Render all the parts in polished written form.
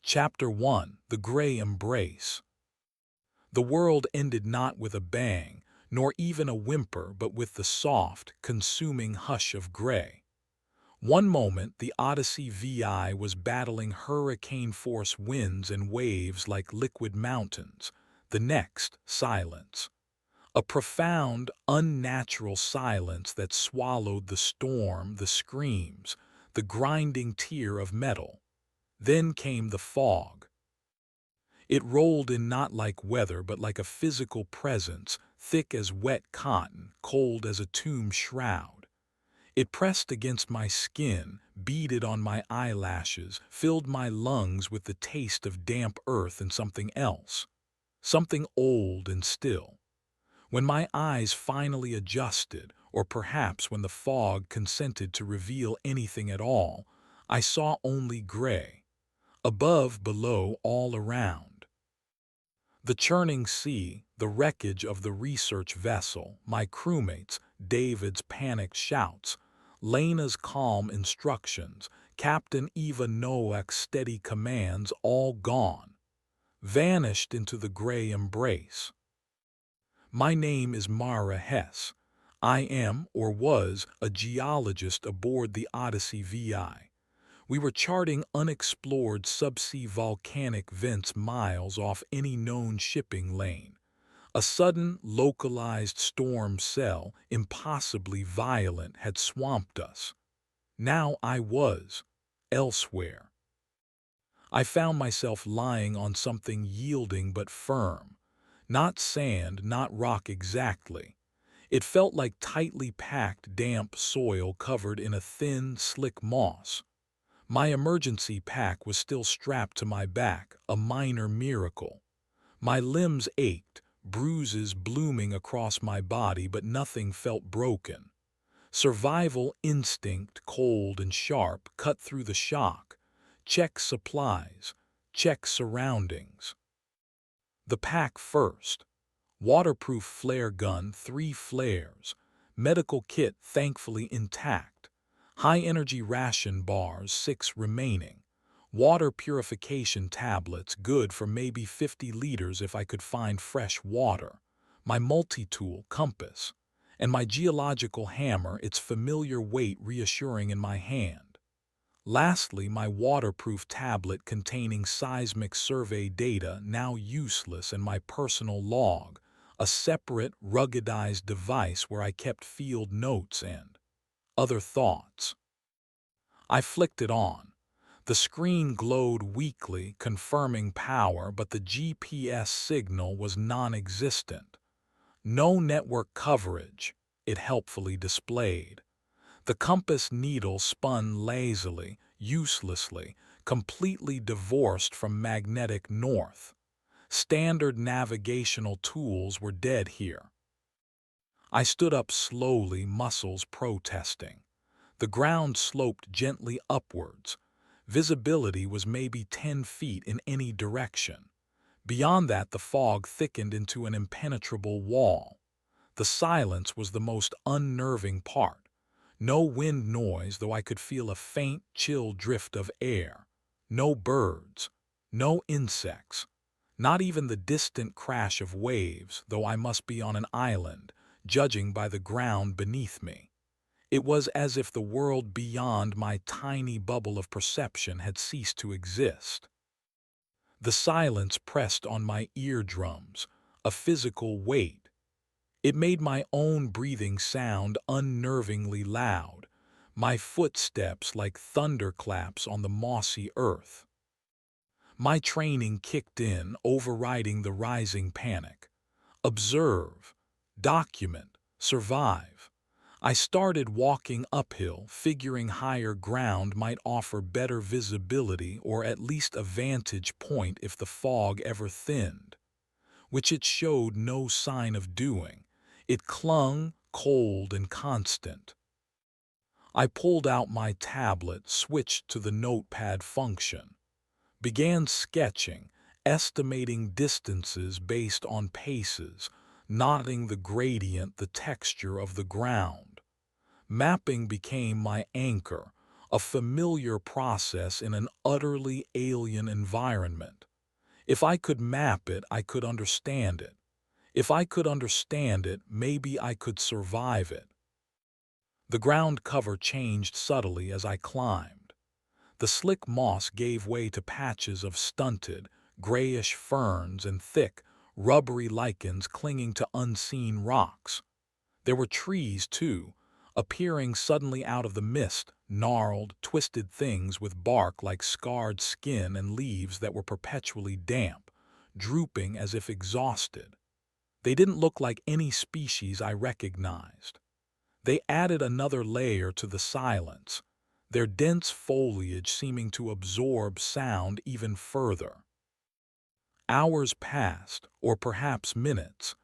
Chapter 1: The Gray Embrace. The world ended not with a bang, nor even a whimper, but with the soft, consuming hush of gray. One moment, the Odyssey VI was battling hurricane-force winds and waves like liquid mountains. The next, silence. A profound, unnatural silence that swallowed the storm, the screams, the grinding tear of metal. Then came the fog. It rolled in not like weather but like a physical presence, thick as wet cotton, cold as a tomb shroud. It pressed against my skin, beaded on my eyelashes, filled my lungs with the taste of damp earth and something else. Something old and still. When my eyes finally adjusted, or perhaps when the fog consented to reveal anything at all, I saw only gray. Above, below, all around. The churning sea, the wreckage of the research vessel, my crewmates, David's panicked shouts, Lena's calm instructions, Captain Eva Noack's steady commands, all gone, vanished into the gray embrace. My name is Mara Hess. I am, or was, a geologist aboard the Odyssey VI. We were charting unexplored subsea volcanic vents miles off any known shipping lane. A sudden, localized storm cell, impossibly violent, had swamped us. Now I was elsewhere. I found myself lying on something yielding but firm. Not sand, not rock exactly. It felt like tightly packed, damp soil covered in a thin, slick moss. My emergency pack was still strapped to my back, a minor miracle. My limbs ached, bruises blooming across my body, but nothing felt broken. Survival instinct, cold and sharp, cut through the shock. Check supplies, check surroundings. The pack first. Waterproof flare gun, 3 flares. Medical kit thankfully intact. High-energy ration bars, 6 remaining. Water purification tablets, good for maybe 50 liters if I could find fresh water. My multi-tool compass. And my geological hammer, its familiar weight reassuring in my hand. Lastly, my waterproof tablet containing seismic survey data, now useless, and my personal log, a separate, ruggedized device where I kept field notes and other thoughts. I flicked it on. The screen glowed weakly, confirming power, but the GPS signal was non-existent. No network coverage, it helpfully displayed. The compass needle spun lazily, uselessly, completely divorced from magnetic north. Standard navigational tools were dead here. I stood up slowly, muscles protesting. The ground sloped gently upwards. Visibility was maybe 10 feet in any direction. Beyond that, the fog thickened into an impenetrable wall. The silence was the most unnerving part. No wind noise, though I could feel a faint, chill drift of air. No birds. No insects. Not even the distant crash of waves, though I must be on an island, judging by the ground beneath me. It was as if the world beyond my tiny bubble of perception had ceased to exist. The silence pressed on my eardrums, a physical weight. It made my own breathing sound unnervingly loud, my footsteps like thunderclaps on the mossy earth. My training kicked in, overriding the rising panic. Observe, document, survive. I started walking uphill, figuring higher ground might offer better visibility or at least a vantage point if the fog ever thinned, which it showed no sign of doing. It clung, cold and constant. I pulled out my tablet, switched to the notepad function, began sketching, estimating distances based on paces, noting the gradient, the texture of the ground. Mapping became my anchor, a familiar process in an utterly alien environment. If I could map it, I could understand it. If I could understand it, maybe I could survive it. The ground cover changed subtly as I climbed. The slick moss gave way to patches of stunted, grayish ferns and thick, rubbery lichens clinging to unseen rocks. There were trees, too, appearing suddenly out of the mist, gnarled, twisted things with bark like scarred skin and leaves that were perpetually damp, drooping as if exhausted. They didn't look like any species I recognized. They added another layer to the silence, their dense foliage seeming to absorb sound even further. Hours passed, or perhaps minutes.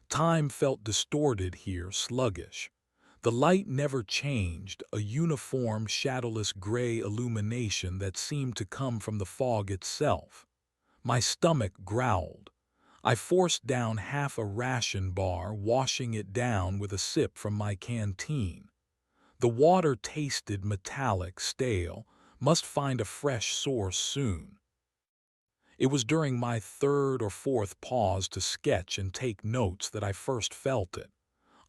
Time felt distorted here, sluggish. The light never changed, a uniform, shadowless gray illumination that seemed to come from the fog itself. My stomach growled. I forced down half a ration bar, washing it down with a sip from my canteen. The water tasted metallic, stale, must find a fresh source soon. It was during my third or fourth pause to sketch and take notes that I first felt it.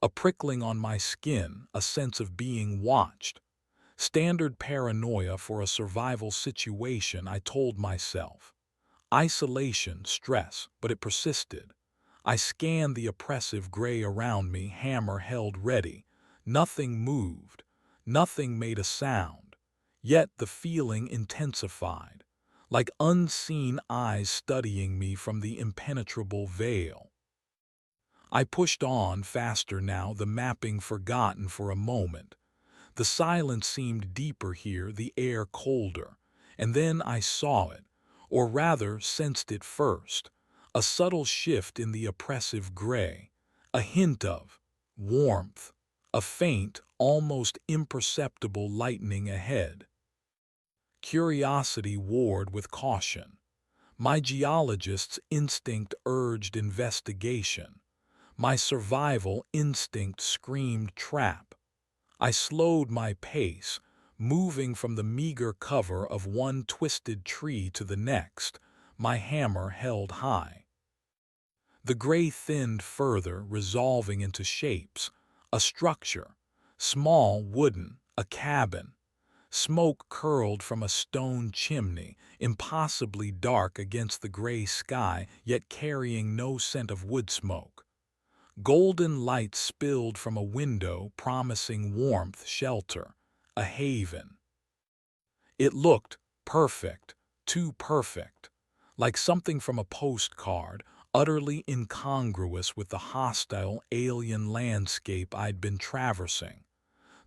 A prickling on my skin, a sense of being watched. Standard paranoia for a survival situation, I told myself. Isolation, stress, but it persisted. I scanned the oppressive gray around me, hammer held ready. Nothing moved. Nothing made a sound. Yet the feeling intensified, like unseen eyes studying me from the impenetrable veil. I pushed on, faster now, the mapping forgotten for a moment. The silence seemed deeper here, the air colder. And then I saw it, or rather sensed it first. A subtle shift in the oppressive gray, a hint of warmth, a faint, almost imperceptible lightening ahead. Curiosity warred with caution. My geologist's instinct urged investigation. My survival instinct screamed trap. I slowed my pace, moving from the meager cover of one twisted tree to the next, my hammer held high. The gray thinned further, resolving into shapes. A structure, small, wooden, a cabin. Smoke curled from a stone chimney, impossibly dark against the gray sky, yet carrying no scent of wood smoke. Golden light spilled from a window, promising warmth, shelter, a haven. It looked perfect, too perfect, like something from a postcard, utterly incongruous with the hostile, alien landscape I'd been traversing.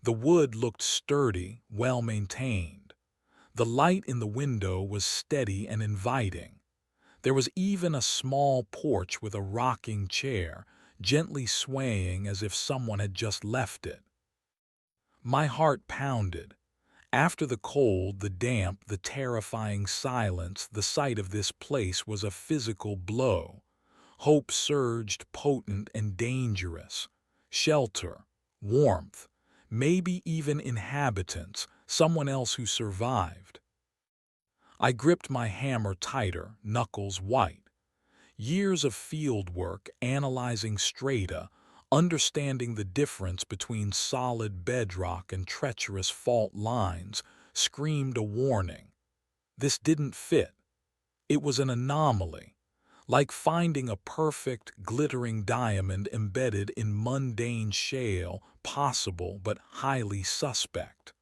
The wood looked sturdy, well-maintained. The light in the window was steady and inviting. There was even a small porch with a rocking chair, gently swaying as if someone had just left it. My heart pounded. After the cold, the damp, the terrifying silence, the sight of this place was a physical blow. Hope surged, potent and dangerous. Shelter, warmth, maybe even inhabitants, someone else who survived. I gripped my hammer tighter, knuckles white. Years of field work, analyzing strata, understanding the difference between solid bedrock and treacherous fault lines, screamed a warning. This didn't fit. It was an anomaly, like finding a perfect, glittering diamond embedded in mundane shale, possible but highly suspect.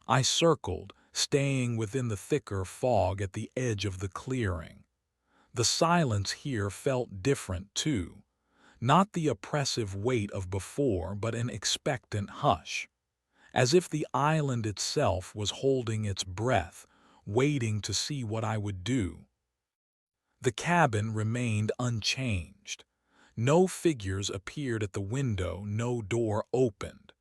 I circled, staying within the thicker fog at the edge of the clearing. The silence here felt different, too. Not the oppressive weight of before, but an expectant hush. As if the island itself was holding its breath, waiting to see what I would do. The cabin remained unchanged. No figures appeared at the window, no door opened.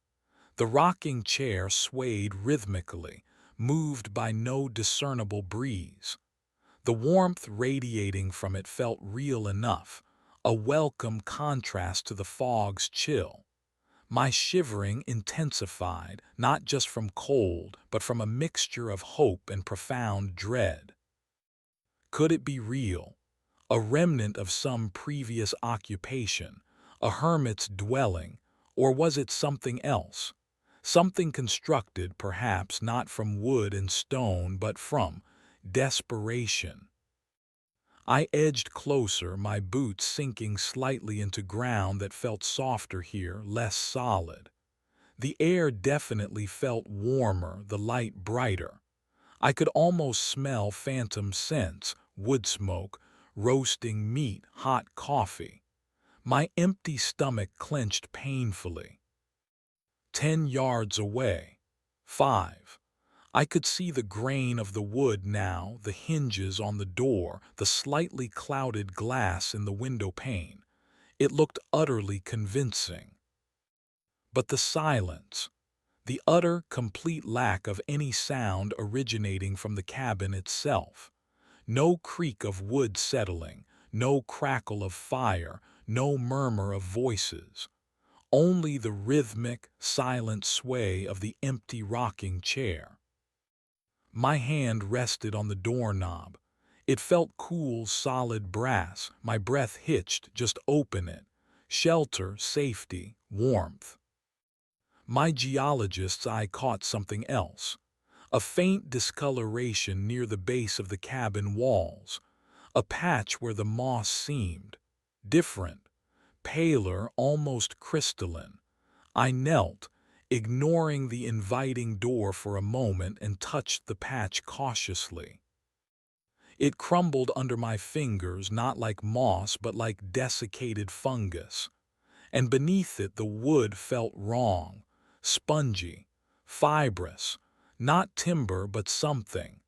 The rocking chair swayed rhythmically, moved by no discernible breeze. The warmth radiating from it felt real enough, a welcome contrast to the fog's chill. My shivering intensified, not just from cold, but from a mixture of hope and profound dread. Could it be real? A remnant of some previous occupation, a hermit's dwelling, or was it something else? Something constructed, perhaps not from wood and stone, but from desperation. I edged closer, my boots sinking slightly into ground that felt softer here, less solid. The air definitely felt warmer, the light brighter. I could almost smell phantom scents, wood smoke, roasting meat, hot coffee. My empty stomach clenched painfully. 10 yards away. 5. I could see the grain of the wood now, the hinges on the door, the slightly clouded glass in the window pane. It looked utterly convincing. But the silence, the utter, complete lack of any sound originating from the cabin itself. No creak of wood settling, no crackle of fire, no murmur of voices. Only the rhythmic, silent sway of the empty rocking chair. My hand rested on the doorknob. It felt cool, solid brass. My breath hitched, just open it. Shelter, safety, warmth. My geologist's eye caught something else. A faint discoloration near the base of the cabin walls. A patch where the moss seemed different, paler, almost crystalline. I knelt, ignoring the inviting door for a moment, and touched the patch cautiously. It crumbled under my fingers, not like moss but like desiccated fungus. And beneath it the wood felt wrong, spongy, fibrous, not timber but something,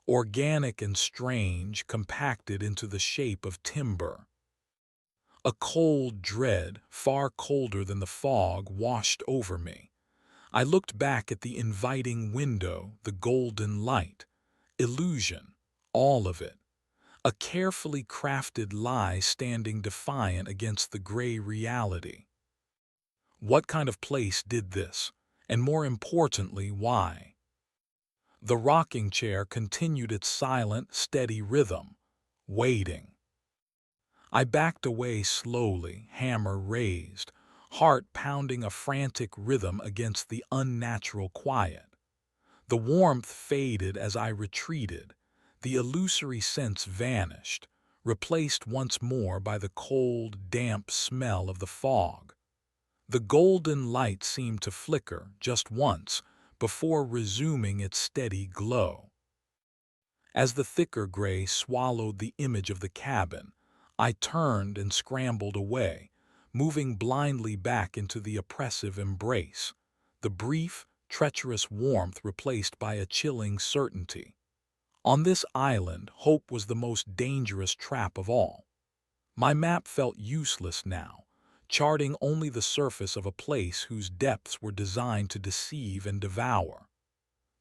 organic and strange, compacted into the shape of timber. A cold dread, far colder than the fog, washed over me. I looked back at the inviting window, the golden light. Illusion, all of it. A carefully crafted lie standing defiant against the gray reality. What kind of place did this? And more importantly, why? The rocking chair continued its silent, steady rhythm, waiting. I backed away slowly, hammer raised, heart pounding a frantic rhythm against the unnatural quiet. The warmth faded as I retreated. The illusory sense vanished, replaced once more by the cold, damp smell of the fog. The golden light seemed to flicker just once before resuming its steady glow. As the thicker gray swallowed the image of the cabin, I turned and scrambled away, moving blindly back into the oppressive embrace, the brief, treacherous warmth replaced by a chilling certainty. On this island, hope was the most dangerous trap of all. My map felt useless now, charting only the surface of a place whose depths were designed to deceive and devour.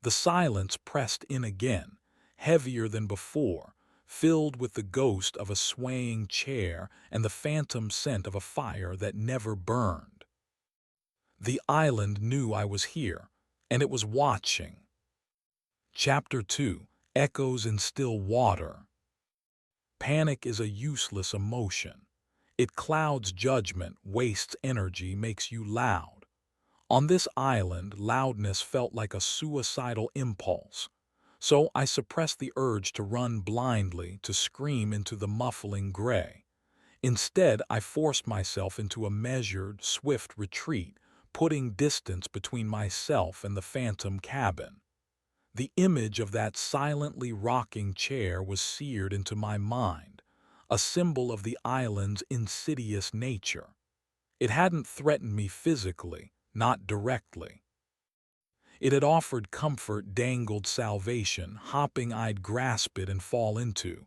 The silence pressed in again, heavier than before, filled with the ghost of a swaying chair and the phantom scent of a fire that never burned. The island knew I was here, and it was watching. Chapter 2: Echoes in Still Water. Panic is a useless emotion. It clouds judgment, wastes energy, makes you loud. On this island, loudness felt like a suicidal impulse. So I suppressed the urge to run blindly, to scream into the muffling gray. Instead, I forced myself into a measured, swift retreat, putting distance between myself and the phantom cabin. The image of that silently rocking chair was seared into my mind, a symbol of the island's insidious nature. It hadn't threatened me physically, not directly. It had offered comfort, dangled salvation, hopping I'd grasp it and fall into.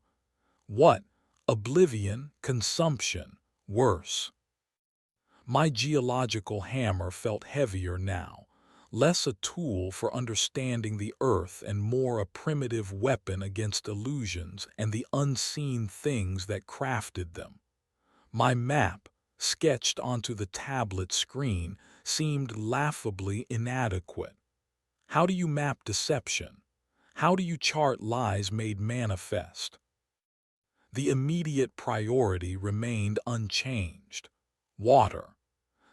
What? Oblivion, consumption, worse. My geological hammer felt heavier now, less a tool for understanding the earth and more a primitive weapon against illusions and the unseen things that crafted them. My map, sketched onto the tablet screen, seemed laughably inadequate. How do you map deception? How do you chart lies made manifest? The immediate priority remained unchanged: water.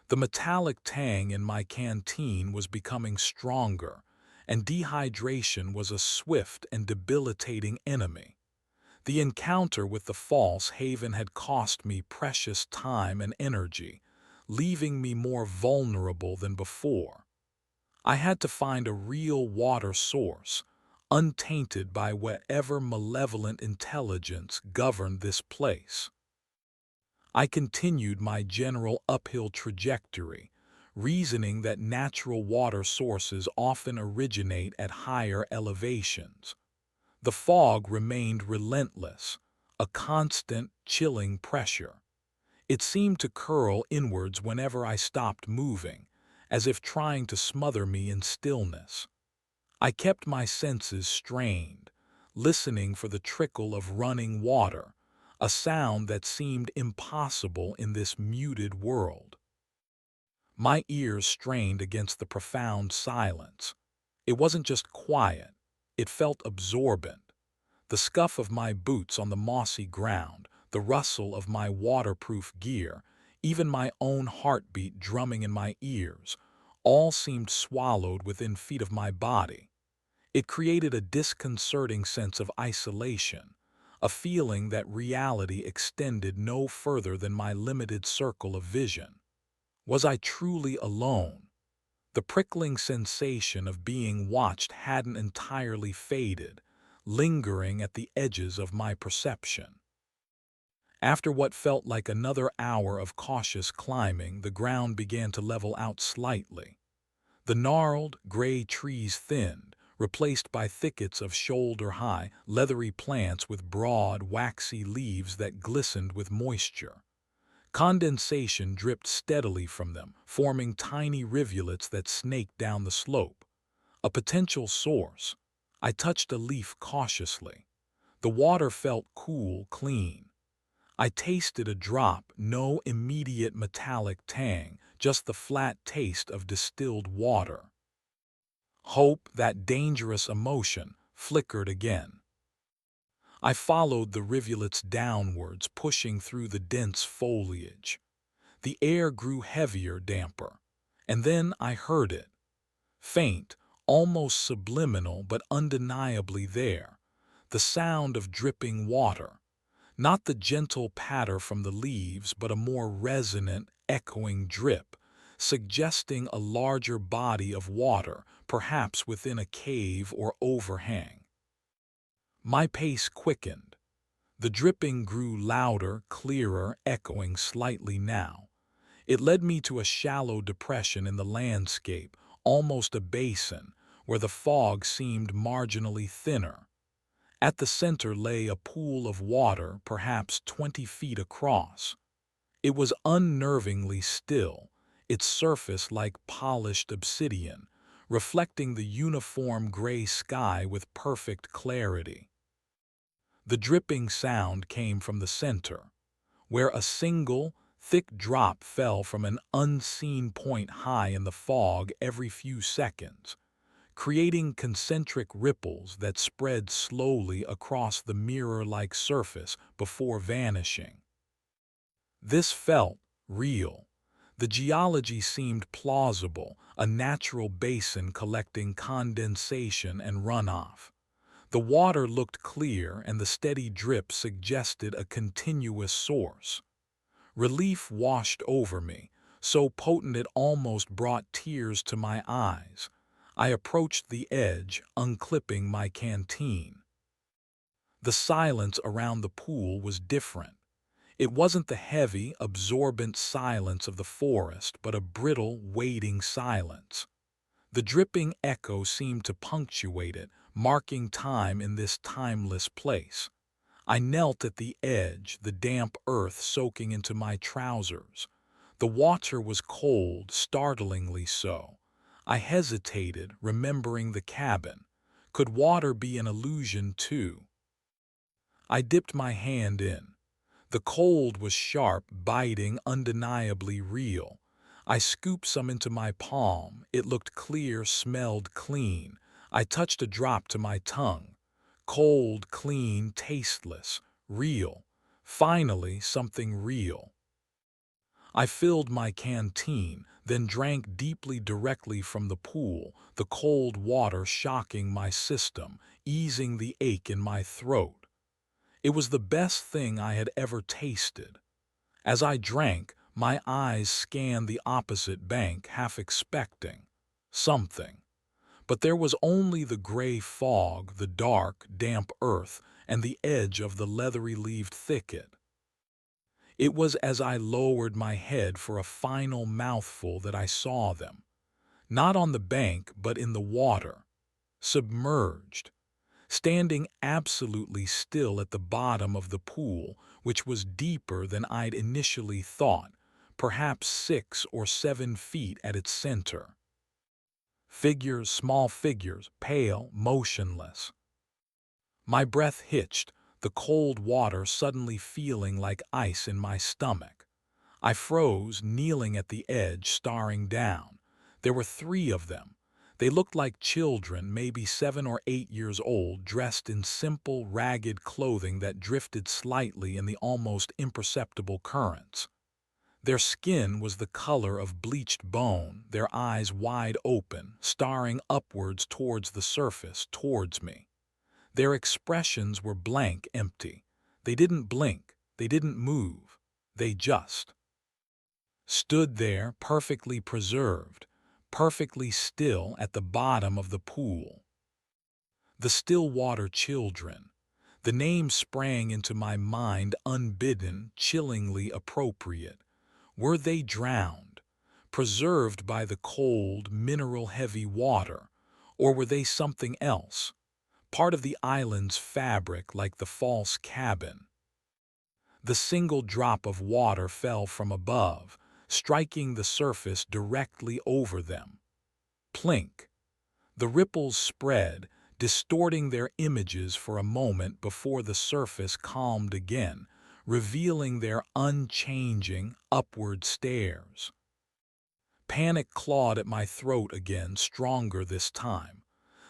The metallic tang in my canteen was becoming stronger, and dehydration was a swift and debilitating enemy. The encounter with the false haven had cost me precious time and energy, leaving me more vulnerable than before. I had to find a real water source, untainted by whatever malevolent intelligence governed this place. I continued my general uphill trajectory, reasoning that natural water sources often originate at higher elevations. The fog remained relentless, a constant, chilling pressure. It seemed to curl inwards whenever I stopped moving, as if trying to smother me in stillness. I kept my senses strained, listening for the trickle of running water, a sound that seemed impossible in this muted world. My ears strained against the profound silence. It wasn't just quiet, it felt absorbent. The scuff of my boots on the mossy ground, the rustle of my waterproof gear, even my own heartbeat drumming in my ears, all seemed swallowed within feet of my body. It created a disconcerting sense of isolation, a feeling that reality extended no further than my limited circle of vision. Was I truly alone? The prickling sensation of being watched hadn't entirely faded, lingering at the edges of my perception. After what felt like another hour of cautious climbing, the ground began to level out slightly. The gnarled, gray trees thinned, replaced by thickets of shoulder-high, leathery plants with broad, waxy leaves that glistened with moisture. Condensation dripped steadily from them, forming tiny rivulets that snaked down the slope. A potential source. I touched a leaf cautiously. The water felt cool, clean. I tasted a drop, no immediate metallic tang, just the flat taste of distilled water. Hope, that dangerous emotion, flickered again. I followed the rivulets downwards, pushing through the dense foliage. The air grew heavier, damper. And then I heard it. Faint, almost subliminal, but undeniably there. The sound of dripping water. Not the gentle patter from the leaves, but a more resonant, echoing drip, suggesting a larger body of water, perhaps within a cave or overhang. My pace quickened. The dripping grew louder, clearer, echoing slightly now. It led me to a shallow depression in the landscape, almost a basin, where the fog seemed marginally thinner. At the center lay a pool of water, perhaps 20 feet across. It was unnervingly still, its surface like polished obsidian, reflecting the uniform gray sky with perfect clarity. The dripping sound came from the center, where a single, thick drop fell from an unseen point high in the fog every few seconds, creating concentric ripples that spread slowly across the mirror-like surface before vanishing. This felt real. The geology seemed plausible, a natural basin collecting condensation and runoff. The water looked clear, and the steady drip suggested a continuous source. Relief washed over me, so potent it almost brought tears to my eyes. I approached the edge, unclipping my canteen. The silence around the pool was different. It wasn't the heavy, absorbent silence of the forest, but a brittle, waiting silence. The dripping echo seemed to punctuate it, marking time in this timeless place. I knelt at the edge, the damp earth soaking into my trousers. The water was cold, startlingly so. I hesitated, remembering the cabin. Could water be an illusion too? I dipped my hand in. The cold was sharp, biting, undeniably real. I scooped some into my palm. It looked clear, smelled clean. I touched a drop to my tongue. Cold, clean, tasteless, real. Finally, something real. I filled my canteen, then drank deeply directly from the pool, the cold water shocking my system, easing the ache in my throat. It was the best thing I had ever tasted. As I drank, my eyes scanned the opposite bank, half expecting something. But there was only the gray fog, the dark, damp earth, and the edge of the leathery-leaved thicket. It was as I lowered my head for a final mouthful that I saw them, not on the bank but in the water, submerged, standing absolutely still at the bottom of the pool, which was deeper than I'd initially thought, perhaps 6 or 7 feet at its center. Figures, small figures, pale, motionless. My breath hitched, the cold water suddenly feeling like ice in my stomach. I froze, kneeling at the edge, staring down. There were 3 of them. They looked like children, maybe 7 or 8 years old, dressed in simple, ragged clothing that drifted slightly in the almost imperceptible currents. Their skin was the color of bleached bone, their eyes wide open, staring upwards towards the surface, towards me. Their expressions were blank, empty. They didn't blink, they didn't move. They just stood there, perfectly preserved, perfectly still at the bottom of the pool. The Stillwater Children. The name sprang into my mind unbidden, chillingly appropriate. Were they drowned, preserved by the cold, mineral-heavy water, or were they something else, part of the island's fabric like the false cabin? The single drop of water fell from above, striking the surface directly over them. Plink. The ripples spread, distorting their images for a moment before the surface calmed again, revealing their unchanging, upward stares. Panic clawed at my throat again, stronger this time.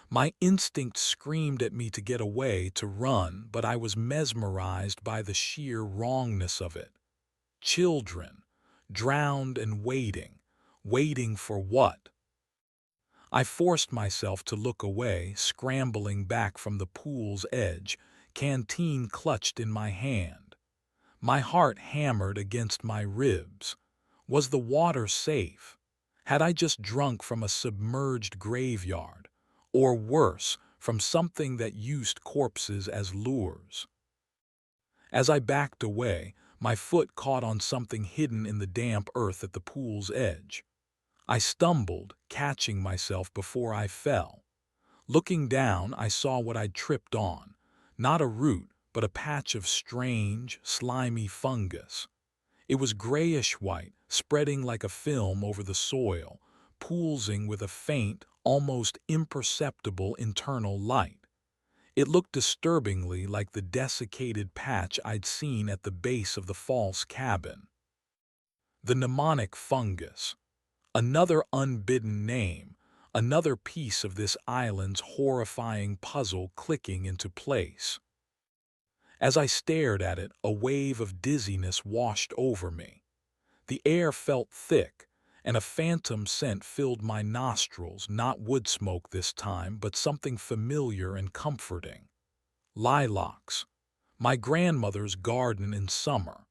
My instinct screamed at me to get away, to run, but I was mesmerized by the sheer wrongness of it. Children, drowned and waiting. Waiting for what? I forced myself to look away, scrambling back from the pool's edge, canteen clutched in my hand. My heart hammered against my ribs. Was the water safe? Had I just drunk from a submerged graveyard? Or worse, from something that used corpses as lures? As I backed away, my foot caught on something hidden in the damp earth at the pool's edge. I stumbled, catching myself before I fell. Looking down, I saw what I'd tripped on. Not a root, but a patch of strange, slimy fungus. It was grayish-white, spreading like a film over the soil, pulsing with a faint, almost imperceptible internal light. It looked disturbingly like the desiccated patch I'd seen at the base of the false cabin. The mnemonic fungus. Another unbidden name, another piece of this island's horrifying puzzle clicking into place. As I stared at it, a wave of dizziness washed over me. The air felt thick, and a phantom scent filled my nostrils, not wood smoke this time, but something familiar and comforting. Lilacs. My grandmother's garden in summer.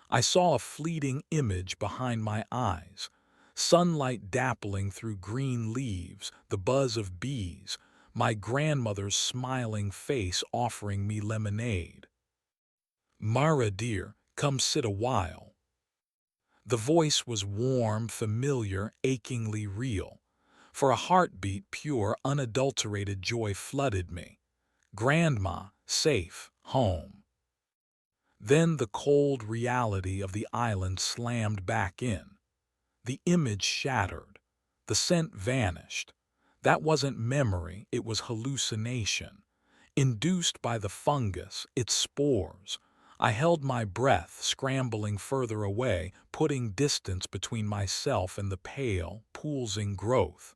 I saw a fleeting image behind my eyes. Sunlight dappling through green leaves, the buzz of bees, my grandmother's smiling face offering me lemonade. "Mara, dear, come sit a while." The voice was warm, familiar, achingly real. For a heartbeat, pure, unadulterated joy flooded me. Grandma, safe, home. Then the cold reality of the island slammed back in. The image shattered. The scent vanished. That wasn't memory, it was hallucination. Induced by the fungus, its spores. I held my breath, scrambling further away, putting distance between myself and the pale, pulsing growth.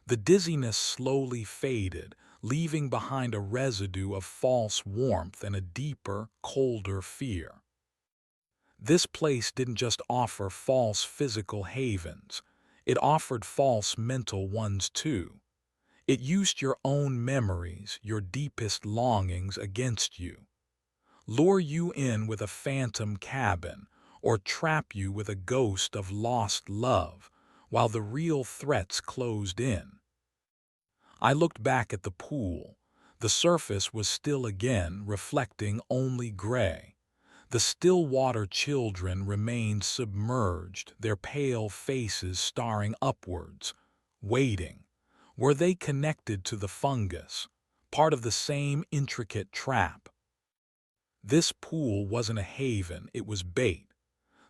The dizziness slowly faded, leaving behind a residue of false warmth and a deeper, colder fear. This place didn't just offer false physical havens, it offered false mental ones too. It used your own memories, your deepest longings against you. Lure you in with a phantom cabin, or trap you with a ghost of lost love, while the real threats closed in. I looked back at the pool. The surface was still again, reflecting only gray. The still water children remained submerged, their pale faces staring upwards, waiting. Were they connected to the fungus, part of the same intricate trap? This pool wasn't a haven, it was bait.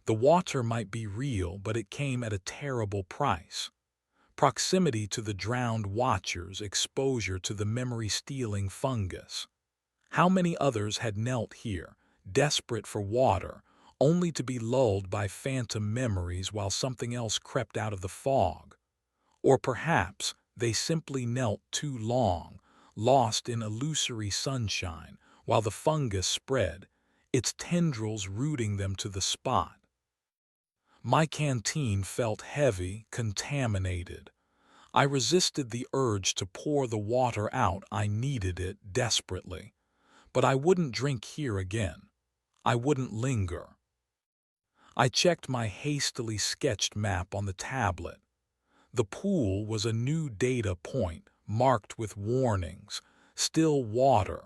The water might be real, but it came at a terrible price. Proximity to the drowned watchers, exposure to the memory-stealing fungus. How many others had knelt here, desperate for water, only to be lulled by phantom memories while something else crept out of the fog? Or perhaps they simply knelt too long, lost in illusory sunshine, while the fungus spread, its tendrils rooting them to the spot. My canteen felt heavy, contaminated. I resisted the urge to pour the water out. I needed it desperately. But I wouldn't drink here again. I wouldn't linger. I checked my hastily sketched map on the tablet. The pool was a new data point, marked with warnings, still water,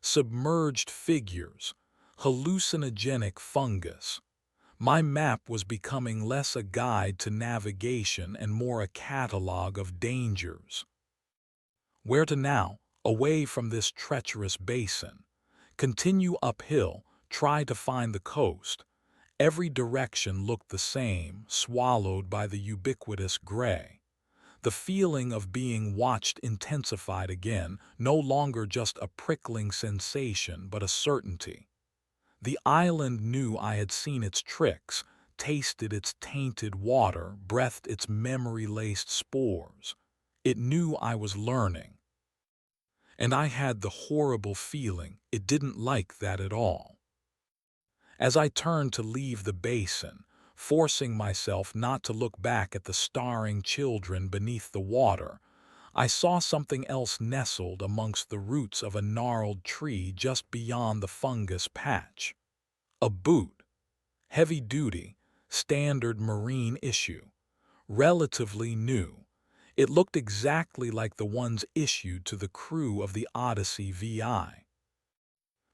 submerged figures, hallucinogenic fungus. My map was becoming less a guide to navigation and more a catalog of dangers. Where to now, away from this treacherous basin? Continue uphill, try to find the coast. Every direction looked the same, swallowed by the ubiquitous gray. The feeling of being watched intensified again, no longer just a prickling sensation, but a certainty. The island knew I had seen its tricks, tasted its tainted water, breathed its memory-laced spores. It knew I was learning. And I had the horrible feeling it didn't like that at all. As I turned to leave the basin, forcing myself not to look back at the staring children beneath the water, I saw something else nestled amongst the roots of a gnarled tree just beyond the fungus patch. A boot, heavy-duty, standard marine issue, relatively new. It looked exactly like the ones issued to the crew of the Odyssey VI.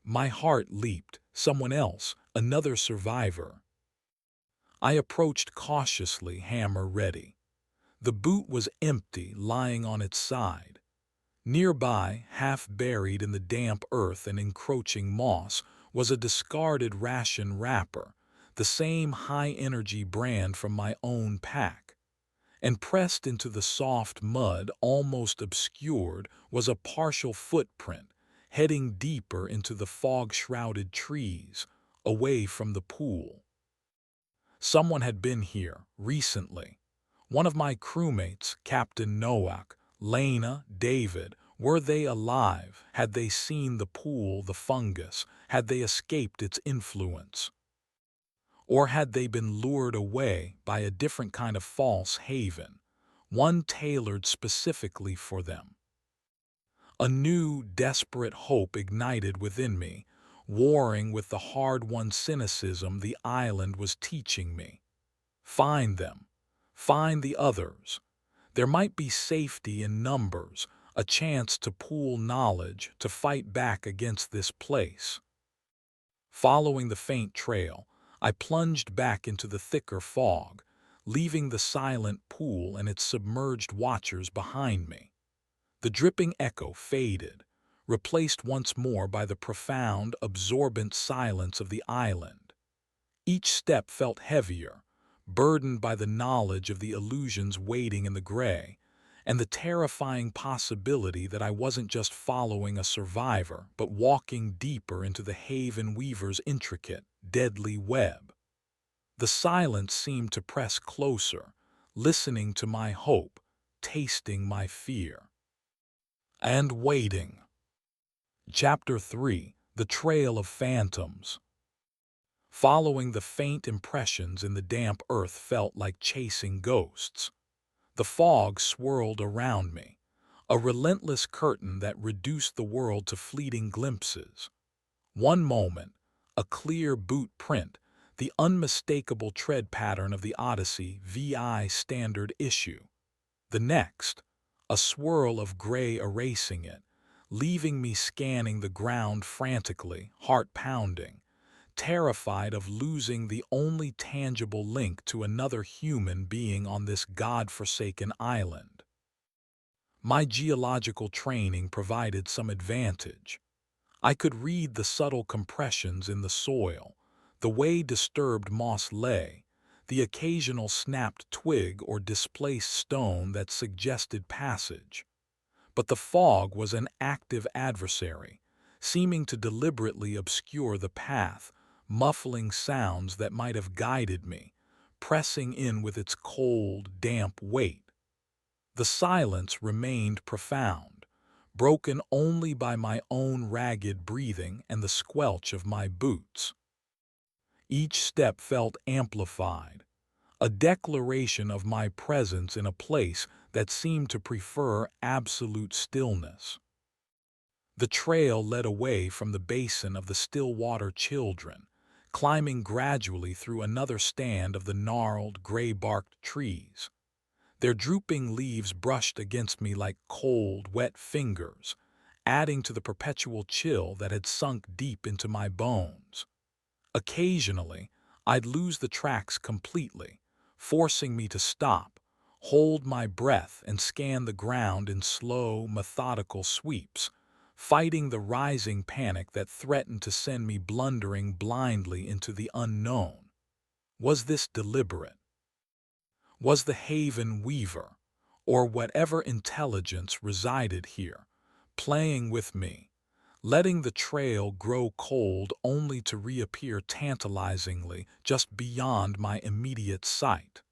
My heart leaped. Someone else, another survivor. I approached cautiously, hammer ready. The boot was empty, lying on its side. Nearby, half buried in the damp earth and encroaching moss, was a discarded ration wrapper, the same high-energy brand from my own pack. And pressed into the soft mud, almost obscured, was a partial footprint, heading deeper into the fog-shrouded trees, away from the pool. Someone had been here, recently. One of my crewmates, Captain Nowak, Lena, David. Were they alive? Had they seen the pool, the fungus? Had they escaped its influence? Or had they been lured away by a different kind of false haven, one tailored specifically for them? A new, desperate hope ignited within me, warring with the hard-won cynicism the island was teaching me. Find them. Find the others. There might be safety in numbers, a chance to pool knowledge, to fight back against this place. Following the faint trail, I plunged back into the thicker fog, leaving the silent pool and its submerged watchers behind me. The dripping echo faded, replaced once more by the profound, absorbent silence of the island. Each step felt heavier, burdened by the knowledge of the illusions waiting in the gray, and the terrifying possibility that I wasn't just following a survivor, but walking deeper into the Haven Weaver's intricate, deadly web. The silence seemed to press closer, listening to my hope, tasting my fear. And waiting. Chapter 3: The Trail of Phantoms. Following the faint impressions in the damp earth felt like chasing ghosts. The fog swirled around me, a relentless curtain that reduced the world to fleeting glimpses. One moment, a clear boot print, the unmistakable tread pattern of the Odyssey VI standard issue. The next, a swirl of gray erasing it, leaving me scanning the ground frantically, heart pounding, terrified of losing the only tangible link to another human being on this god-forsaken island. My geological training provided some advantage. I could read the subtle compressions in the soil, the way disturbed moss lay, the occasional snapped twig or displaced stone that suggested passage. But the fog was an active adversary, seeming to deliberately obscure the path, muffling sounds that might have guided me, pressing in with its cold, damp weight. The silence remained profound, broken only by my own ragged breathing and the squelch of my boots. Each step felt amplified, a declaration of my presence in a place that seemed to prefer absolute stillness. The trail led away from the basin of the Stillwater Children, climbing gradually through another stand of the gnarled, gray-barked trees. Their drooping leaves brushed against me like cold, wet fingers, adding to the perpetual chill that had sunk deep into my bones. Occasionally, I'd lose the tracks completely, forcing me to stop, hold my breath, and scan the ground in slow, methodical sweeps, fighting the rising panic that threatened to send me blundering blindly into the unknown. Was this deliberate? Was the Haven Weaver, or whatever intelligence resided here, playing with me, letting the trail grow cold only to reappear tantalizingly just beyond my immediate sight?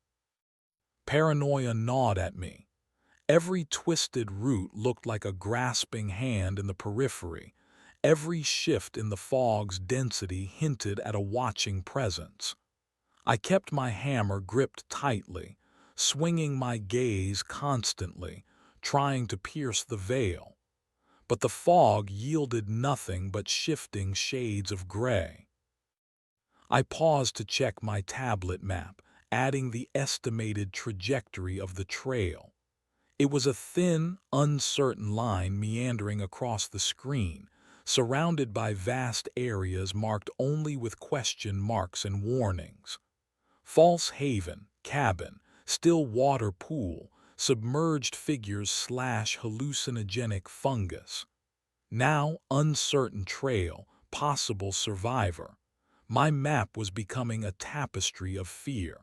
Paranoia gnawed at me. Every twisted root looked like a grasping hand in the periphery. Every shift in the fog's density hinted at a watching presence. I kept my hammer gripped tightly, swinging my gaze constantly, trying to pierce the veil. But the fog yielded nothing but shifting shades of gray. I paused to check my tablet map, adding the estimated trajectory of the trail. It was a thin, uncertain line meandering across the screen, surrounded by vast areas marked only with question marks and warnings. False haven, cabin, still water pool, submerged figures slash hallucinogenic fungus. Now uncertain trail, possible survivor. My map was becoming a tapestry of fear.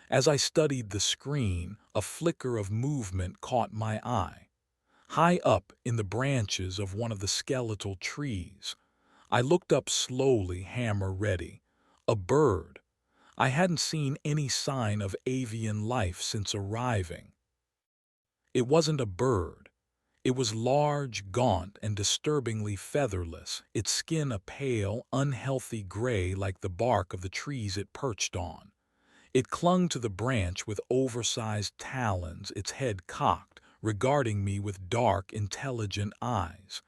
As I studied the screen, a flicker of movement caught my eye. High up in the branches of one of the skeletal trees, I looked up slowly, hammer ready. A bird. I hadn't seen any sign of avian life since arriving. It wasn't a bird. It was large, gaunt, and disturbingly featherless, its skin a pale, unhealthy gray like the bark of the trees it perched on. It clung to the branch with oversized talons, its head cocked, regarding me with dark, intelligent eyes.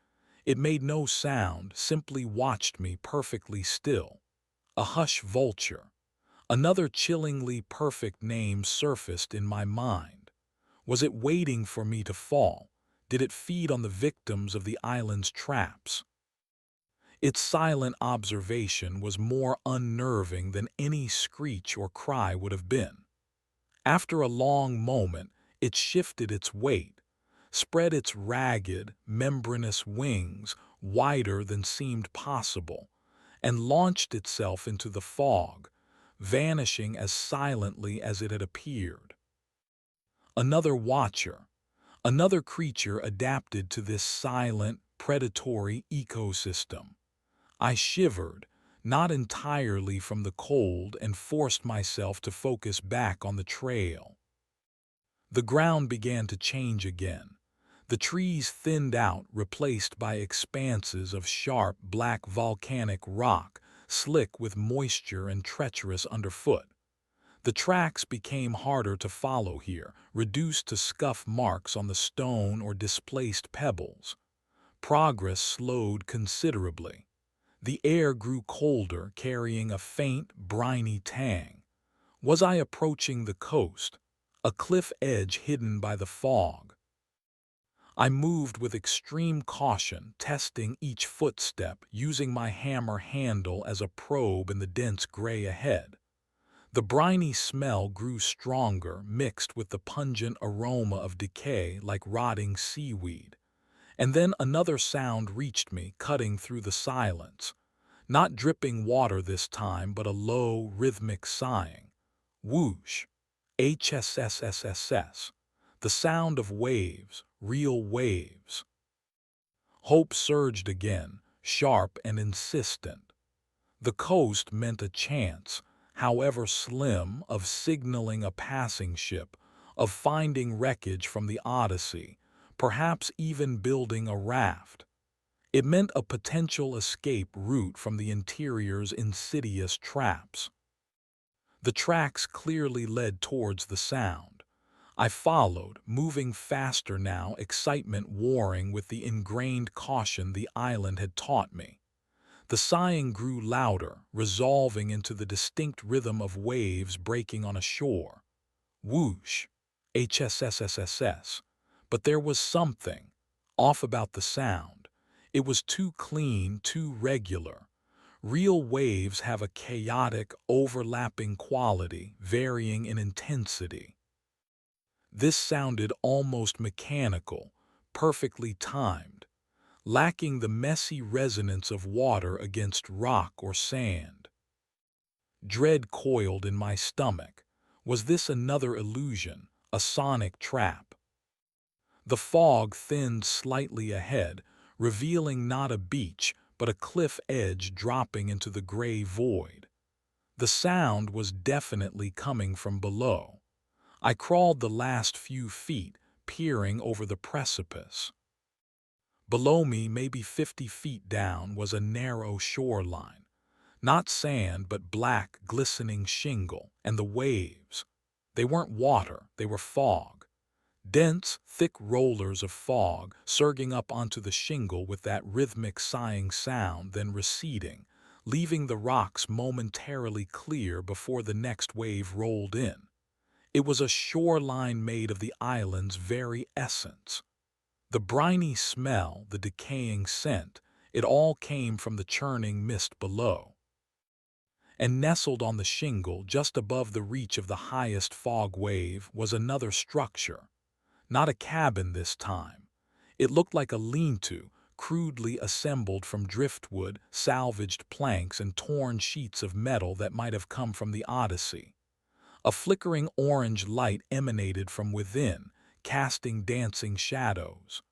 It made no sound, simply watched me perfectly still. A hush vulture. Another chillingly perfect name surfaced in my mind. Was it waiting for me to fall? Did it feed on the victims of the island's traps? Its silent observation was more unnerving than any screech or cry would have been. After a long moment, it shifted its weight, spread its ragged, membranous wings wider than seemed possible, and launched itself into the fog, vanishing as silently as it had appeared. Another watcher, another creature adapted to this silent, predatory ecosystem. I shivered, not entirely from the cold, and forced myself to focus back on the trail. The ground began to change again. The trees thinned out, replaced by expanses of sharp, black volcanic rock, slick with moisture and treacherous underfoot. The tracks became harder to follow here, reduced to scuff marks on the stone or displaced pebbles. Progress slowed considerably. The air grew colder, carrying a faint, briny tang. Was I approaching the coast, a cliff edge hidden by the fog? I moved with extreme caution, testing each footstep, using my hammer handle as a probe in the dense gray ahead. The briny smell grew stronger, mixed with the pungent aroma of decay like rotting seaweed. And then another sound reached me, cutting through the silence. Not dripping water this time, but a low, rhythmic sighing. Whoosh! HSSSSS. The sound of waves, real waves. Hope surged again, sharp and insistent. The coast meant a chance, however slim, of signaling a passing ship, of finding wreckage from the Odyssey, perhaps even building a raft. It meant a potential escape route from the interior's insidious traps. The tracks clearly led towards the sound. I followed, moving faster now, excitement warring with the ingrained caution the island had taught me. The sighing grew louder, resolving into the distinct rhythm of waves breaking on a shore. Whoosh! HSSSSS. But there was something off about the sound. It was too clean, too regular. Real waves have a chaotic, overlapping quality, varying in intensity. This sounded almost mechanical, perfectly timed, lacking the messy resonance of water against rock or sand. Dread coiled in my stomach. Was this another illusion, a sonic trap? The fog thinned slightly ahead, revealing not a beach, but a cliff edge dropping into the gray void. The sound was definitely coming from below. I crawled the last few feet, peering over the precipice. Below me, maybe 50 feet down, was a narrow shoreline. Not sand, but black, glistening shingle, and the waves. They weren't water, they were fog. Dense, thick rollers of fog surging up onto the shingle with that rhythmic sighing sound, then receding, leaving the rocks momentarily clear before the next wave rolled in. It was a shoreline made of the island's very essence. The briny smell, the decaying scent, it all came from the churning mist below. And nestled on the shingle, just above the reach of the highest fog wave, was another structure. Not a cabin this time. It looked like a lean-to, crudely assembled from driftwood, salvaged planks, and torn sheets of metal that might have come from the Odyssey. A flickering orange light emanated from within, casting dancing shadows.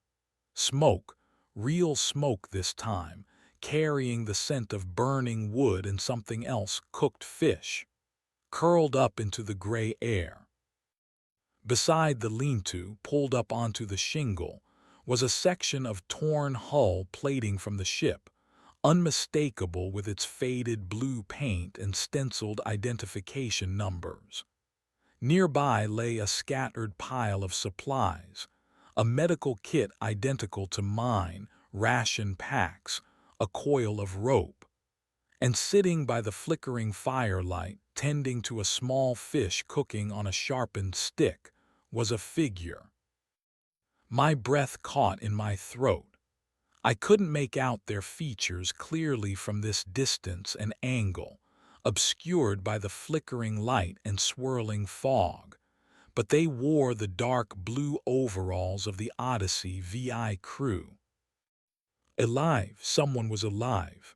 Smoke, real smoke this time, carrying the scent of burning wood and something else, cooked fish, curled up into the gray air. Beside the lean-to, pulled up onto the shingle, was a section of torn hull plating from the ship, unmistakable with its faded blue paint and stenciled identification numbers. Nearby lay a scattered pile of supplies, a medical kit identical to mine, ration packs, a coil of rope. And sitting by the flickering firelight, tending to a small fish cooking on a sharpened stick, was a figure. My breath caught in my throat. I couldn't make out their features clearly from this distance and angle, obscured by the flickering light and swirling fog, but they wore the dark blue overalls of the Odyssey VI crew. Alive, someone was alive.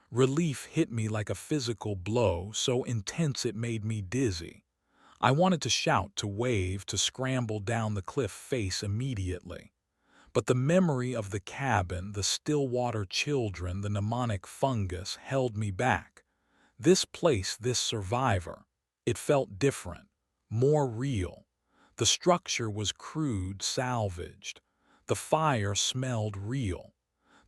Relief hit me like a physical blow, so intense it made me dizzy. I wanted to shout, to wave, to scramble down the cliff face immediately. But the memory of the cabin, the Stillwater children, the mnemonic fungus held me back. This place, this survivor, it felt different, more real. The structure was crude, salvaged. The fire smelled real.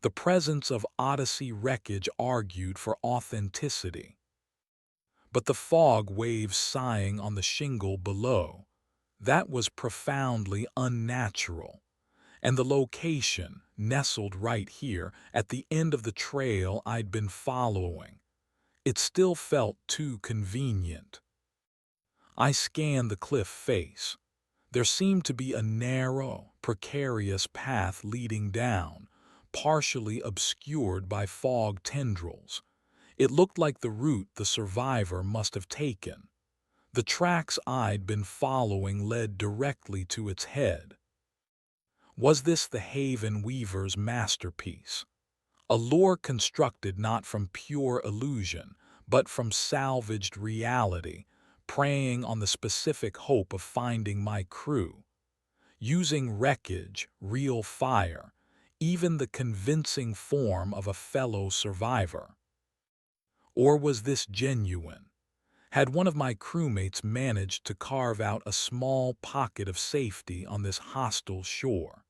The presence of Odyssey wreckage argued for authenticity. But the fog waves sighing on the shingle below, that was profoundly unnatural. And the location, nestled right here at the end of the trail I'd been following, it still felt too convenient. I scanned the cliff face. There seemed to be a narrow, precarious path leading down, partially obscured by fog tendrils. It looked like the route the survivor must have taken. The tracks I'd been following led directly to its head. Was this the Haven Weaver's masterpiece? A lore constructed not from pure illusion, but from salvaged reality, preying on the specific hope of finding my crew. Using wreckage, real fire, even the convincing form of a fellow survivor. Or was this genuine? Had one of my crewmates managed to carve out a small pocket of safety on this hostile shore?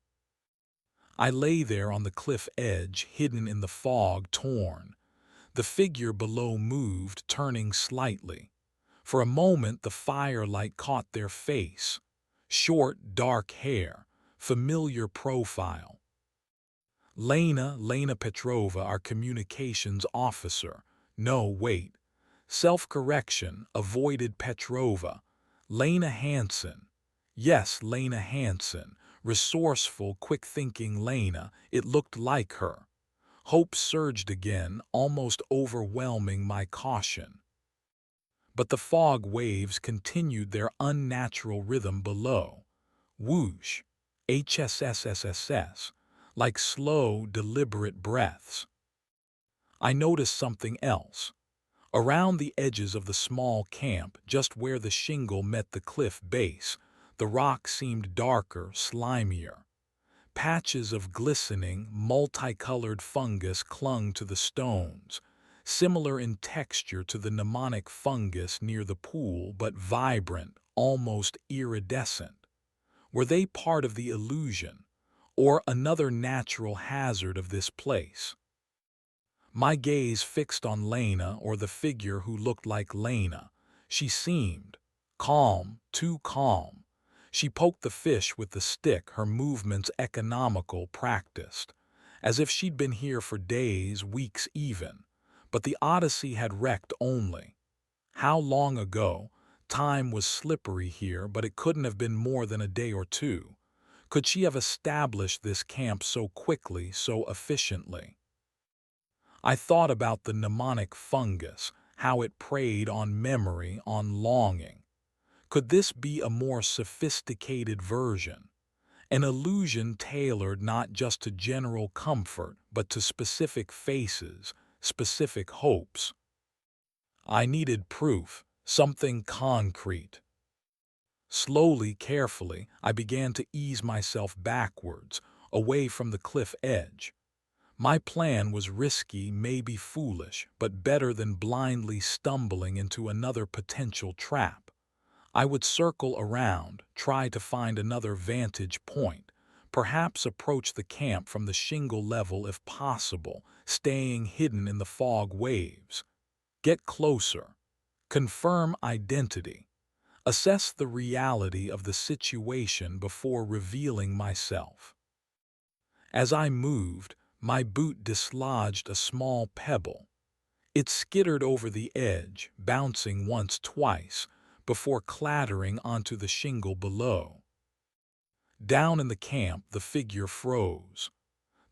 I lay there on the cliff edge, hidden in the fog, torn. The figure below moved, turning slightly. For a moment the firelight caught their face. Short, dark hair, familiar profile. Lena Petrova, our communications officer. No, wait. Self-correction, avoided Petrova. Lena Hansen. Yes, Lena Hansen. Resourceful, quick-thinking Lena. It looked like her. Hope surged again, almost overwhelming my caution. But the fog waves continued their unnatural rhythm below. Whoosh, HSSSSS, like slow, deliberate breaths. I noticed something else. Around the edges of the small camp, just where the shingle met the cliff base, the rock seemed darker, slimier. Patches of glistening, multicolored fungus clung to the stones, similar in texture to the mnemonic fungus near the pool, but vibrant, almost iridescent. Were they part of the illusion, or another natural hazard of this place? My gaze fixed on Lena, or the figure who looked like Lena. She seemed calm, too calm. She poked the fish with the stick, her movements economical, practiced, as if she'd been here for days, weeks even. But the Odyssey had wrecked only. How long ago? Time was slippery here, but it couldn't have been more than a day or two. Could she have established this camp so quickly, so efficiently? I thought about the mnemonic fungus, how it preyed on memory, on longing. Could this be a more sophisticated version? An illusion tailored not just to general comfort, but to specific faces, specific hopes. I needed proof, something concrete. Slowly, carefully, I began to ease myself backwards, away from the cliff edge. My plan was risky, maybe foolish, but better than blindly stumbling into another potential trap. I would circle around, try to find another vantage point, perhaps approach the camp from the shingle level if possible, staying hidden in the fog waves. Get closer, confirm identity, assess the reality of the situation before revealing myself. As I moved, my boot dislodged a small pebble. It skittered over the edge, bouncing once, twice, before clattering onto the shingle below. Down in the camp, the figure froze.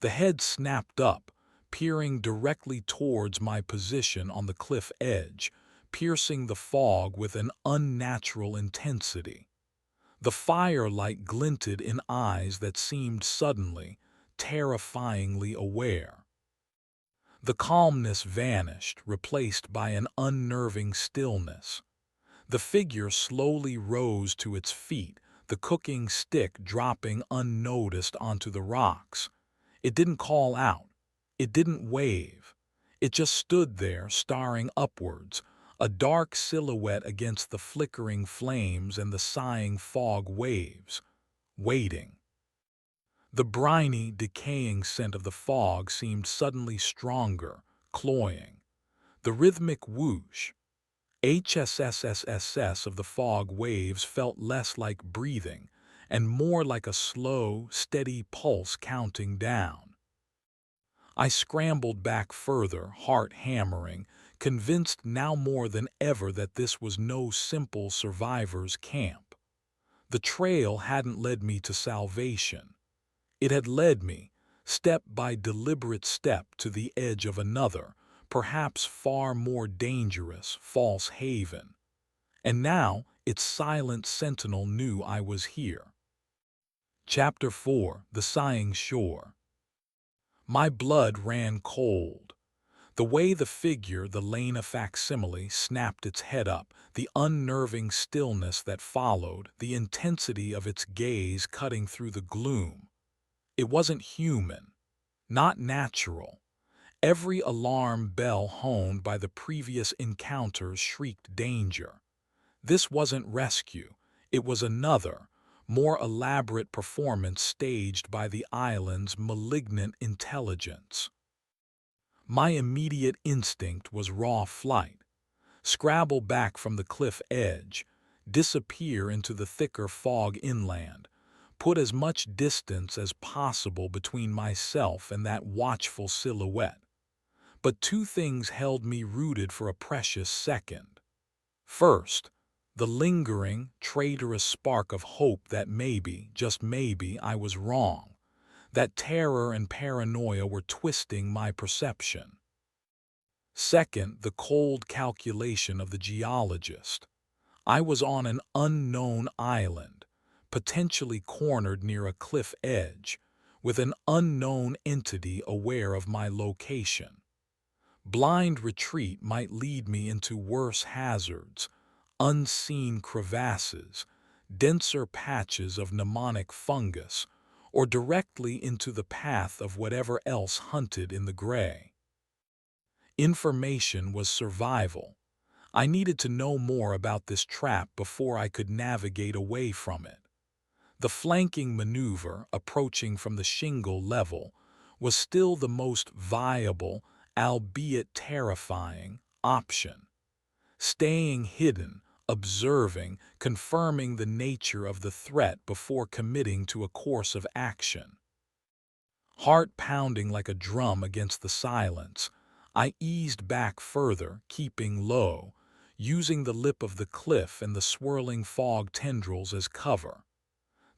The head snapped up, peering directly towards my position on the cliff edge, piercing the fog with an unnatural intensity. The firelight glinted in eyes that seemed suddenly, terrifyingly aware. The calmness vanished, replaced by an unnerving stillness. The figure slowly rose to its feet, the cooking stick dropping unnoticed onto the rocks. It didn't call out. It didn't wave. It just stood there, staring upwards, a dark silhouette against the flickering flames and the sighing fog waves, waiting. The briny, decaying scent of the fog seemed suddenly stronger, cloying. The rhythmic whoosh, HSSSSS of the fog waves felt less like breathing and more like a slow, steady pulse counting down. I scrambled back further, heart hammering, convinced now more than ever that this was no simple survivor's camp. The trail hadn't led me to salvation. It had led me, step by deliberate step, to the edge of another, perhaps far more dangerous, false haven. And now its silent sentinel knew I was here. Chapter 4: The Sighing Shore. My blood ran cold. The way the figure, the Lena facsimile, snapped its head up, the unnerving stillness that followed, the intensity of its gaze cutting through the gloom. It wasn't human, not natural. Every alarm bell honed by the previous encounters shrieked danger. This wasn't rescue. It was another, more elaborate performance staged by the island's malignant intelligence. My immediate instinct was raw flight. Scrabble back from the cliff edge, disappear into the thicker fog inland, put as much distance as possible between myself and that watchful silhouette. But two things held me rooted for a precious second. First, the lingering, traitorous spark of hope that maybe, just maybe, I was wrong, that terror and paranoia were twisting my perception. Second, the cold calculation of the geologist. I was on an unknown island, potentially cornered near a cliff edge, with an unknown entity aware of my location. Blind retreat might lead me into worse hazards, unseen crevasses, denser patches of mnemonic fungus, or directly into the path of whatever else hunted in the gray. Information was survival. I needed to know more about this trap before I could navigate away from it. The flanking maneuver, approaching from the shingle level, was still the most viable, albeit terrifying, option. Staying hidden, observing, confirming the nature of the threat before committing to a course of action. Heart pounding like a drum against the silence, I eased back further, keeping low, using the lip of the cliff and the swirling fog tendrils as cover.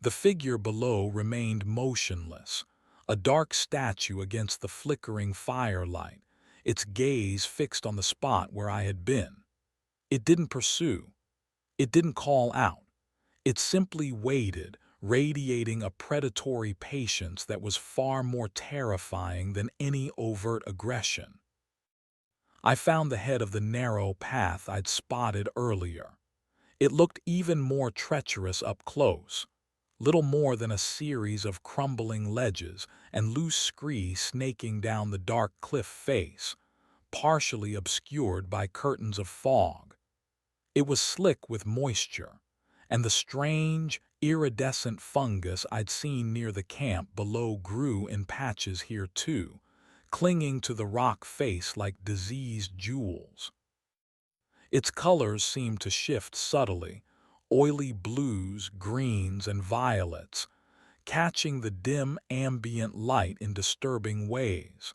The figure below remained motionless, a dark statue against the flickering firelight, its gaze fixed on the spot where I had been. It didn't pursue. It didn't call out. It simply waited, radiating a predatory patience that was far more terrifying than any overt aggression. I found the head of the narrow path I'd spotted earlier. It looked even more treacherous up close, little more than a series of crumbling ledges and loose scree snaking down the dark cliff face, partially obscured by curtains of fog. It was slick with moisture, and the strange, iridescent fungus I'd seen near the camp below grew in patches here too, clinging to the rock face like diseased jewels. Its colors seemed to shift subtly, oily blues, greens, and violets, catching the dim ambient light in disturbing ways.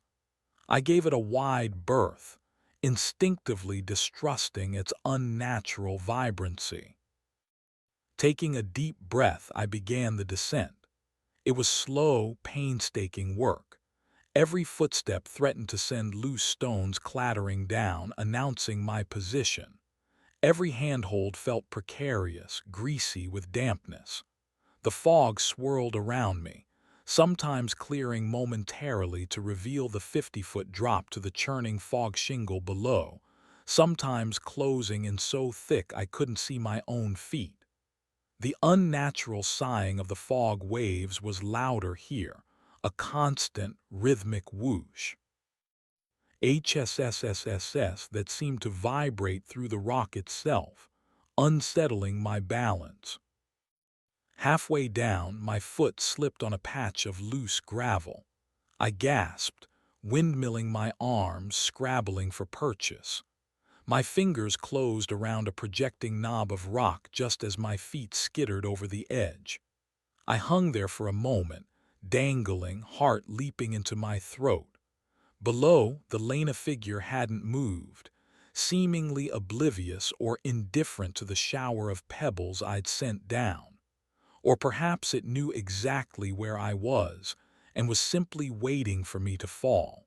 I gave it a wide berth, instinctively distrusting its unnatural vibrancy. Taking a deep breath, I began the descent. It was slow, painstaking work. Every footstep threatened to send loose stones clattering down, announcing my position. Every handhold felt precarious, greasy with dampness. The fog swirled around me, sometimes clearing momentarily to reveal the 50-foot drop to the churning fog shingle below, sometimes closing in so thick I couldn't see my own feet. The unnatural sighing of the fog waves was louder here, a constant, rhythmic whoosh. HSSSSS that seemed to vibrate through the rock itself, unsettling my balance. Halfway down, my foot slipped on a patch of loose gravel. I gasped, windmilling my arms, scrabbling for purchase. My fingers closed around a projecting knob of rock just as my feet skittered over the edge. I hung there for a moment, dangling, heart leaping into my throat. Below, the Lena figure hadn't moved, seemingly oblivious or indifferent to the shower of pebbles I'd sent down. Or perhaps it knew exactly where I was and was simply waiting for me to fall.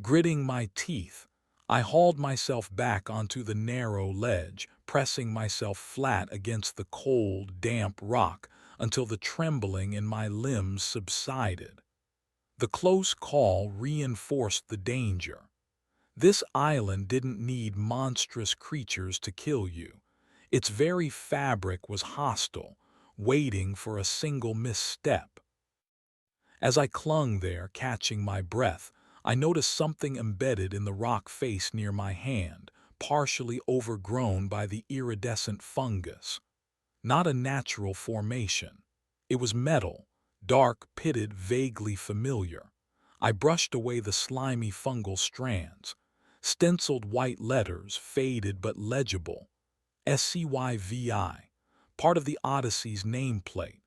Gritting my teeth, I hauled myself back onto the narrow ledge, pressing myself flat against the cold, damp rock until the trembling in my limbs subsided. The close call reinforced the danger. This island didn't need monstrous creatures to kill you. Its very fabric was hostile, waiting for a single misstep. As I clung there, catching my breath, I noticed something embedded in the rock face near my hand, partially overgrown by the iridescent fungus. Not a natural formation. It was metal, dark, pitted, vaguely familiar. I brushed away the slimy fungal strands. Stenciled white letters, faded but legible. SCYVI, part of the Odyssey's nameplate.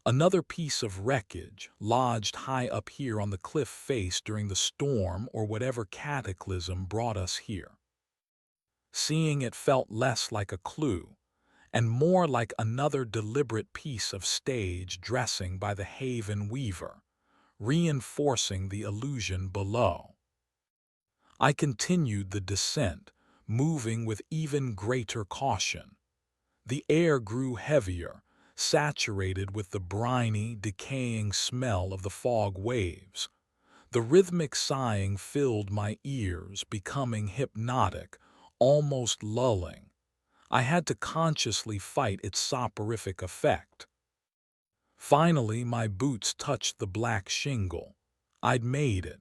Another piece of wreckage, lodged high up here on the cliff face during the storm or whatever cataclysm brought us here. Seeing it felt less like a clue, and more like another deliberate piece of stage dressing by the Haven Weaver, reinforcing the illusion below. I continued the descent, moving with even greater caution. The air grew heavier, saturated with the briny, decaying smell of the fog waves. The rhythmic sighing filled my ears, becoming hypnotic, almost lulling. I had to consciously fight its soporific effect. Finally, my boots touched the black shingle. I'd made it.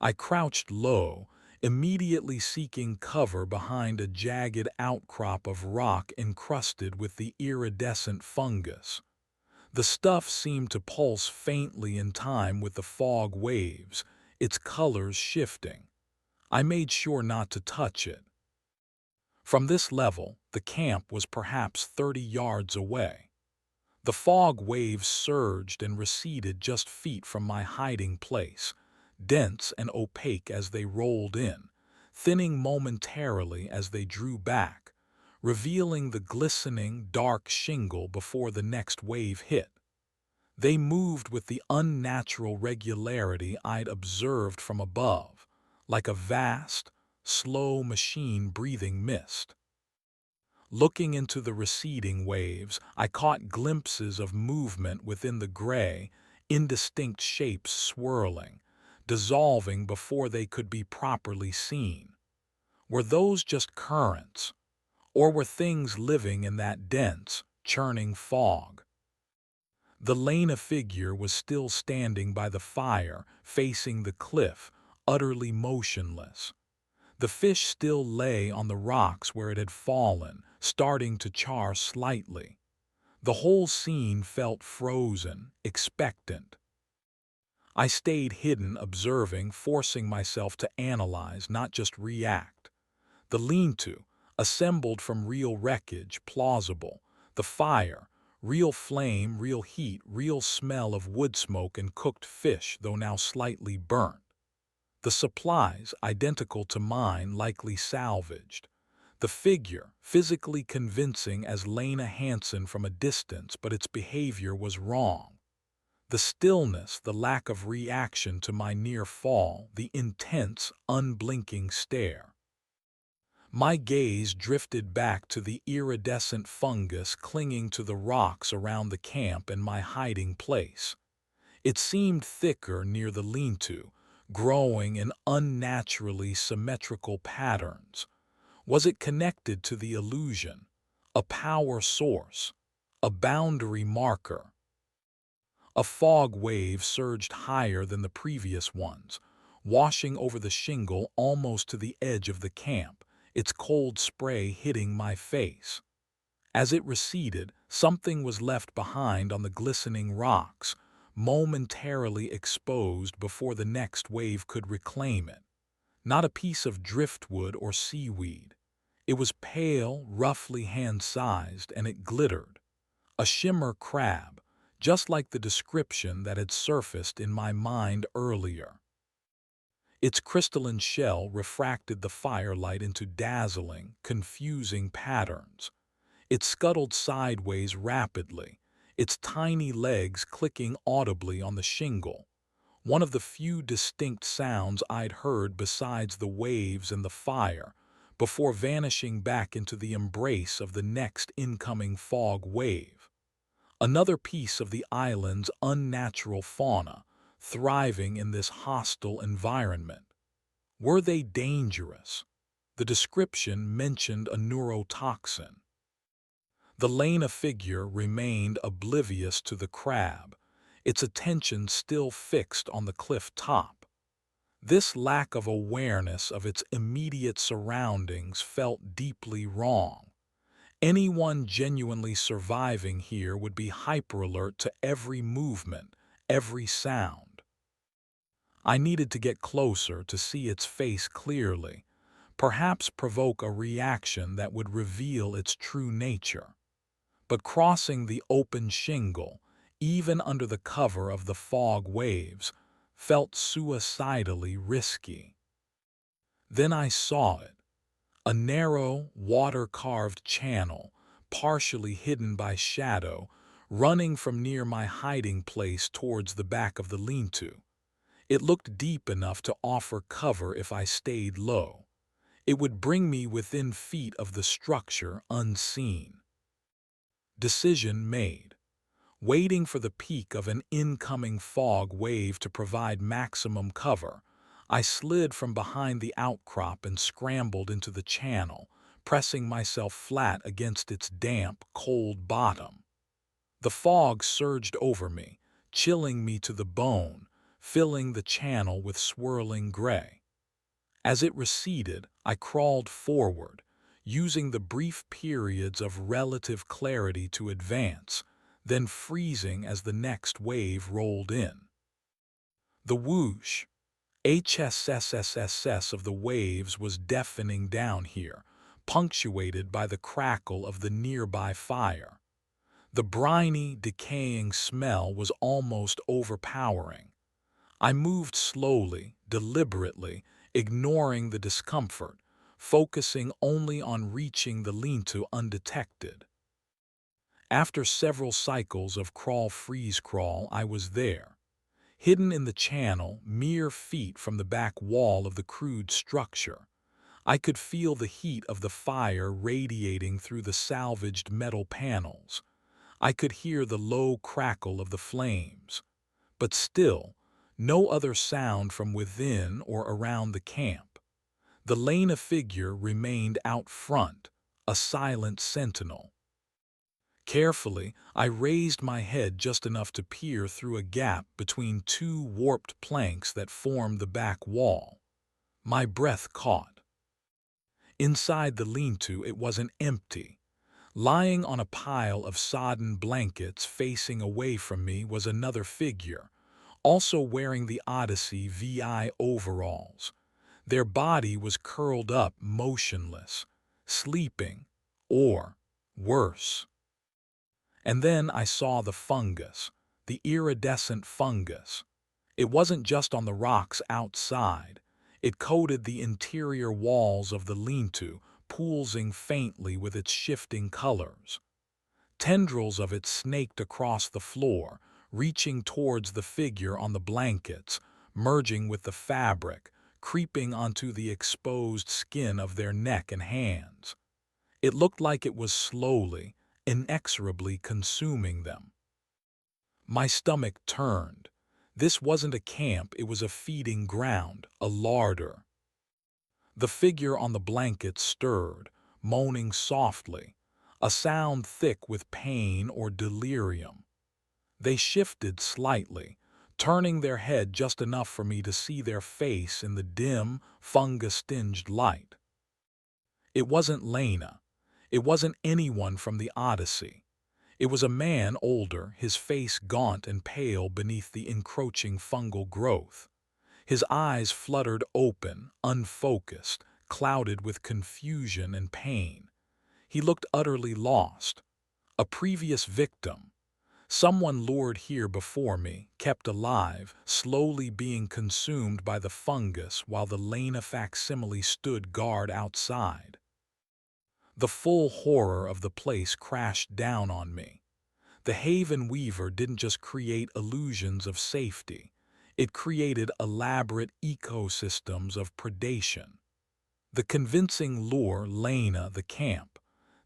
I crouched low, immediately seeking cover behind a jagged outcrop of rock encrusted with the iridescent fungus. The stuff seemed to pulse faintly in time with the fog waves, its colors shifting. I made sure not to touch it. From this level, the camp was perhaps 30 yards away. The fog waves surged and receded just feet from my hiding place, dense and opaque as they rolled in, thinning momentarily as they drew back, revealing the glistening, dark shingle before the next wave hit. They moved with the unnatural regularity I'd observed from above, like a vast, slow machine breathing mist. Looking into the receding waves, I caught glimpses of movement within the gray, indistinct shapes swirling, dissolving before they could be properly seen. Were those just currents, or were things living in that dense, churning fog? The Lena figure was still standing by the fire, facing the cliff, utterly motionless. The fish still lay on the rocks where it had fallen, starting to char slightly. The whole scene felt frozen, expectant. I stayed hidden, observing, forcing myself to analyze, not just react. The lean-to, assembled from real wreckage, plausible. The fire, real flame, real heat, real smell of wood smoke and cooked fish, though now slightly burnt. The supplies, identical to mine, likely salvaged. The figure, physically convincing as Lena Hansen from a distance, but its behavior was wrong. The stillness, the lack of reaction to my near fall, the intense, unblinking stare. My gaze drifted back to the iridescent fungus clinging to the rocks around the camp and my hiding place. It seemed thicker near the lean-to, growing in unnaturally symmetrical patterns. Was it connected to the illusion, a power source, a boundary marker? A fog wave surged higher than the previous ones, washing over the shingle almost to the edge of the camp, its cold spray hitting my face. As it receded, something was left behind on the glistening rocks, momentarily exposed before the next wave could reclaim it. Not a piece of driftwood or seaweed. It was pale, roughly hand-sized, and it glittered. A shimmer crab, just like the description that had surfaced in my mind earlier. Its crystalline shell refracted the firelight into dazzling, confusing patterns. It scuttled sideways rapidly, its tiny legs clicking audibly on the shingle, one of the few distinct sounds I'd heard besides the waves and the fire, before vanishing back into the embrace of the next incoming fog wave. Another piece of the island's unnatural fauna, thriving in this hostile environment. Were they dangerous? The description mentioned a neurotoxin. The Lena figure remained oblivious to the crab, its attention still fixed on the cliff top. This lack of awareness of its immediate surroundings felt deeply wrong. Anyone genuinely surviving here would be hyper-alert to every movement, every sound. I needed to get closer to see its face clearly, perhaps provoke a reaction that would reveal its true nature. But crossing the open shingle, even under the cover of the fog waves, felt suicidally risky. Then I saw it. A narrow, water-carved channel, partially hidden by shadow, running from near my hiding place towards the back of the lean-to. It looked deep enough to offer cover if I stayed low. It would bring me within feet of the structure unseen. Decision made. Waiting for the peak of an incoming fog wave to provide maximum cover, I slid from behind the outcrop and scrambled into the channel, pressing myself flat against its damp, cold bottom. The fog surged over me, chilling me to the bone, filling the channel with swirling gray. As it receded, I crawled forward, using the brief periods of relative clarity to advance, then freezing as the next wave rolled in. The whoosh, HSSSSS of the waves was deafening down here, punctuated by the crackle of the nearby fire. The briny, decaying smell was almost overpowering. I moved slowly, deliberately, ignoring the discomfort, focusing only on reaching the lean-to undetected. After several cycles of crawl-freeze-crawl, I was there. Hidden in the channel, mere feet from the back wall of the crude structure. I could feel the heat of the fire radiating through the salvaged metal panels. I could hear the low crackle of the flames. But still, no other sound from within or around the camp. The Lena figure remained out front, a silent sentinel. Carefully, I raised my head just enough to peer through a gap between two warped planks that formed the back wall. My breath caught. Inside the lean-to, it wasn't empty. Lying on a pile of sodden blankets facing away from me was another figure, also wearing the Odyssey VI overalls. Their body was curled up motionless, sleeping, or worse. And then I saw the fungus, the iridescent fungus. It wasn't just on the rocks outside. It coated the interior walls of the lean-to, pulsing faintly with its shifting colors. Tendrils of it snaked across the floor, reaching towards the figure on the blankets, merging with the fabric, creeping onto the exposed skin of their neck and hands. It looked like it was slowly, inexorably consuming them. My stomach turned. This wasn't a camp, it was a feeding ground, a larder. The figure on the blanket stirred, moaning softly, a sound thick with pain or delirium. They shifted slightly, turning their head just enough for me to see their face in the dim, fungus-tinged light. It wasn't Lena. It wasn't anyone from the Odyssey. It was a man older, his face gaunt and pale beneath the encroaching fungal growth. His eyes fluttered open, unfocused, clouded with confusion and pain. He looked utterly lost. A previous victim. Someone lured here before me, kept alive, slowly being consumed by the fungus while the Lena facsimile stood guard outside. The full horror of the place crashed down on me. The Haven Weaver didn't just create illusions of safety. It created elaborate ecosystems of predation. The convincing lure, Lena, the camp,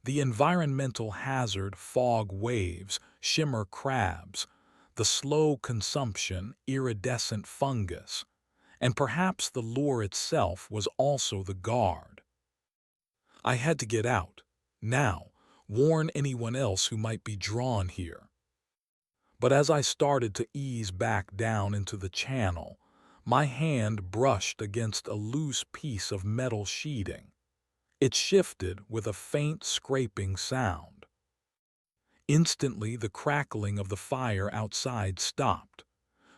the environmental hazard, fog waves, shimmer crabs, the slow consumption, iridescent fungus, and perhaps the lure itself was also the guard. I had to get out, now, warn anyone else who might be drawn here. But as I started to ease back down into the channel, my hand brushed against a loose piece of metal sheeting. It shifted with a faint scraping sound. Instantly, the crackling of the fire outside stopped.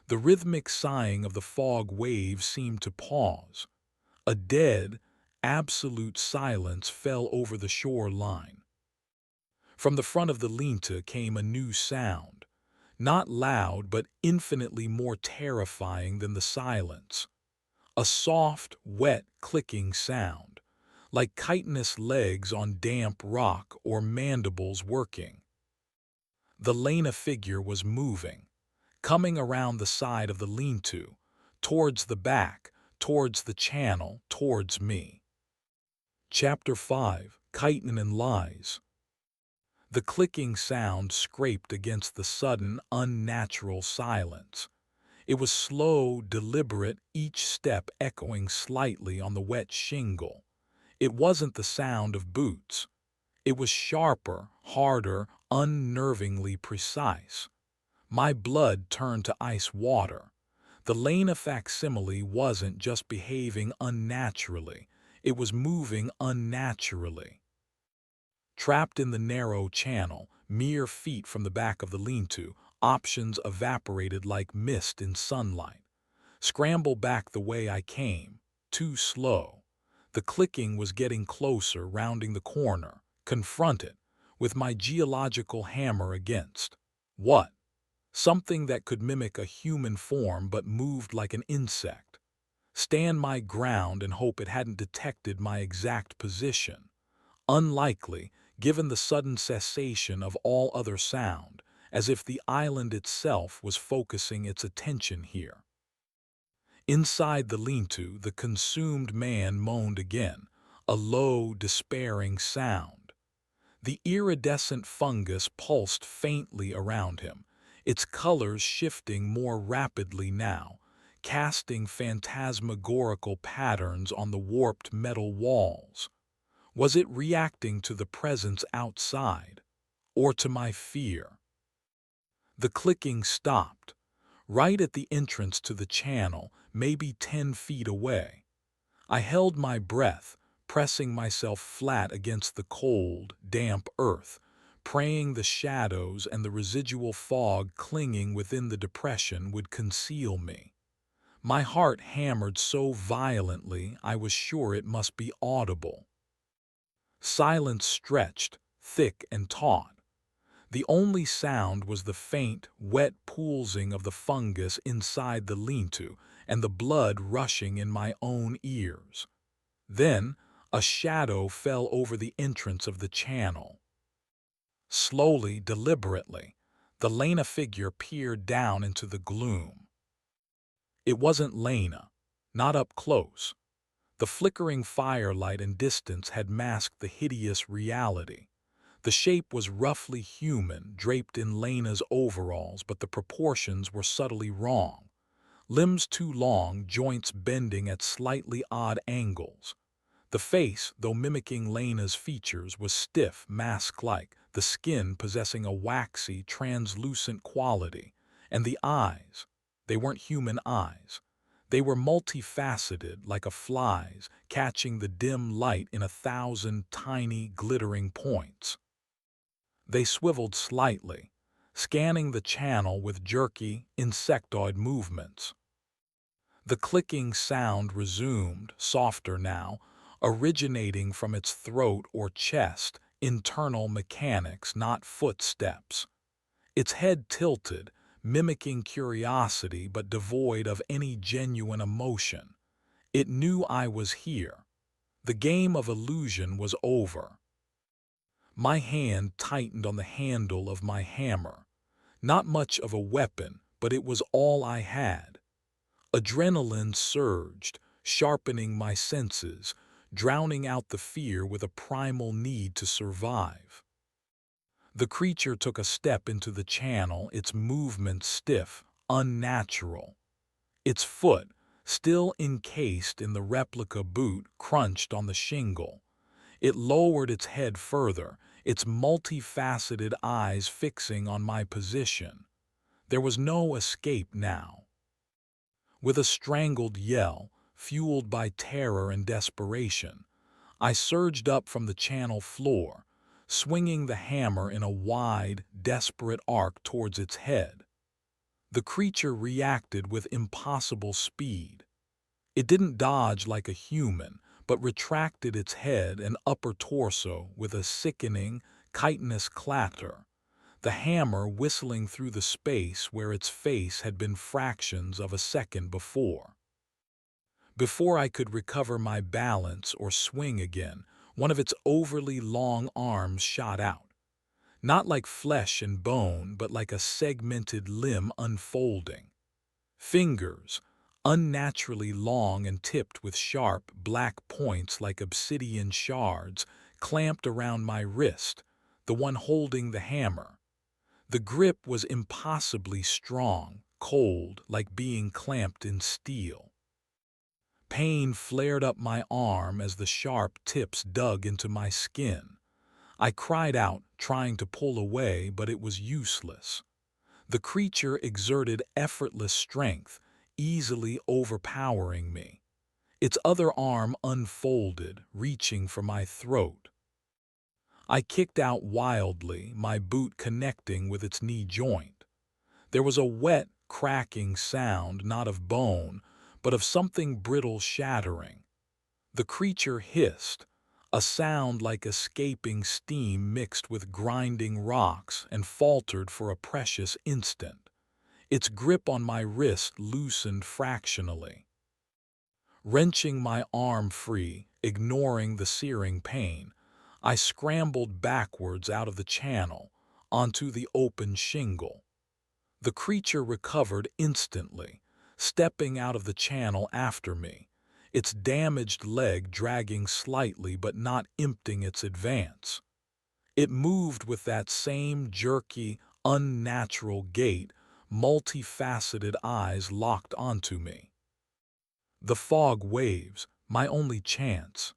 The rhythmic sighing of the fog waves seemed to pause. A dead, absolute silence fell over the shoreline. From the front of the lean-to came a new sound, not loud but infinitely more terrifying than the silence. A soft, wet, clicking sound, like chitinous legs on damp rock or mandibles working. The Lena figure was moving, coming around the side of the lean-to, towards the back, towards the channel, towards me. Chapter 5, Chitin and Lies. The clicking sound scraped against the sudden, unnatural silence. It was slow, deliberate, each step echoing slightly on the wet shingle. It wasn't the sound of boots. It was sharper, harder, unnervingly precise. My blood turned to ice water. The Lena facsimile wasn't just behaving unnaturally. It was moving unnaturally. Trapped in the narrow channel, mere feet from the back of the lean-to, options evaporated like mist in sunlight. Scramble back the way I came, too slow. The clicking was getting closer, rounding the corner. Confront it, with my geological hammer against. What? Something that could mimic a human form but moved like an insect. Stand my ground and hope it hadn't detected my exact position. Unlikely, given the sudden cessation of all other sound, as if the island itself was focusing its attention here. Inside the lean-to, the consumed man moaned again, a low, despairing sound. The iridescent fungus pulsed faintly around him, its colors shifting more rapidly now, casting phantasmagorical patterns on the warped metal walls. Was it reacting to the presence outside, or to my fear? The clicking stopped, right at the entrance to the channel, maybe 10 feet away. I held my breath, pressing myself flat against the cold, damp earth, praying the shadows and the residual fog clinging within the depression would conceal me. My heart hammered so violently I was sure it must be audible. Silence stretched, thick and taut. The only sound was the faint, wet poolsing of the fungus inside the lean-to and the blood rushing in my own ears. Then, a shadow fell over the entrance of the channel. Slowly, deliberately, the Lena figure peered down into the gloom. It wasn't Lena, not up close. The flickering firelight and distance had masked the hideous reality. The shape was roughly human, draped in Lena's overalls, but the proportions were subtly wrong. Limbs too long, joints bending at slightly odd angles. The face, though mimicking Lena's features, was stiff, mask-like, the skin possessing a waxy, translucent quality, and the eyes, they weren't human eyes. They were multifaceted, like a fly's, catching the dim light in 1,000 tiny, glittering points. They swiveled slightly, scanning the channel with jerky, insectoid movements. The clicking sound resumed, softer now, originating from its throat or chest, internal mechanics, not footsteps. Its head tilted, mimicking curiosity but devoid of any genuine emotion. It knew I was here. The game of illusion was over. My hand tightened on the handle of my hammer. Not much of a weapon, but it was all I had. Adrenaline surged, sharpening my senses, drowning out the fear with a primal need to survive. The creature took a step into the channel, its movement stiff, unnatural. Its foot, still encased in the replica boot, crunched on the shingle. It lowered its head further, its multifaceted eyes fixing on my position. There was no escape now. With a strangled yell, fueled by terror and desperation, I surged up from the channel floor, swinging the hammer in a wide, desperate arc towards its head. The creature reacted with impossible speed. It didn't dodge like a human, but retracted its head and upper torso with a sickening, chitinous clatter, the hammer whistling through the space where its face had been fractions of a second before. Before I could recover my balance or swing again, one of its overly long arms shot out. Not like flesh and bone, but like a segmented limb unfolding. Fingers, unnaturally long and tipped with sharp, black points like obsidian shards, clamped around my wrist, the one holding the hammer. The grip was impossibly strong, cold, like being clamped in steel. Pain flared up my arm as the sharp tips dug into my skin. I cried out, trying to pull away, but it was useless. The creature exerted effortless strength, easily overpowering me. Its other arm unfolded, reaching for my throat. I kicked out wildly, my boot connecting with its knee joint. There was a wet, cracking sound, not of bone, but of something brittle shattering. The creature hissed, a sound like escaping steam mixed with grinding rocks, and faltered for a precious instant. Its grip on my wrist loosened fractionally. Wrenching my arm free, ignoring the searing pain, I scrambled backwards out of the channel, onto the open shingle. The creature recovered instantly, stepping out of the channel after me, its damaged leg dragging slightly but not impeding its advance. It moved with that same jerky, unnatural gait, multifaceted eyes locked onto me. The fog waves, my only chance.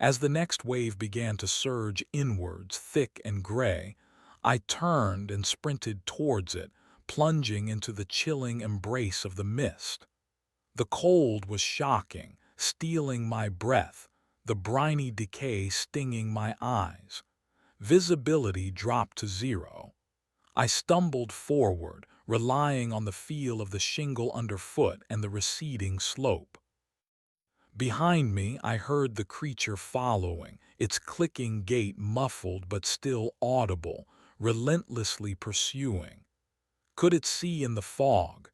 As the next wave began to surge inwards, thick and gray, I turned and sprinted towards it, plunging into the chilling embrace of the mist. The cold was shocking, stealing my breath, the briny decay stinging my eyes. Visibility dropped to zero. I stumbled forward, relying on the feel of the shingle underfoot and the receding slope. Behind me, I heard the creature following, its clicking gait muffled but still audible, relentlessly pursuing. Could it see in the fog?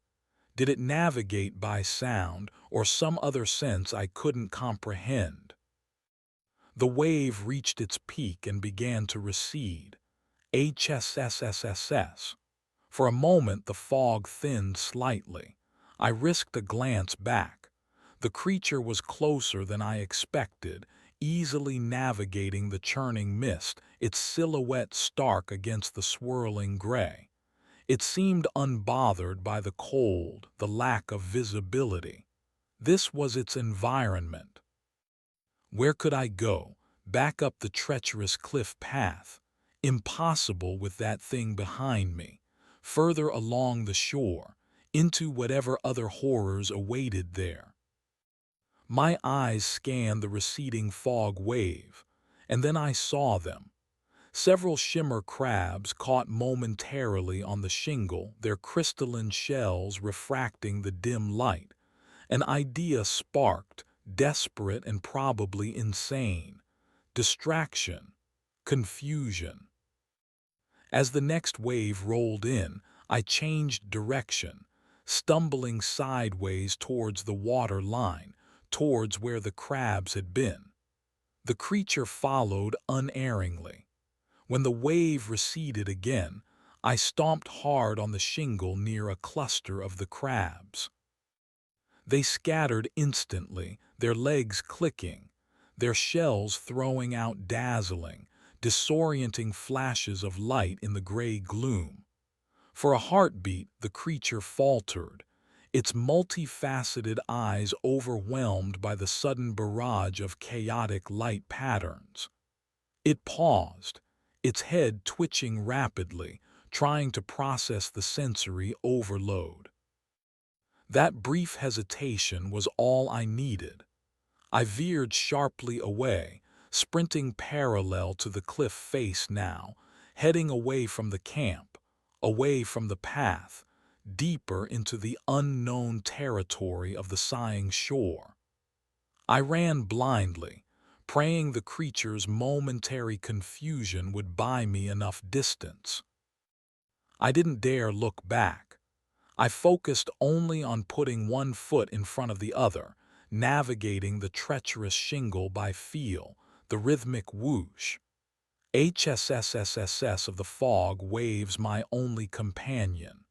Did it navigate by sound or some other sense I couldn't comprehend? The wave reached its peak and began to recede. HSSSSS. For a moment the fog thinned slightly. I risked a glance back. The creature was closer than I expected, easily navigating the churning mist, its silhouette stark against the swirling gray. It seemed unbothered by the cold, the lack of visibility. This was its environment. Where could I go? Back up the treacherous cliff path? Impossible with that thing behind me. Further along the shore, into whatever other horrors awaited there. My eyes scanned the receding fog wave, and then I saw them. Several shimmer crabs caught momentarily on the shingle, their crystalline shells refracting the dim light. An idea sparked, desperate and probably insane. Distraction. Confusion. As the next wave rolled in, I changed direction, stumbling sideways towards the water line, towards where the crabs had been. The creature followed unerringly. When the wave receded again, I stomped hard on the shingle near a cluster of the crabs. They scattered instantly, their legs clicking, their shells throwing out dazzling, disorienting flashes of light in the gray gloom. For a heartbeat, the creature faltered, its multifaceted eyes overwhelmed by the sudden barrage of chaotic light patterns. It paused, its head twitching rapidly, trying to process the sensory overload. That brief hesitation was all I needed. I veered sharply away, sprinting parallel to the cliff face now, heading away from the camp, away from the path, deeper into the unknown territory of the sighing shore. I ran blindly, praying the creature's momentary confusion would buy me enough distance. I didn't dare look back. I focused only on putting one foot in front of the other, navigating the treacherous shingle by feel, the rhythmic whoosh. HSSSSS of the fog waves my only companion.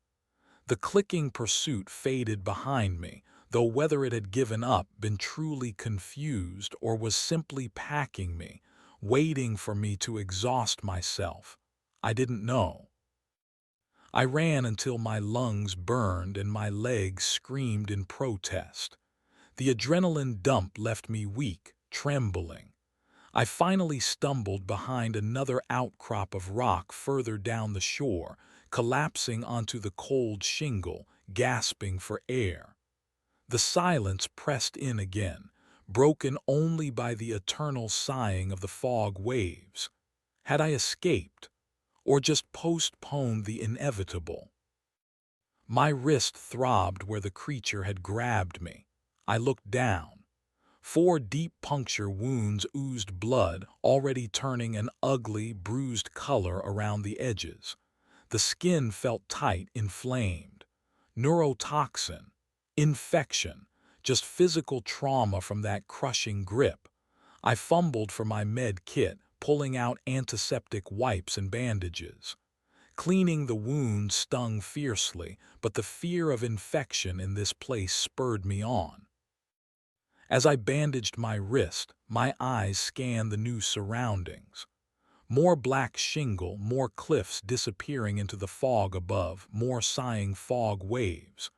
The clicking pursuit faded behind me, though whether it had given up, been truly confused, or was simply packing me, waiting for me to exhaust myself, I didn't know. I ran until my lungs burned and my legs screamed in protest. The adrenaline dump left me weak, trembling. I finally stumbled behind another outcrop of rock further down the shore, collapsing onto the cold shingle, gasping for air. The silence pressed in again, broken only by the eternal sighing of the fog waves. Had I escaped, or just postponed the inevitable? My wrist throbbed where the creature had grabbed me. I looked down. 4 deep puncture wounds oozed blood, already turning an ugly, bruised color around the edges. The skin felt tight, inflamed. Neurotoxin. Infection. Just physical trauma from that crushing grip. I fumbled for my med kit, pulling out antiseptic wipes and bandages. Cleaning the wound stung fiercely, but the fear of infection in this place spurred me on. As I bandaged my wrist, my eyes scanned the new surroundings. More black shingle, more cliffs disappearing into the fog above, more sighing fog waves.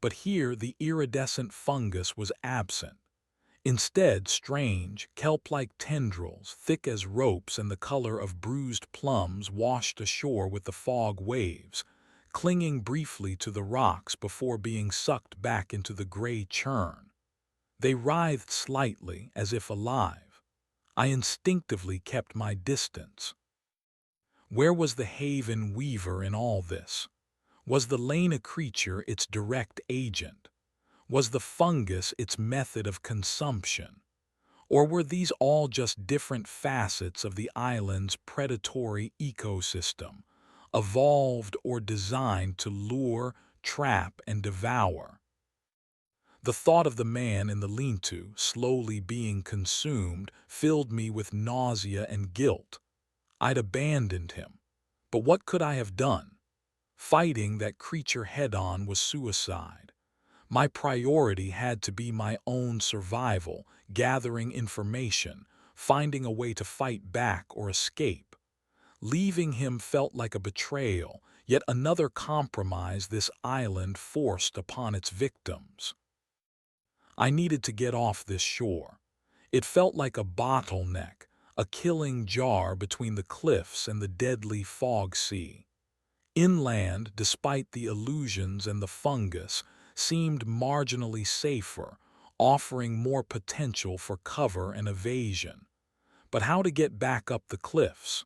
But here the iridescent fungus was absent. Instead, strange, kelp-like tendrils, thick as ropes and the color of bruised plums, washed ashore with the fog waves, clinging briefly to the rocks before being sucked back into the gray churn. They writhed slightly, as if alive. I instinctively kept my distance. Where was the Haven Weaver in all this? Was the lane a creature its direct agent? Was the fungus its method of consumption? Or were these all just different facets of the island's predatory ecosystem, evolved or designed to lure, trap, and devour? The thought of the man in the lean-to, slowly being consumed, filled me with nausea and guilt. I'd abandoned him. But what could I have done? Fighting that creature head-on was suicide. My priority had to be my own survival, gathering information, finding a way to fight back or escape. Leaving him felt like a betrayal, yet another compromise this island forced upon its victims. I needed to get off this shore. It felt like a bottleneck, a killing jar between the cliffs and the deadly fog sea. Inland, despite the illusions and the fungus, seemed marginally safer, offering more potential for cover and evasion. But how to get back up the cliffs?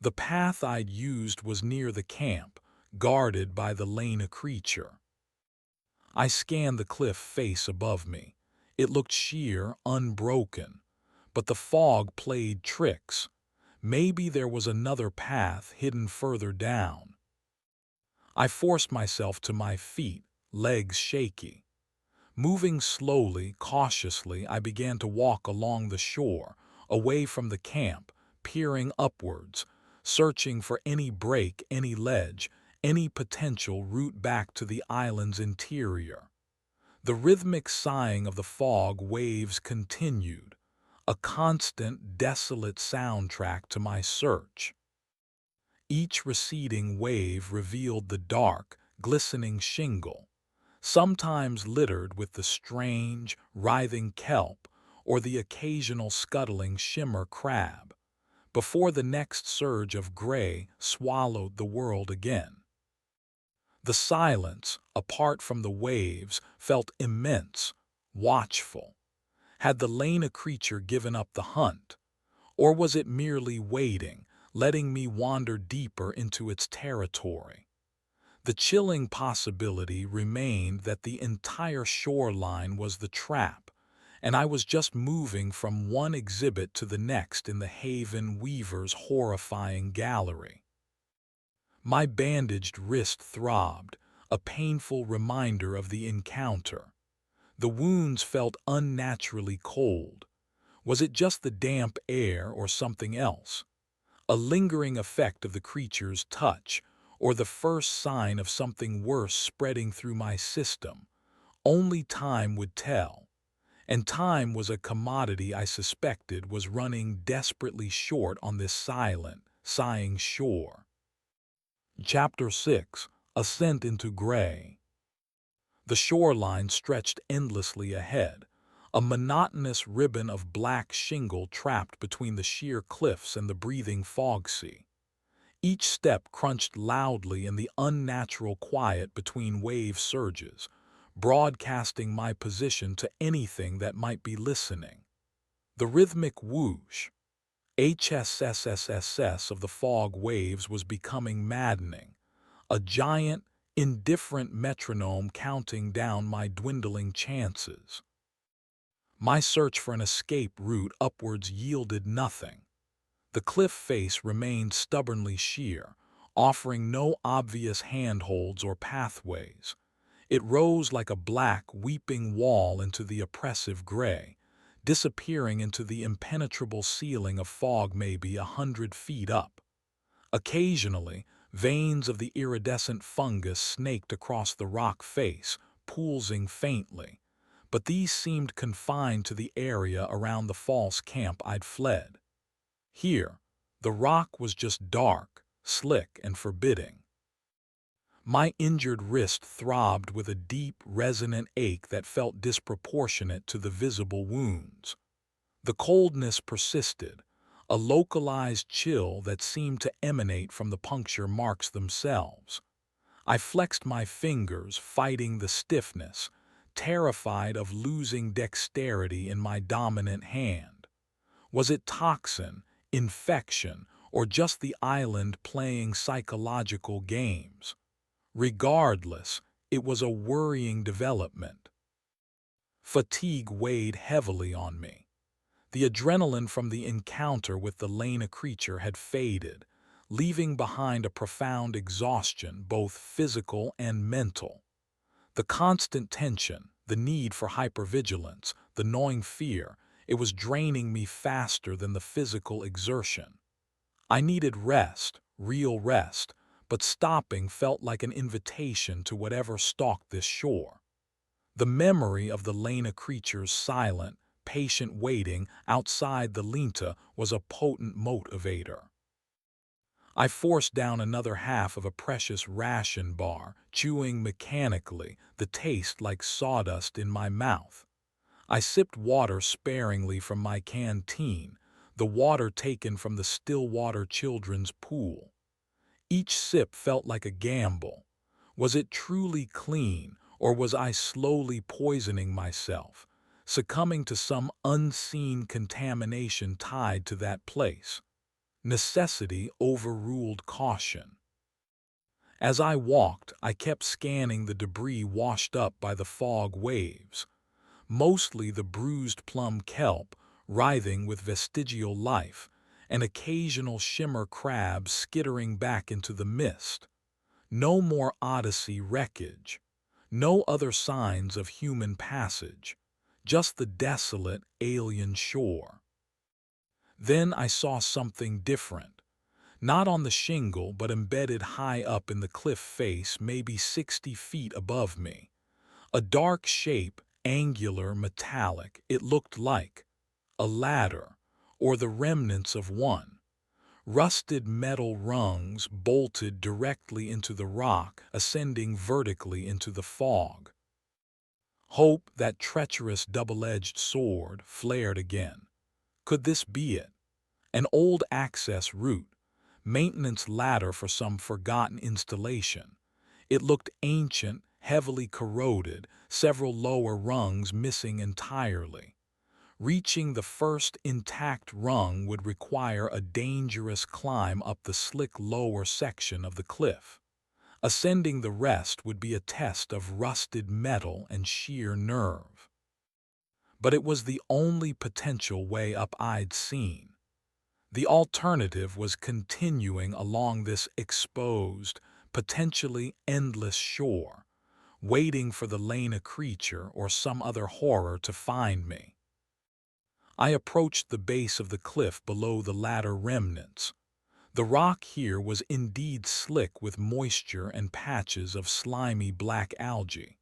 The path I'd used was near the camp, guarded by the Lena creature. I scanned the cliff face above me. It looked sheer, unbroken, but the fog played tricks. Maybe there was another path hidden further down. I forced myself to my feet, legs shaky. Moving slowly, cautiously, I began to walk along the shore, away from the camp, peering upwards, searching for any break, any ledge, any potential route back to the island's interior. The rhythmic sighing of the fog waves continued, a constant, desolate soundtrack to my search. Each receding wave revealed the dark, glistening shingle, sometimes littered with the strange, writhing kelp or the occasional scuttling shimmer crab, before the next surge of gray swallowed the world again. The silence, apart from the waves, felt immense, watchful. Had the Lena creature given up the hunt? Or was it merely waiting, letting me wander deeper into its territory? The chilling possibility remained that the entire shoreline was the trap, and I was just moving from one exhibit to the next in the Haven Weaver's horrifying gallery. My bandaged wrist throbbed, a painful reminder of the encounter. The wounds felt unnaturally cold. Was it just the damp air or something else? A lingering effect of the creature's touch, or the first sign of something worse spreading through my system? Only time would tell. And time was a commodity I suspected was running desperately short on this silent, sighing shore. Chapter 6: Ascent into Gray. The shoreline stretched endlessly ahead, a monotonous ribbon of black shingle trapped between the sheer cliffs and the breathing fog sea. Each step crunched loudly in the unnatural quiet between wave surges, broadcasting my position to anything that might be listening. The rhythmic whoosh, HSSSSS of the fog waves was becoming maddening, a giant, indifferent metronome counting down my dwindling chances. My search for an escape route upwards yielded nothing. The cliff face remained stubbornly sheer, offering no obvious handholds or pathways. It rose like a black, weeping wall into the oppressive gray, disappearing into the impenetrable ceiling of fog maybe 100 feet up. Occasionally, veins of the iridescent fungus snaked across the rock face, pulsing faintly, but these seemed confined to the area around the false camp I'd fled. Here, the rock was just dark, slick, and forbidding. My injured wrist throbbed with a deep, resonant ache that felt disproportionate to the visible wounds. The coldness persisted, a localized chill that seemed to emanate from the puncture marks themselves. I flexed my fingers, fighting the stiffness, terrified of losing dexterity in my dominant hand. Was it toxin, infection, or just the island playing psychological games? Regardless, it was a worrying development. Fatigue weighed heavily on me. The adrenaline from the encounter with the Lena creature had faded, leaving behind a profound exhaustion, both physical and mental. The constant tension, the need for hypervigilance, the gnawing fear, it was draining me faster than the physical exertion. I needed rest, real rest, but stopping felt like an invitation to whatever stalked this shore. The memory of the Lena creature's silent, patient waiting outside the linta was a potent motivator. I forced down another half of a precious ration bar, chewing mechanically, the taste like sawdust in my mouth. I sipped water sparingly from my canteen, the water taken from the Stillwater Children's Pool. Each sip felt like a gamble. Was it truly clean, or was I slowly poisoning myself, succumbing to some unseen contamination tied to that place? Necessity overruled caution. As I walked, I kept scanning the debris washed up by the fog waves, mostly the bruised plum kelp, writhing with vestigial life, and occasional shimmer crabs skittering back into the mist. No more Odyssey wreckage. No other signs of human passage. Just the desolate, alien shore. Then I saw something different. Not on the shingle, but embedded high up in the cliff face, maybe 60 feet above me. A dark shape, angular, metallic, it looked like a ladder, or the remnants of one. Rusted metal rungs bolted directly into the rock, ascending vertically into the fog. Hope, that treacherous double-edged sword, flared again. Could this be it? An old access route, maintenance ladder for some forgotten installation. It looked ancient, heavily corroded, several lower rungs missing entirely. Reaching the first intact rung would require a dangerous climb up the slick lower section of the cliff. Ascending the rest would be a test of rusted metal and sheer nerve. But it was the only potential way up I'd seen. The alternative was continuing along this exposed, potentially endless shore, waiting for the Lena creature or some other horror to find me. I approached the base of the cliff below the ladder remnants. The rock here was indeed slick with moisture and patches of slimy black algae.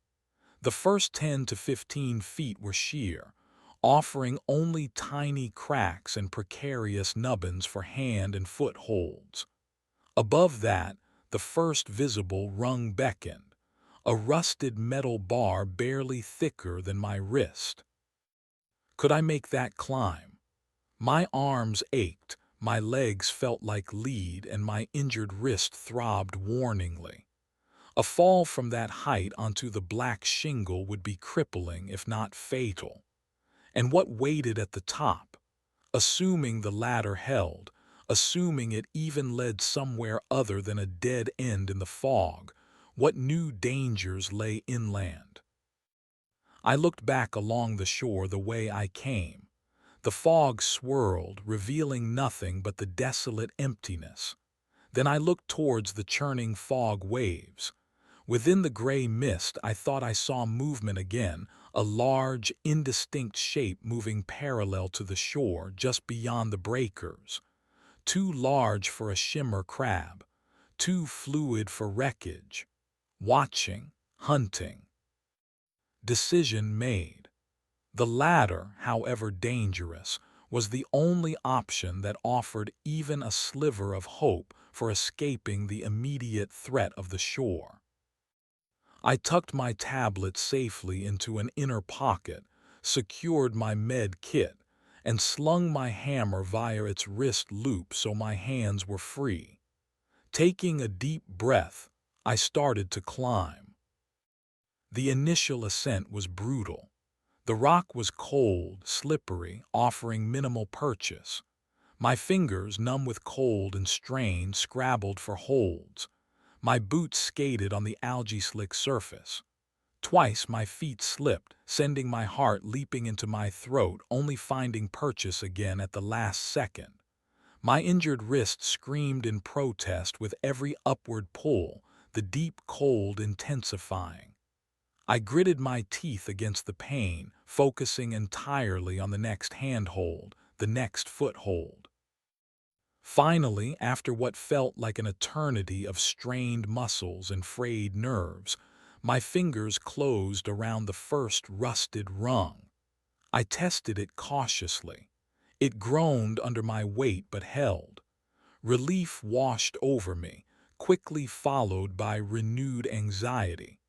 The first 10 to 15 feet were sheer, offering only tiny cracks and precarious nubbins for hand and foot holds. Above that, the first visible rung beckoned, a rusted metal bar barely thicker than my wrist. Could I make that climb? My arms ached, my legs felt like lead, and my injured wrist throbbed warningly. A fall from that height onto the black shingle would be crippling, if not fatal. And what waited at the top? Assuming the ladder held, assuming it even led somewhere other than a dead end in the fog, what new dangers lay inland? I looked back along the shore the way I came. The fog swirled, revealing nothing but the desolate emptiness. Then I looked towards the churning fog waves. Within the gray mist, I thought I saw movement again, a large, indistinct shape moving parallel to the shore just beyond the breakers. Too large for a shimmer crab, too fluid for wreckage. Watching, hunting. Decision made. The latter, however dangerous, was the only option that offered even a sliver of hope for escaping the immediate threat of the shore. I tucked my tablet safely into an inner pocket, secured my med kit, and slung my hammer via its wrist loop so my hands were free. Taking a deep breath, I started to climb. The initial ascent was brutal. The rock was cold, slippery, offering minimal purchase. My fingers, numb with cold and strain, scrabbled for holds. My boots skated on the algae-slick surface. Twice my feet slipped, sending my heart leaping into my throat, only finding purchase again at the last second. My injured wrist screamed in protest with every upward pull, the deep cold intensifying. I gritted my teeth against the pain, focusing entirely on the next handhold, the next foothold. Finally, after what felt like an eternity of strained muscles and frayed nerves, my fingers closed around the first rusted rung. I tested it cautiously. It groaned under my weight but held. Relief washed over me, quickly followed by renewed anxiety.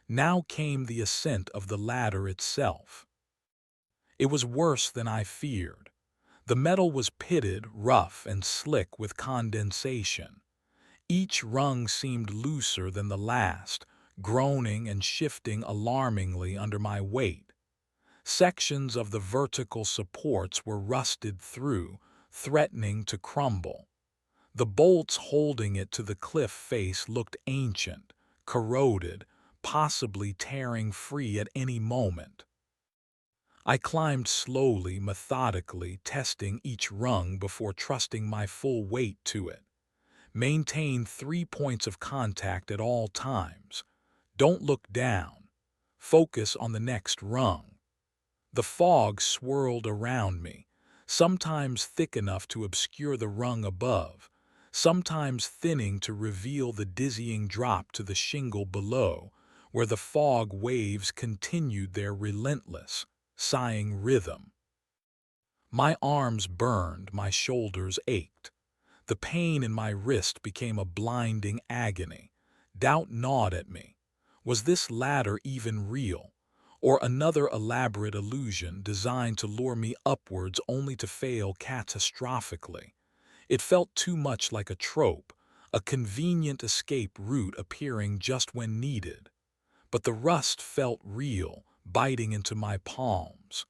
Now came the ascent of the ladder itself. It was worse than I feared. The metal was pitted, rough, and slick with condensation. Each rung seemed looser than the last, groaning and shifting alarmingly under my weight. Sections of the vertical supports were rusted through, threatening to crumble. The bolts holding it to the cliff face looked ancient, corroded, possibly tearing free at any moment. I climbed slowly, methodically, testing each rung before trusting my full weight to it. Maintain 3 points of contact at all times. Don't look down. Focus on the next rung. The fog swirled around me, sometimes thick enough to obscure the rung above, sometimes thinning to reveal the dizzying drop to the shingle below, where the fog waves continued their relentless, sighing rhythm. My arms burned, my shoulders ached. The pain in my wrist became a blinding agony. Doubt gnawed at me. Was this ladder even real, or another elaborate illusion designed to lure me upwards only to fail catastrophically? It felt too much like a trope, a convenient escape route appearing just when needed. But the rust felt real, biting into my palms.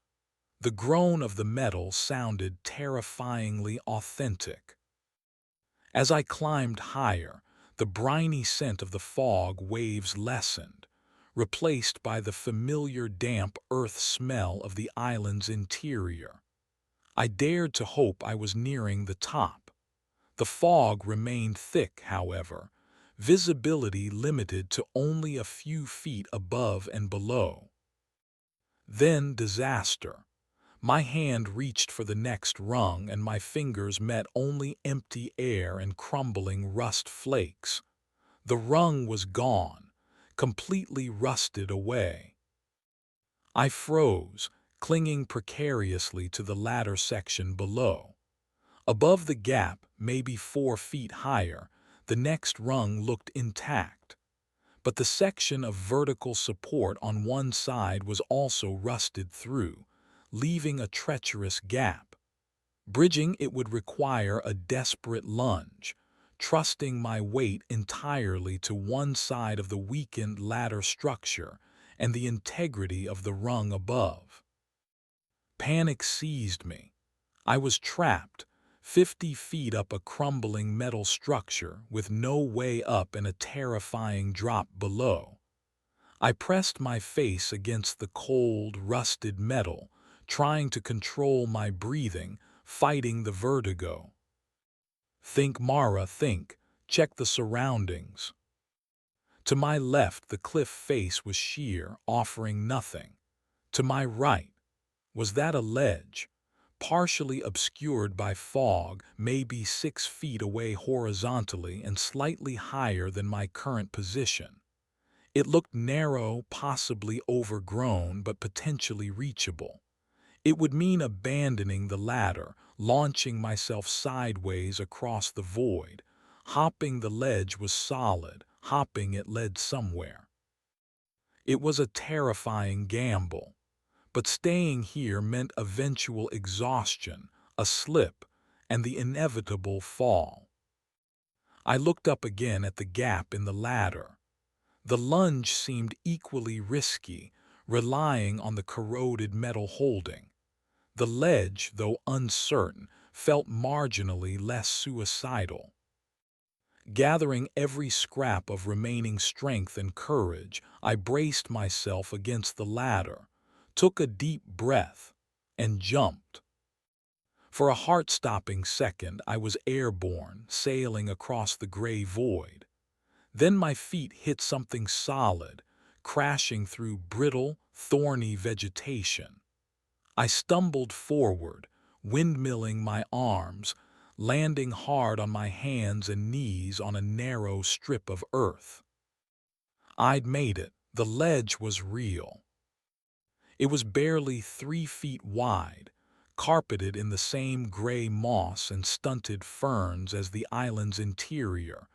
The groan of the metal sounded terrifyingly authentic. As I climbed higher, the briny scent of the fog waves lessened, replaced by the familiar damp earth smell of the island's interior. I dared to hope I was nearing the top. The fog remained thick, however, visibility limited to only a few feet above and below. Then disaster. My hand reached for the next rung and my fingers met only empty air and crumbling rust flakes. The rung was gone, completely rusted away. I froze, clinging precariously to the ladder section below. Above the gap, maybe 4 feet higher, the next rung looked intact. But the section of vertical support on one side was also rusted through, leaving a treacherous gap. Bridging it would require a desperate lunge, trusting my weight entirely to one side of the weakened ladder structure and the integrity of the rung above. Panic seized me. I was trapped, 50 feet up a crumbling metal structure with no way up and a terrifying drop below. I pressed my face against the cold, rusted metal, trying to control my breathing, fighting the vertigo. Think, Mara, think. Check the surroundings. To my left, the cliff face was sheer, offering nothing. To my right, was that a ledge, partially obscured by fog, maybe 6 feet away horizontally and slightly higher than my current position. It looked narrow, possibly overgrown, but potentially reachable. It would mean abandoning the ladder, launching myself sideways across the void. Hopping the ledge was solid, hopping it led somewhere. It was a terrifying gamble, but staying here meant eventual exhaustion, a slip, and the inevitable fall. I looked up again at the gap in the ladder. The lunge seemed equally risky, relying on the corroded metal holding. The ledge, though uncertain, felt marginally less suicidal. Gathering every scrap of remaining strength and courage, I braced myself against the ladder, took a deep breath, and jumped. For a heart-stopping second, I was airborne, sailing across the gray void. Then my feet hit something solid, crashing through brittle, thorny vegetation. I stumbled forward, windmilling my arms, landing hard on my hands and knees on a narrow strip of earth. I'd made it. The ledge was real. It was barely 3 feet wide, carpeted in the same gray moss and stunted ferns as the island's interior,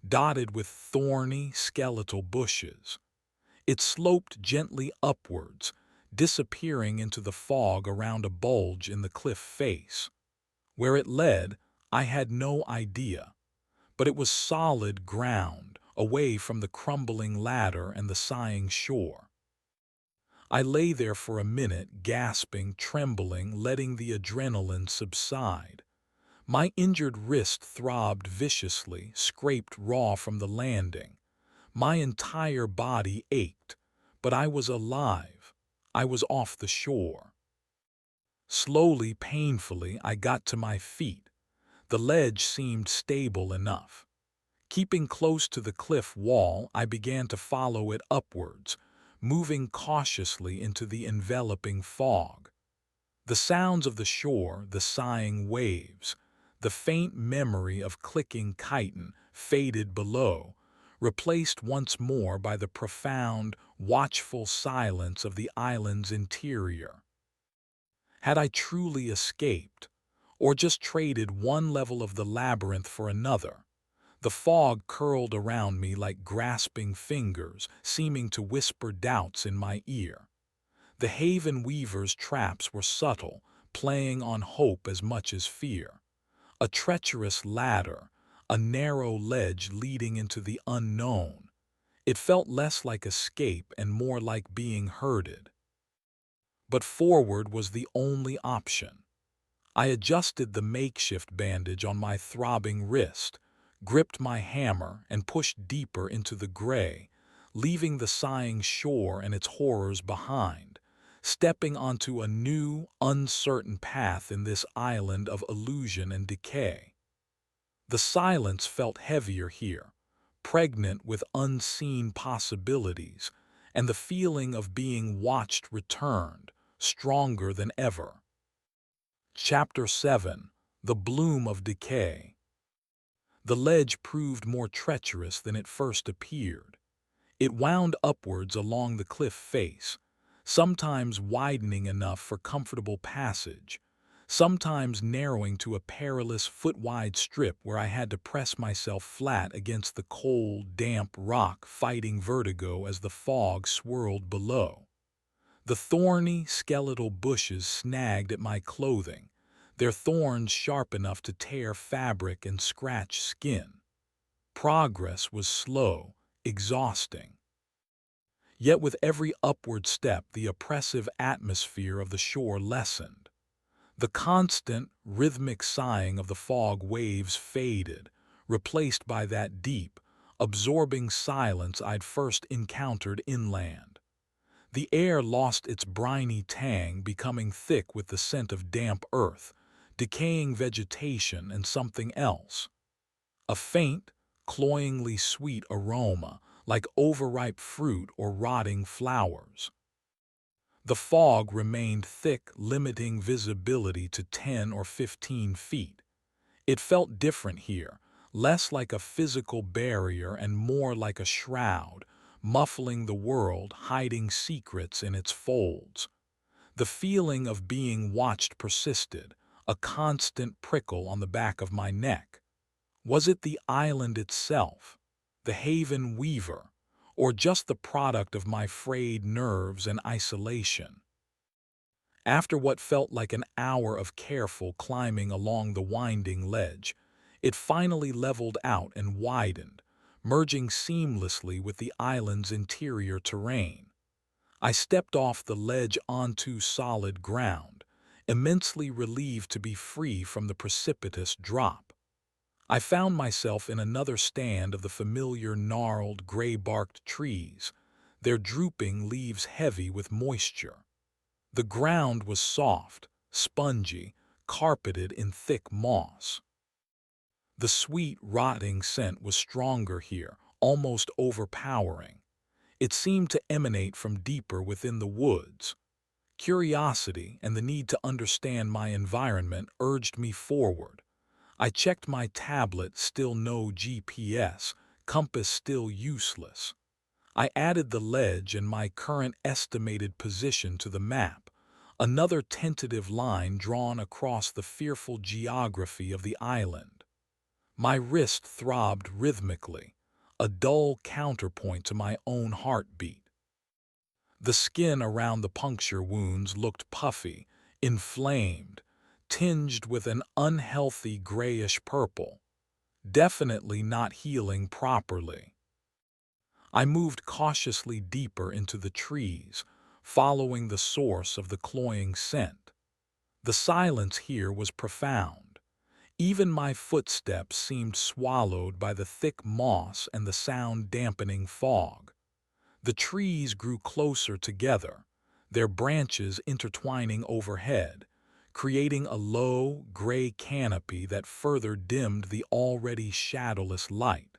dotted with thorny, skeletal bushes. It sloped gently upwards, disappearing into the fog around a bulge in the cliff face. Where it led, I had no idea, but it was solid ground, away from the crumbling ladder and the sighing shore. I lay there for a minute, gasping, trembling, letting the adrenaline subside. My injured wrist throbbed viciously, scraped raw from the landing. My entire body ached, but I was alive. I was off the shore. Slowly, painfully, I got to my feet. The ledge seemed stable enough. Keeping close to the cliff wall, I began to follow it upwards, moving cautiously into the enveloping fog. The sounds of the shore, the sighing waves, the faint memory of clicking chitin faded below, replaced once more by the profound, watchful silence of the island's interior. Had I truly escaped, or just traded one level of the labyrinth for another? The fog curled around me like grasping fingers, seeming to whisper doubts in my ear. The Haven Weaver's traps were subtle, playing on hope as much as fear. A treacherous ladder, a narrow ledge leading into the unknown. It felt less like escape and more like being herded. But forward was the only option. I adjusted the makeshift bandage on my throbbing wrist, gripped my hammer, and pushed deeper into the gray, leaving the sighing shore and its horrors behind, stepping onto a new, uncertain path in this island of illusion and decay. The silence felt heavier here, pregnant with unseen possibilities, and the feeling of being watched returned, stronger than ever. Chapter 7. The Bloom of Decay. The ledge proved more treacherous than it first appeared. It wound upwards along the cliff face, sometimes widening enough for comfortable passage, sometimes narrowing to a perilous foot-wide strip where I had to press myself flat against the cold, damp rock, fighting vertigo as the fog swirled below. The thorny, skeletal bushes snagged at my clothing, their thorns sharp enough to tear fabric and scratch skin. Progress was slow, exhausting. Yet with every upward step, the oppressive atmosphere of the shore lessened. The constant, rhythmic sighing of the fog waves faded, replaced by that deep, absorbing silence I'd first encountered inland. The air lost its briny tang, becoming thick with the scent of damp earth, decaying vegetation, and something else. A faint, cloyingly sweet aroma, like overripe fruit or rotting flowers. The fog remained thick, limiting visibility to 10 or 15 feet. It felt different here, less like a physical barrier and more like a shroud, muffling the world, hiding secrets in its folds. The feeling of being watched persisted, a constant prickle on the back of my neck. Was it the island itself, the Haven Weaver, or just the product of my frayed nerves and isolation? After what felt like an hour of careful climbing along the winding ledge, it finally leveled out and widened, merging seamlessly with the island's interior terrain. I stepped off the ledge onto solid ground, immensely relieved to be free from the precipitous drop. I found myself in another stand of the familiar gnarled, gray-barked trees, their drooping leaves heavy with moisture. The ground was soft, spongy, carpeted in thick moss. The sweet, rotting scent was stronger here, almost overpowering. It seemed to emanate from deeper within the woods. Curiosity and the need to understand my environment urged me forward. I checked my tablet, still no GPS, compass still useless. I added the ledge and my current estimated position to the map, another tentative line drawn across the fearful geography of the island. My wrist throbbed rhythmically, a dull counterpoint to my own heartbeat. The skin around the puncture wounds looked puffy, inflamed, tinged with an unhealthy grayish purple, definitely not healing properly. I moved cautiously deeper into the trees, following the source of the cloying scent. The silence here was profound. Even my footsteps seemed swallowed by the thick moss and the sound-dampening fog. The trees grew closer together, their branches intertwining overhead, creating a low, gray canopy that further dimmed the already shadowless light.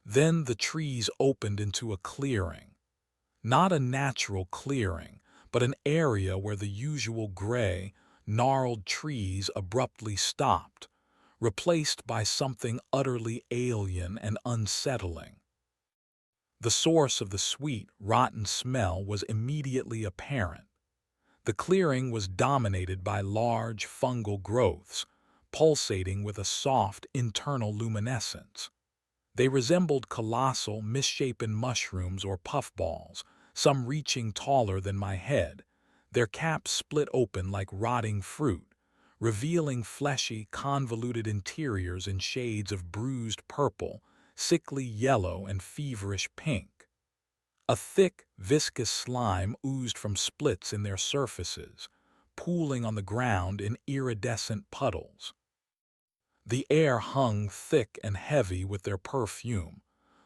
Then the trees opened into a clearing. Not a natural clearing, but an area where the usual gray, gnarled trees abruptly stopped, replaced by something utterly alien and unsettling. The source of the sweet, rotten smell was immediately apparent. The clearing was dominated by large fungal growths, pulsating with a soft internal luminescence. They resembled colossal, misshapen mushrooms or puffballs, some reaching taller than my head, their caps split open like rotting fruit, revealing fleshy, convoluted interiors in shades of bruised purple, sickly yellow, and feverish pink. A thick, viscous slime oozed from splits in their surfaces, pooling on the ground in iridescent puddles. The air hung thick and heavy with their perfume,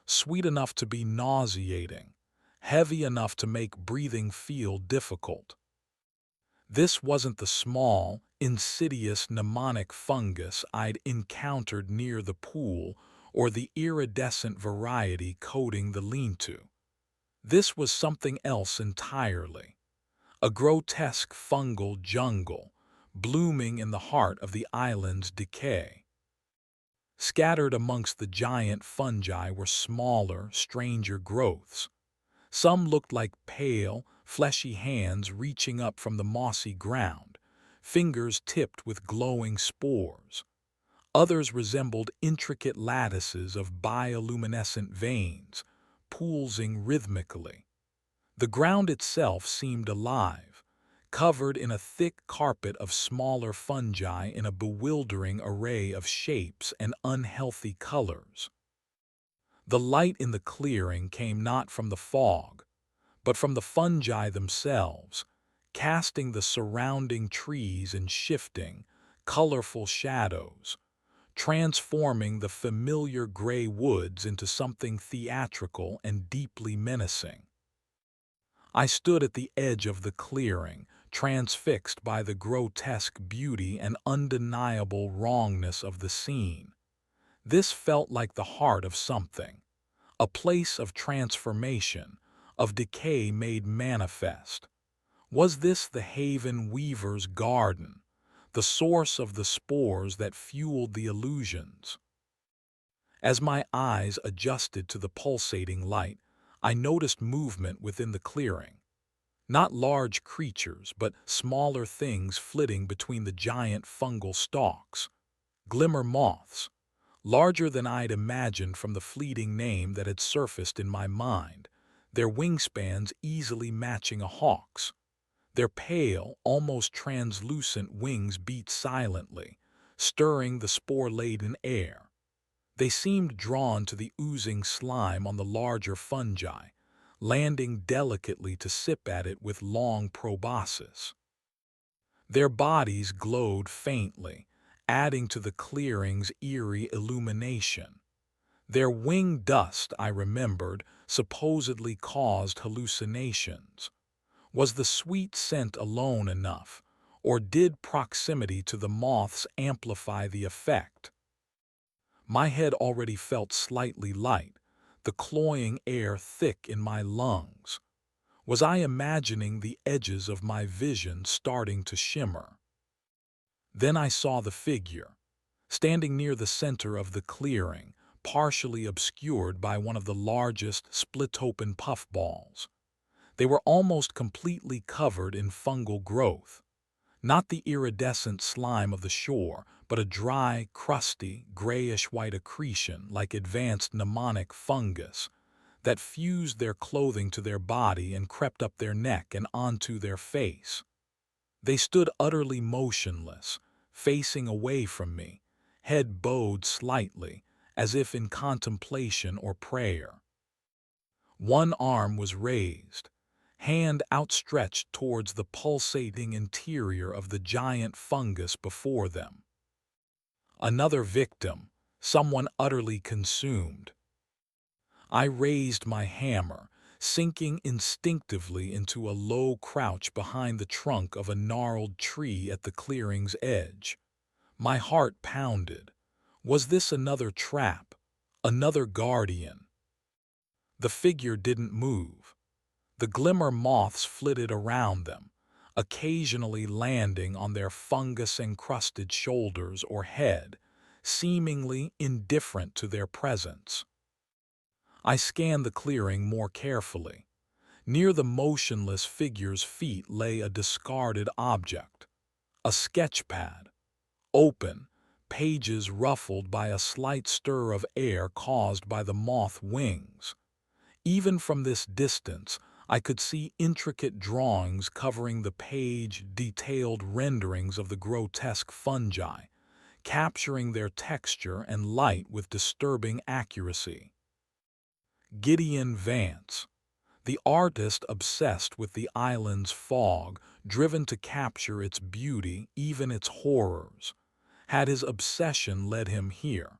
sweet enough to be nauseating, heavy enough to make breathing feel difficult. This wasn't the small, insidious mnemonic fungus I'd encountered near the pool or the iridescent variety coating the lean-to. This was something else entirely, a grotesque fungal jungle, blooming in the heart of the island's decay. Scattered amongst the giant fungi were smaller, stranger growths. Some looked like pale, fleshy hands reaching up from the mossy ground, fingers tipped with glowing spores. Others resembled intricate lattices of bioluminescent veins, pulsing rhythmically. The ground itself seemed alive, covered in a thick carpet of smaller fungi in a bewildering array of shapes and unhealthy colors. The light in the clearing came not from the fog, but from the fungi themselves, casting the surrounding trees in shifting, colorful shadows, transforming the familiar gray woods into something theatrical and deeply menacing. I stood at the edge of the clearing, transfixed by the grotesque beauty and undeniable wrongness of the scene. This felt like the heart of something, a place of transformation, of decay made manifest. Was this the Haven Weaver's garden, the source of the spores that fueled the illusions? As my eyes adjusted to the pulsating light, I noticed movement within the clearing. Not large creatures, but smaller things flitting between the giant fungal stalks. Glimmer moths, larger than I'd imagined from the fleeting name that had surfaced in my mind, their wingspans easily matching a hawk's. Their pale, almost translucent wings beat silently, stirring the spore-laden air. They seemed drawn to the oozing slime on the larger fungi, landing delicately to sip at it with long proboscis. Their bodies glowed faintly, adding to the clearing's eerie illumination. Their wing dust, I remembered, supposedly caused hallucinations. Was the sweet scent alone enough, or did proximity to the moths amplify the effect? My head already felt slightly light, the cloying air thick in my lungs. Was I imagining the edges of my vision starting to shimmer? Then I saw the figure, standing near the center of the clearing, partially obscured by one of the largest split-open puffballs. They were almost completely covered in fungal growth. Not the iridescent slime of the shore, but a dry, crusty, grayish-white accretion like advanced mnemonic fungus. that fused their clothing to their body and crept up their neck and onto their face. They stood utterly motionless, facing away from me, head bowed slightly, as if in contemplation or prayer. One arm was raised, hand outstretched towards the pulsating interior of the giant fungus before them. Another victim, someone utterly consumed. I raised my hammer, sinking instinctively into a low crouch behind the trunk of a gnarled tree at the clearing's edge. My heart pounded. Was this another trap? Another guardian? The figure didn't move. The glimmer moths flitted around them, occasionally landing on their fungus-encrusted shoulders or head, seemingly indifferent to their presence. I scanned the clearing more carefully. Near the motionless figure's feet lay a discarded object, a sketchpad, open, pages ruffled by a slight stir of air caused by the moth wings. Even from this distance, I could see intricate drawings covering the page, detailed renderings of the grotesque fungi, capturing their texture and light with disturbing accuracy. Gideon Vance, the artist obsessed with the island's fog, driven to capture its beauty, even its horrors. Had his obsession led him here?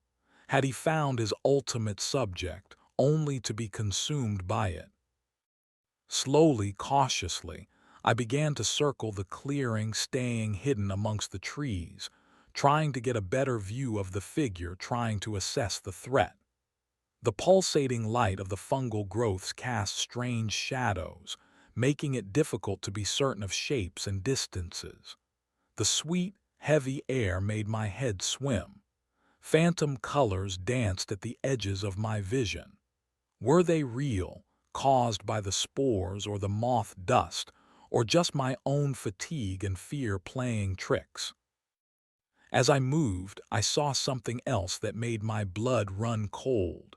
Had he found his ultimate subject, only to be consumed by it? Slowly, cautiously, I began to circle the clearing, staying hidden amongst the trees, trying to get a better view of the figure, trying to assess the threat. The pulsating light of the fungal growths cast strange shadows, making it difficult to be certain of shapes and distances. The sweet, heavy air made my head swim. Phantom colors danced at the edges of my vision. Were they real, caused by the spores or the moth dust, or just my own fatigue and fear playing tricks? As I moved, I saw something else that made my blood run cold.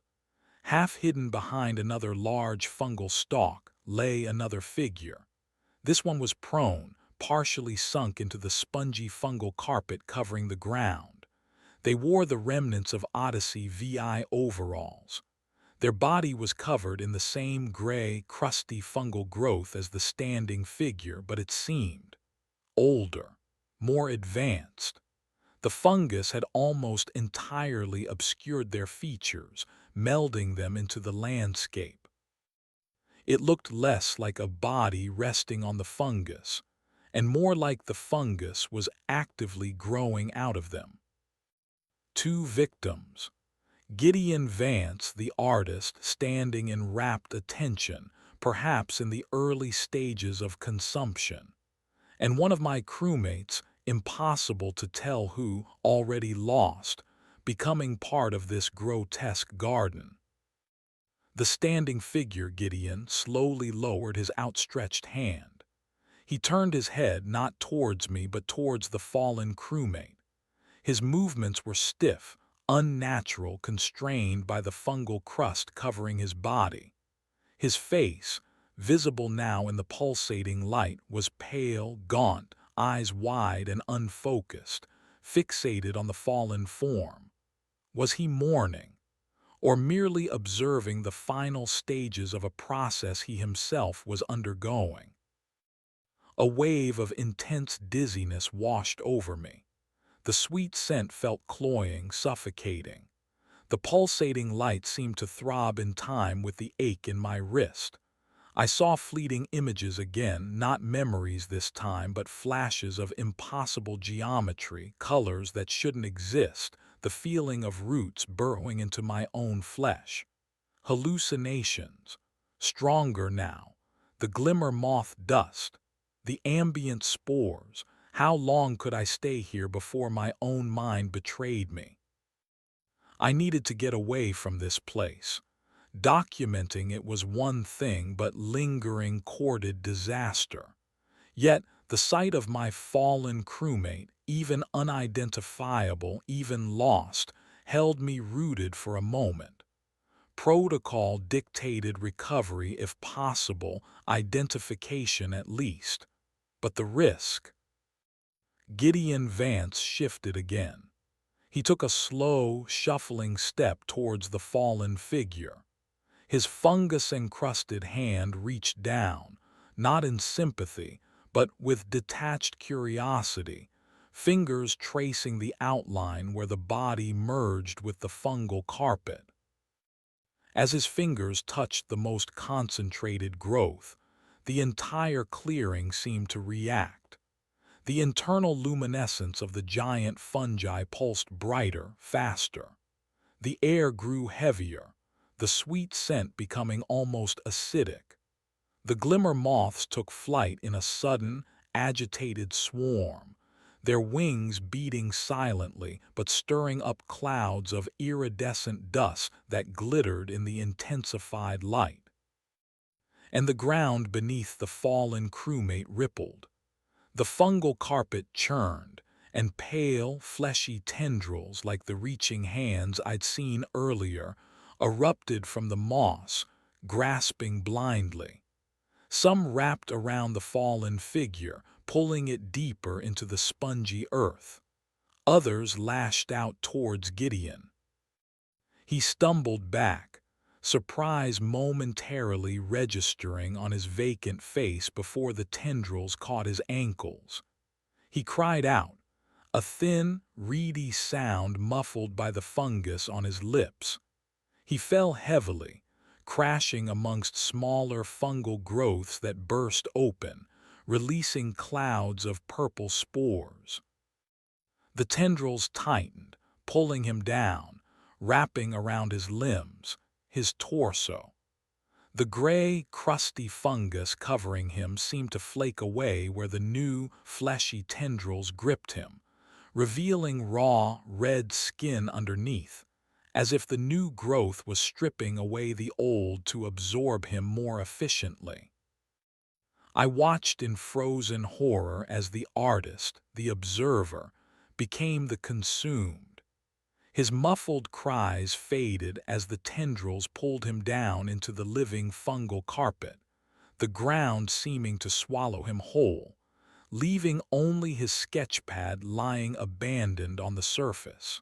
Half hidden behind another large fungal stalk lay another figure. This one was prone, partially sunk into the spongy fungal carpet covering the ground. They wore the remnants of Odyssey VI overalls. Their body was covered in the same gray, crusty fungal growth as the standing figure, but it seemed older, more advanced. The fungus had almost entirely obscured their features, melding them into the landscape. It looked less like a body resting on the fungus, and more like the fungus was actively growing out of them. Two victims. Gideon Vance, the artist, standing in rapt attention, perhaps in the early stages of consumption, and one of my crewmates, impossible to tell who, already lost, becoming part of this grotesque garden. The standing figure, Gideon, slowly lowered his outstretched hand. He turned his head not towards me but towards the fallen crewmate. His movements were stiff, unnatural, constrained by the fungal crust covering his body. His face, visible now in the pulsating light, was pale, gaunt, eyes wide and unfocused, fixated on the fallen form. Was he mourning, or merely observing the final stages of a process he himself was undergoing? A wave of intense dizziness washed over me. The sweet scent felt cloying, suffocating. The pulsating light seemed to throb in time with the ache in my wrist. I saw fleeting images again, not memories this time, but flashes of impossible geometry, colors that shouldn't exist, the feeling of roots burrowing into my own flesh. Hallucinations. Stronger now. The glimmer moth dust. The ambient spores. How long could I stay here before my own mind betrayed me? I needed to get away from this place. Documenting it was one thing, but lingering courted disaster. Yet the sight of my fallen crewmate, even unidentifiable, even lost, held me rooted for a moment. Protocol dictated recovery if possible, identification at least. But the risk? Gideon Vance shifted again. He took a slow, shuffling step towards the fallen figure. His fungus-encrusted hand reached down, not in sympathy, but with detached curiosity, fingers tracing the outline where the body merged with the fungal carpet. As his fingers touched the most concentrated growth, the entire clearing seemed to react. The internal luminescence of the giant fungi pulsed brighter, faster. The air grew heavier, the sweet scent becoming almost acidic. The glimmer moths took flight in a sudden, agitated swarm, their wings beating silently but stirring up clouds of iridescent dust that glittered in the intensified light. And the ground beneath the fallen crewmate rippled. The fungal carpet churned, and pale, fleshy tendrils like the reaching hands I'd seen earlier erupted from the moss, grasping blindly. Some wrapped around the fallen figure, pulling it deeper into the spongy earth. Others lashed out towards Gideon. He stumbled back, surprise momentarily registering on his vacant face before the tendrils caught his ankles. He cried out, a thin, reedy sound muffled by the fungus on his lips. He fell heavily, crashing amongst smaller fungal growths that burst open, releasing clouds of purple spores. The tendrils tightened, pulling him down, wrapping around his limbs, his torso. The gray, crusty fungus covering him seemed to flake away where the new, fleshy tendrils gripped him, revealing raw, red skin underneath, as if the new growth was stripping away the old to absorb him more efficiently. I watched in frozen horror as the artist, the observer, became the consumed. His muffled cries faded as the tendrils pulled him down into the living fungal carpet, the ground seeming to swallow him whole, leaving only his sketchpad lying abandoned on the surface.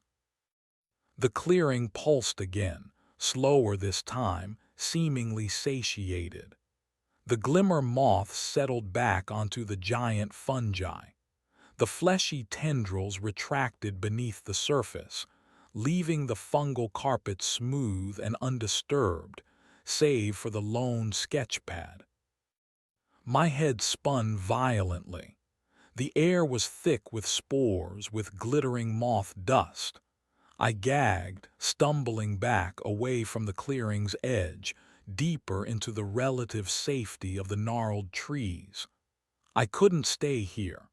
The clearing pulsed again, slower this time, seemingly satiated. The glimmer moths settled back onto the giant fungi. The fleshy tendrils retracted beneath the surface, leaving the fungal carpet smooth and undisturbed, save for the lone sketchpad. My head spun violently. The air was thick with spores, with glittering moth dust. I gagged, stumbling back away from the clearing's edge, deeper into the relative safety of the gnarled trees. I couldn't stay here.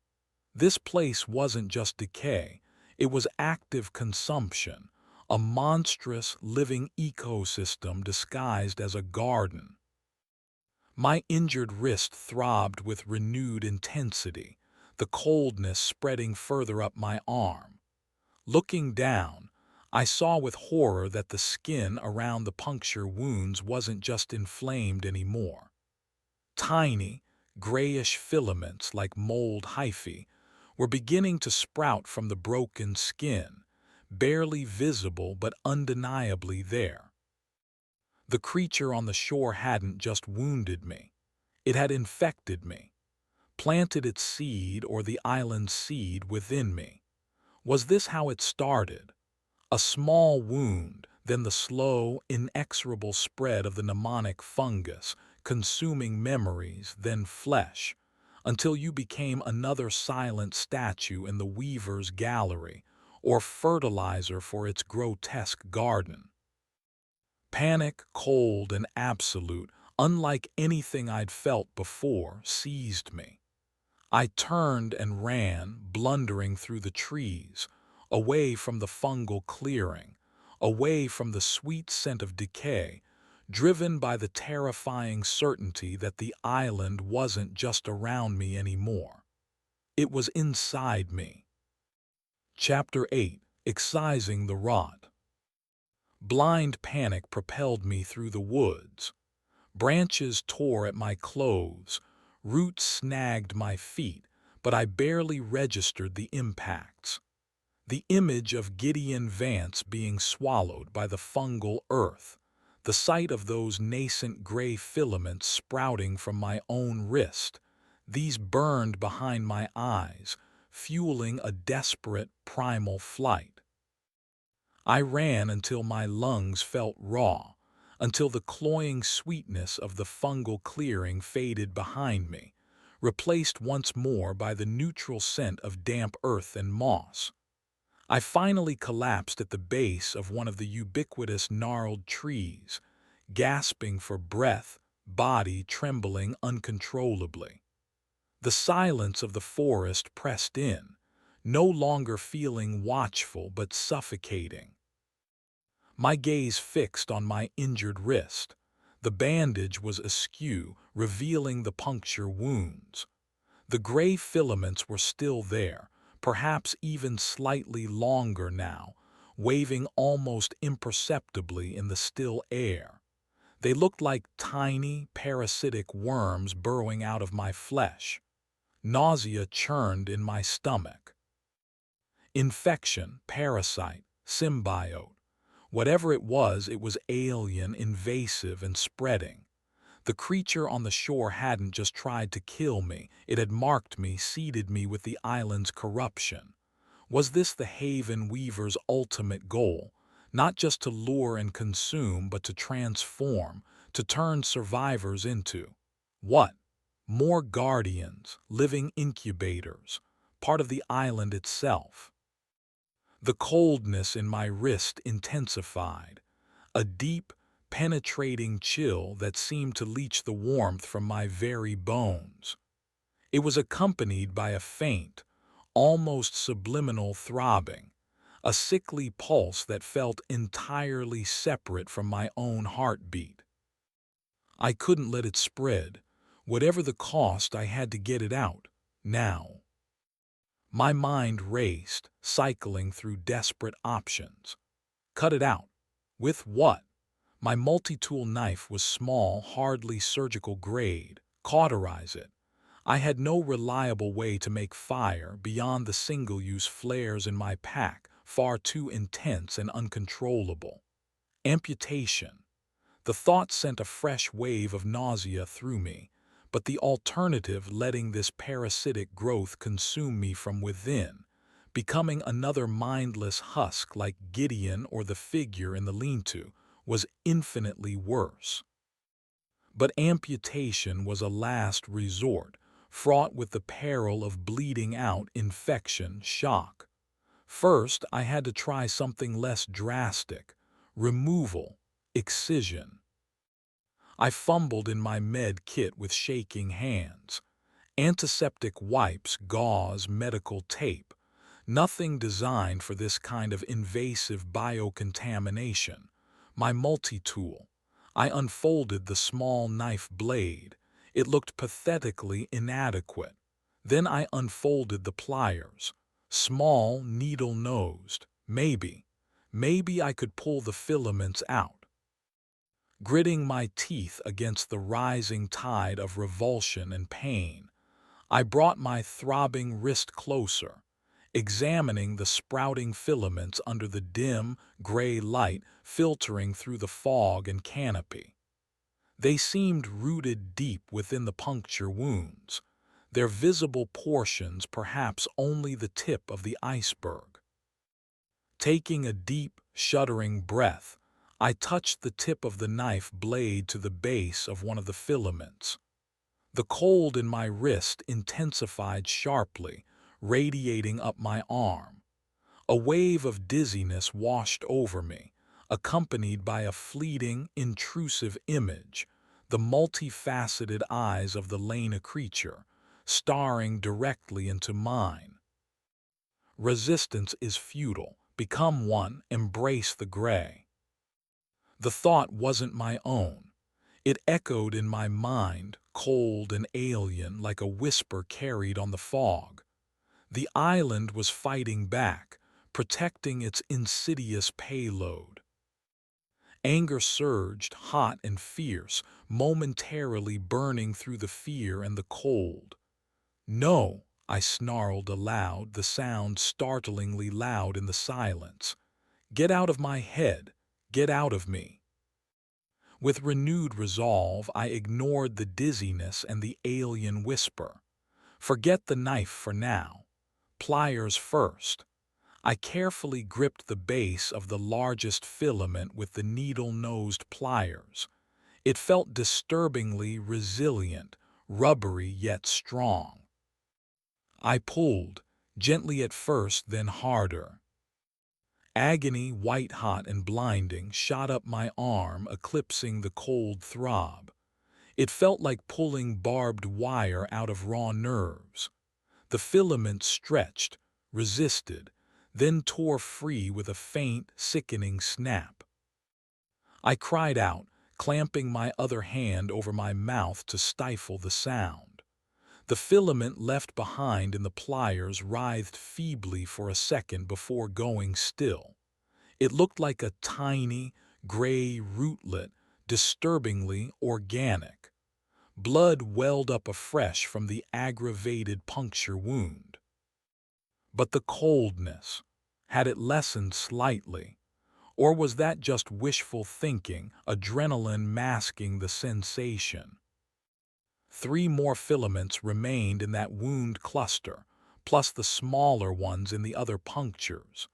This place wasn't just decay, it was active consumption, a monstrous living ecosystem disguised as a garden. My injured wrist throbbed with renewed intensity, the coldness spreading further up my arm. Looking down, I saw with horror that the skin around the puncture wounds wasn't just inflamed anymore. Tiny, grayish filaments like mold hyphae were beginning to sprout from the broken skin, barely visible but undeniably there. The creature on the shore hadn't just wounded me. It had infected me, planted its seed or the island's seed within me. Was this how it started? A small wound, then the slow, inexorable spread of the mnemonic fungus, consuming memories, then flesh, until you became another silent statue in the weaver's gallery, or fertilizer for its grotesque garden. Panic, cold and absolute, unlike anything I'd felt before, seized me. I turned and ran, blundering through the trees, away from the fungal clearing, away from the sweet scent of decay, driven by the terrifying certainty that the island wasn't just around me anymore. It was inside me. Chapter 8. Excising the Rot. Blind panic propelled me through the woods. Branches tore at my clothes, roots snagged my feet, but I barely registered the impacts. The image of Gideon Vance being swallowed by the fungal earth, the sight of those nascent gray filaments sprouting from my own wrist, these burned behind my eyes, fueling a desperate primal flight. I ran until my lungs felt raw, until the cloying sweetness of the fungal clearing faded behind me, replaced once more by the neutral scent of damp earth and moss. I finally collapsed at the base of one of the ubiquitous gnarled trees, gasping for breath, body trembling uncontrollably. The silence of the forest pressed in, no longer feeling watchful but suffocating. My gaze fixed on my injured wrist. The bandage was askew, revealing the puncture wounds. The gray filaments were still there, perhaps even slightly longer now, waving almost imperceptibly in the still air. They looked like tiny, parasitic worms burrowing out of my flesh. Nausea churned in my stomach. Infection, parasite, symbiote. Whatever it was alien, invasive, and spreading. The creature on the shore hadn't just tried to kill me, it had marked me, seeded me with the island's corruption. Was this the Haven Weaver's ultimate goal? Not just to lure and consume, but to transform, to turn survivors into what? More guardians, living incubators, part of the island itself. The coldness in my wrist intensified, a deep, penetrating chill that seemed to leach the warmth from my very bones. It was accompanied by a faint, almost subliminal throbbing, a sickly pulse that felt entirely separate from my own heartbeat. I couldn't let it spread. Whatever the cost, I had to get it out, now. My mind raced, cycling through desperate options. Cut it out. With what? My multi-tool knife was small, hardly surgical grade. Cauterize it. I had no reliable way to make fire beyond the single-use flares in my pack, far too intense and uncontrollable. Amputation. The thought sent a fresh wave of nausea through me, but the alternative, letting this parasitic growth consume me from within, becoming another mindless husk like Gideon or the figure in the lean-to, was infinitely worse. But amputation was a last resort, fraught with the peril of bleeding out, infection, shock. First, I had to try something less drastic: removal, excision. I fumbled in my med kit with shaking hands. Antiseptic wipes, gauze, medical tape. Nothing designed for this kind of invasive biocontamination. My multi-tool. I unfolded the small knife blade. It looked pathetically inadequate. Then I unfolded the pliers. Small, needle-nosed. Maybe I could pull the filaments out. Gritting my teeth against the rising tide of revulsion and pain, I brought my throbbing wrist closer, examining the sprouting filaments under the dim, gray light filtering through the fog and canopy. They seemed rooted deep within the puncture wounds, their visible portions perhaps only the tip of the iceberg. Taking a deep, shuddering breath, I touched the tip of the knife blade to the base of one of the filaments. The cold in my wrist intensified sharply, radiating up my arm. A wave of dizziness washed over me, accompanied by a fleeting, intrusive image, the multifaceted eyes of the Lena creature, staring directly into mine. Resistance is futile. Become one, embrace the gray. The thought wasn't my own. It echoed in my mind, cold and alien, like a whisper carried on the fog. The island was fighting back, protecting its insidious payload. Anger surged, hot and fierce, momentarily burning through the fear and the cold. "No," I snarled aloud, the sound startlingly loud in the silence. "Get out of my head! Get out of me!" With renewed resolve, I ignored the dizziness and the alien whisper. "Forget the knife for now. Pliers first." I carefully gripped the base of the largest filament with the needle-nosed pliers. It felt disturbingly resilient, rubbery yet strong. I pulled, gently at first, then harder. Agony, white-hot and blinding, shot up my arm, eclipsing the cold throb. It felt like pulling barbed wire out of raw nerves. The filament stretched, resisted, then tore free with a faint, sickening snap. I cried out, clamping my other hand over my mouth to stifle the sound. The filament left behind in the pliers writhed feebly for a second before going still. It looked like a tiny, gray rootlet, disturbingly organic. Blood welled up afresh from the aggravated puncture wound. But the coldness, had it lessened slightly? Or was that just wishful thinking, adrenaline masking the sensation? 3 more filaments remained in that wound cluster, plus the smaller ones in the other punctures.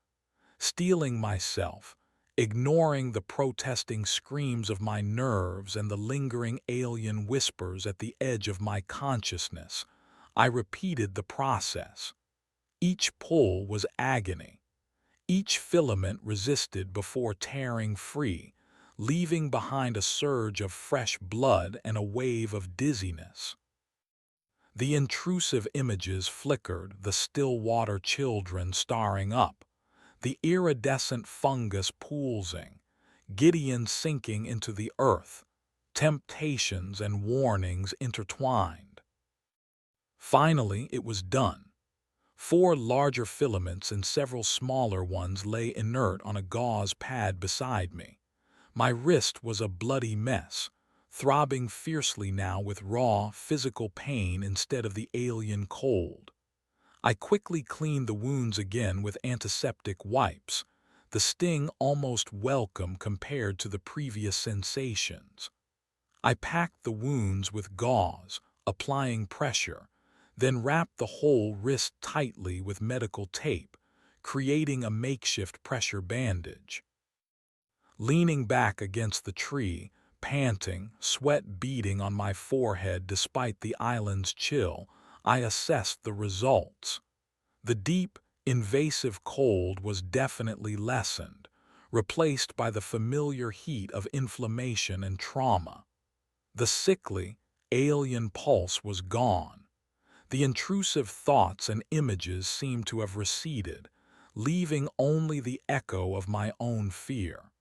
Steeling myself, ignoring the protesting screams of my nerves and the lingering alien whispers at the edge of my consciousness, I repeated the process. Each pull was agony. Each filament resisted before tearing free, leaving behind a surge of fresh blood and a wave of dizziness. The intrusive images flickered, the still water children starring up, the iridescent fungus poolsing, Gideon sinking into the earth, temptations and warnings intertwined. Finally, it was done. 4 larger filaments and several smaller ones lay inert on a gauze pad beside me. My wrist was a bloody mess, throbbing fiercely now with raw, physical pain instead of the alien cold. I quickly cleaned the wounds again with antiseptic wipes, the sting almost welcome compared to the previous sensations. I packed the wounds with gauze, applying pressure, then wrapped the whole wrist tightly with medical tape, creating a makeshift pressure bandage. Leaning back against the tree, panting, sweat beading on my forehead despite the island's chill, I assessed the results. The deep, invasive cold was definitely lessened, replaced by the familiar heat of inflammation and trauma. The sickly, alien pulse was gone. The intrusive thoughts and images seemed to have receded, leaving only the echo of my own fear.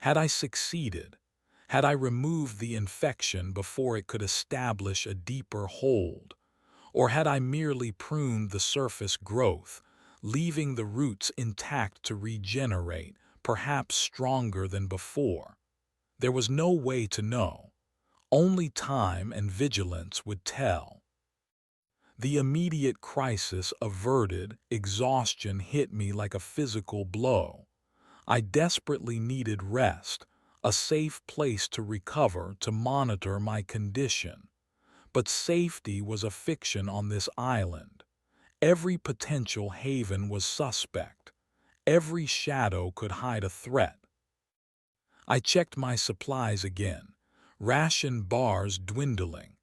Had I succeeded? Had I removed the infection before it could establish a deeper hold? Or had I merely pruned the surface growth, leaving the roots intact to regenerate, perhaps stronger than before? There was no way to know. Only time and vigilance would tell. The immediate crisis averted, exhaustion hit me like a physical blow. I desperately needed rest, a safe place to recover, to monitor my condition. But safety was a fiction on this island. Every potential haven was suspect. Every shadow could hide a threat. I checked my supplies again, ration bars dwindling.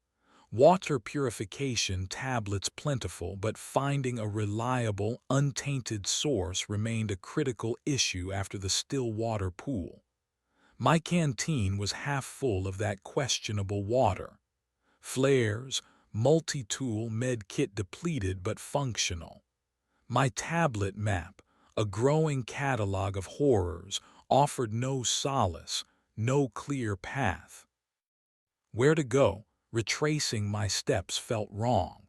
Water purification tablets plentiful, but finding a reliable, untainted source remained a critical issue after the still water pool. My canteen was half full of that questionable water. Flares, multi-tool med kit depleted but functional. My tablet map, a growing catalog of horrors, offered no solace, no clear path. Where to go? Retracing my steps felt wrong.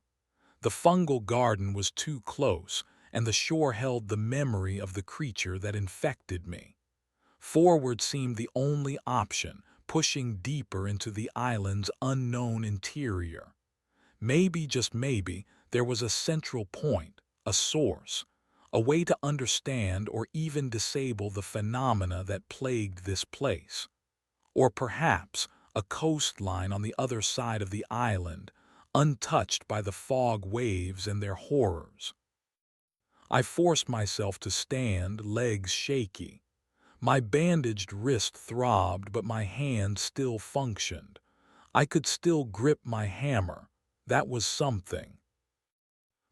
The fungal garden was too close, and the shore held the memory of the creature that infected me. Forward seemed the only option, pushing deeper into the island's unknown interior. Maybe, just maybe, there was a central point, a source, a way to understand or even disable the phenomena that plagued this place. Or perhaps a coastline on the other side of the island, untouched by the fog waves and their horrors. I forced myself to stand, legs shaky. My bandaged wrist throbbed, but my hand still functioned. I could still grip my hammer. That was something.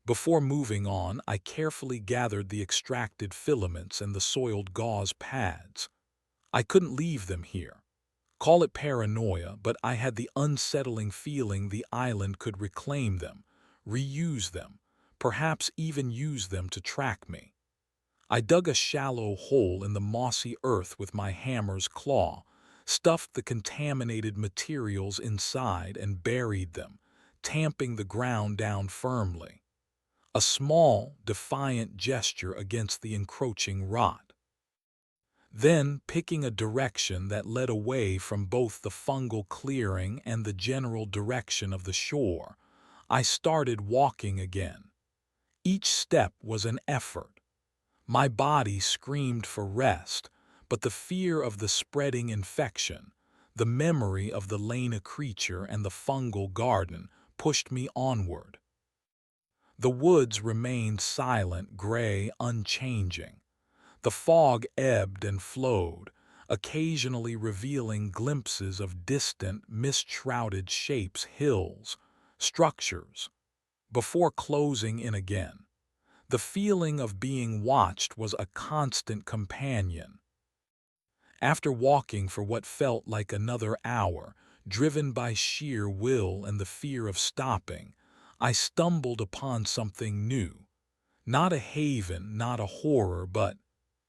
Before moving on, I carefully gathered the extracted filaments and the soiled gauze pads. I couldn't leave them here. Call it paranoia, but I had the unsettling feeling the island could reclaim them, reuse them, perhaps even use them to track me. I dug a shallow hole in the mossy earth with my hammer's claw, stuffed the contaminated materials inside and buried them, tamping the ground down firmly. A small, defiant gesture against the encroaching rot. Then, picking a direction that led away from both the fungal clearing and the general direction of the shore, I started walking again. Each step was an effort. My body screamed for rest, but the fear of the spreading infection, the memory of the Lena creature and the fungal garden pushed me onward. The woods remained silent, gray, unchanging. The fog ebbed and flowed, occasionally revealing glimpses of distant, mist-shrouded shapes, hills, structures, before closing in again. The feeling of being watched was a constant companion. After walking for what felt like another hour, driven by sheer will and the fear of stopping, I stumbled upon something new. Not a haven, not a horror, but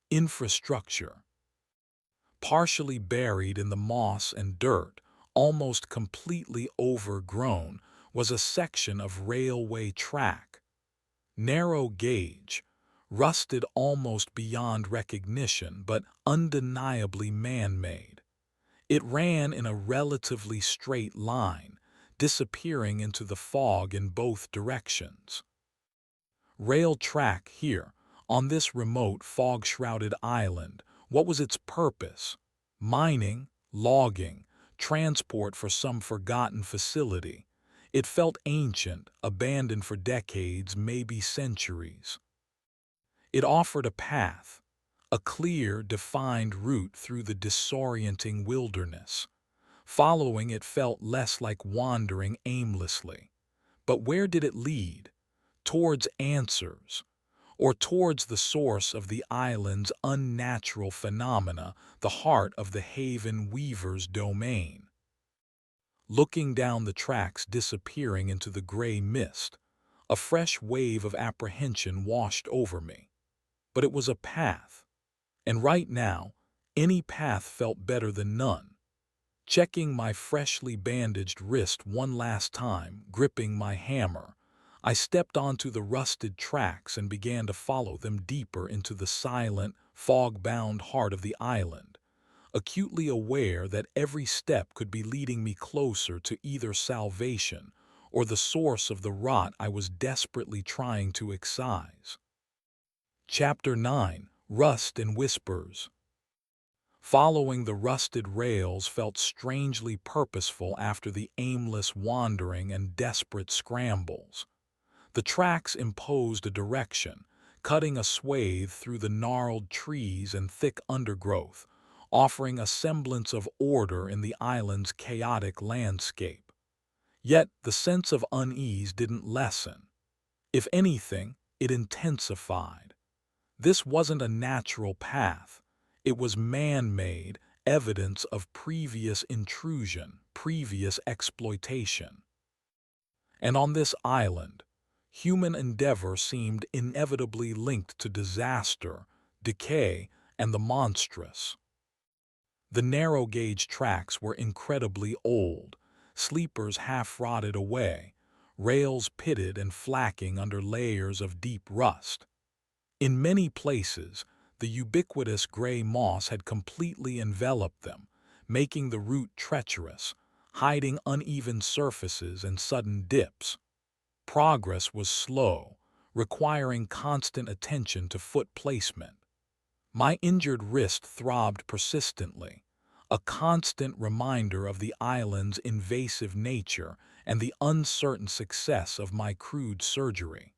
infrastructure. Partially buried in the moss and dirt, almost completely overgrown, was a section of railway track. Narrow gauge, rusted almost beyond recognition, but undeniably man-made. It ran in a relatively straight line, disappearing into the fog in both directions. Rail track here, on this remote fog-shrouded island, what was its purpose? Mining, logging, transport for some forgotten facility. It felt ancient, abandoned for decades, maybe centuries. It offered a path, a clear, defined route through the disorienting wilderness. Following it felt less like wandering aimlessly. But where did it lead? Towards answers, or towards the source of the island's unnatural phenomena, the heart of the Haven Weaver's domain. Looking down the tracks disappearing into the gray mist, a fresh wave of apprehension washed over me. But it was a path, and right now, any path felt better than none. Checking my freshly bandaged wrist one last time, gripping my hammer, I stepped onto the rusted tracks and began to follow them deeper into the silent, fog-bound heart of the island, acutely aware that every step could be leading me closer to either salvation or the source of the rot I was desperately trying to excise. Chapter 9: Rust and Whispers. Following the rusted rails felt strangely purposeful after the aimless wandering and desperate scrambles. The tracks imposed a direction, cutting a swathe through the gnarled trees and thick undergrowth, offering a semblance of order in the island's chaotic landscape. Yet the sense of unease didn't lessen. If anything, it intensified. This wasn't a natural path. It was man-made, evidence of previous intrusion, previous exploitation. And on this island, human endeavor seemed inevitably linked to disaster, decay, and the monstrous. The narrow-gauge tracks were incredibly old, sleepers half-rotted away, rails pitted and flacking under layers of deep rust. In many places, The ubiquitous gray moss had completely enveloped them, making the route treacherous, hiding uneven surfaces and sudden dips. Progress was slow, requiring constant attention to foot placement. My injured wrist throbbed persistently, a constant reminder of the island's invasive nature and the uncertain success of my crude surgery.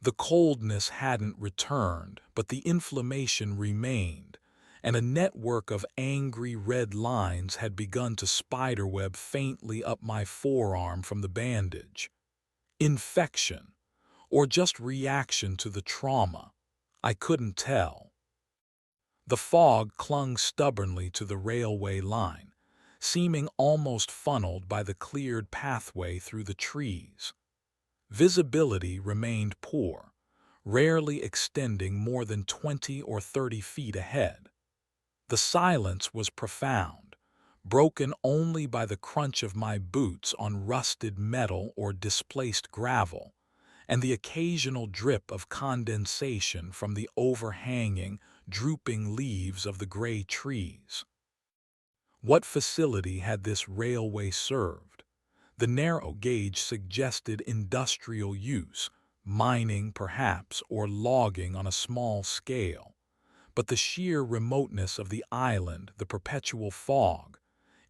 The coldness hadn't returned, but the inflammation remained, and a network of angry red lines had begun to spiderweb faintly up my forearm from the bandage. Infection, or just reaction to the trauma, I couldn't tell. The fog clung stubbornly to the railway line, seeming almost funneled by the cleared pathway through the trees. Visibility remained poor, rarely extending more than 20 or 30 feet ahead. The silence was profound, broken only by the crunch of my boots on rusted metal or displaced gravel, and the occasional drip of condensation from the overhanging, drooping leaves of the gray trees. What facility had this railway served? The narrow gauge suggested industrial use, mining perhaps, or logging on a small scale. But the sheer remoteness of the island, the perpetual fog,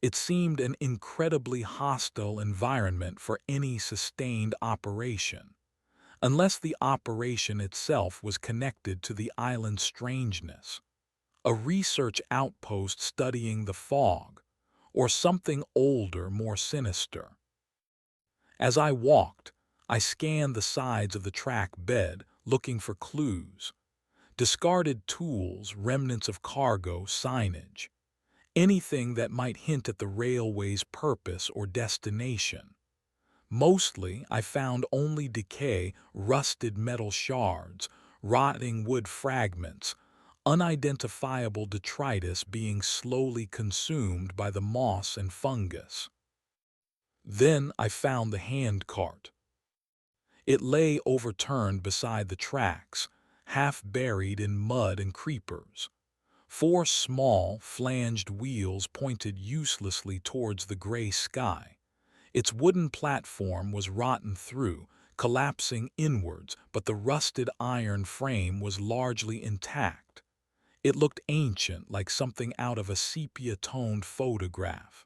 it seemed an incredibly hostile environment for any sustained operation, unless the operation itself was connected to the island's strangeness. A research outpost studying the fog, or something older, more sinister. As I walked, I scanned the sides of the track bed, looking for clues. Discarded tools, remnants of cargo, signage. Anything that might hint at the railway's purpose or destination. Mostly, I found only decay, rusted metal shards, rotting wood fragments, unidentifiable detritus being slowly consumed by the moss and fungus. Then I found the handcart. It lay overturned beside the tracks, half buried in mud and creepers. Four small, flanged wheels pointed uselessly towards the gray sky. Its wooden platform was rotten through, collapsing inwards, but the rusted iron frame was largely intact. It looked ancient, like something out of a sepia-toned photograph.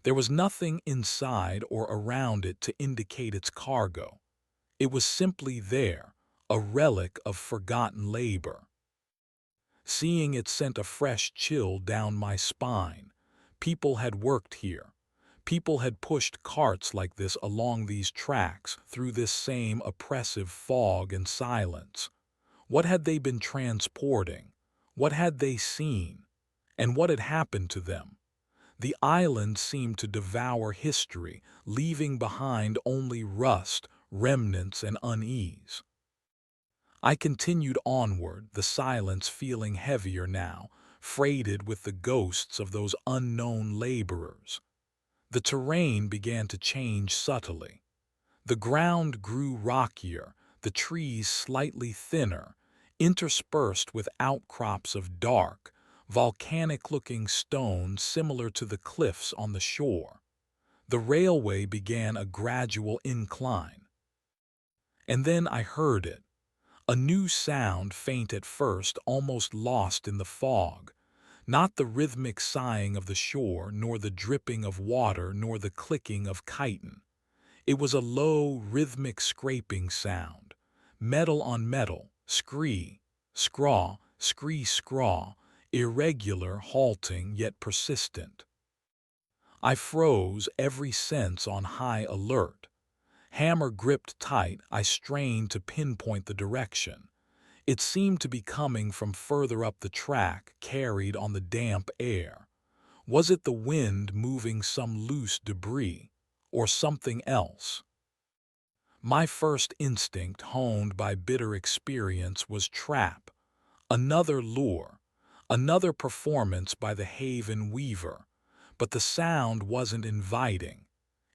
There was nothing inside or around it to indicate its cargo. It was simply there, a relic of forgotten labor. Seeing it sent a fresh chill down my spine. People had worked here. People had pushed carts like this along these tracks through this same oppressive fog and silence. What had they been transporting? What had they seen? And what had happened to them? The island seemed to devour history, leaving behind only rust, remnants, and unease. I continued onward, the silence feeling heavier now, freighted with the ghosts of those unknown laborers. The terrain began to change subtly. The ground grew rockier, the trees slightly thinner, interspersed with outcrops of dark, volcanic-looking stone similar to the cliffs on the shore. The railway began a gradual incline. And then I heard it. A new sound, faint at first, almost lost in the fog. Not the rhythmic sighing of the shore, nor the dripping of water, nor the clicking of chitin. It was a low, rhythmic scraping sound. Metal on metal, scree, scraw, scree, scraw, irregular, halting, yet persistent. I froze, every sense on high alert. Hammer gripped tight, I strained to pinpoint the direction. It seemed to be coming from further up the track, carried on the damp air. Was it the wind moving some loose debris, or something else? My first instinct, honed by bitter experience, was trap. Another lure, another performance by the Haven Weaver. But the sound wasn't inviting.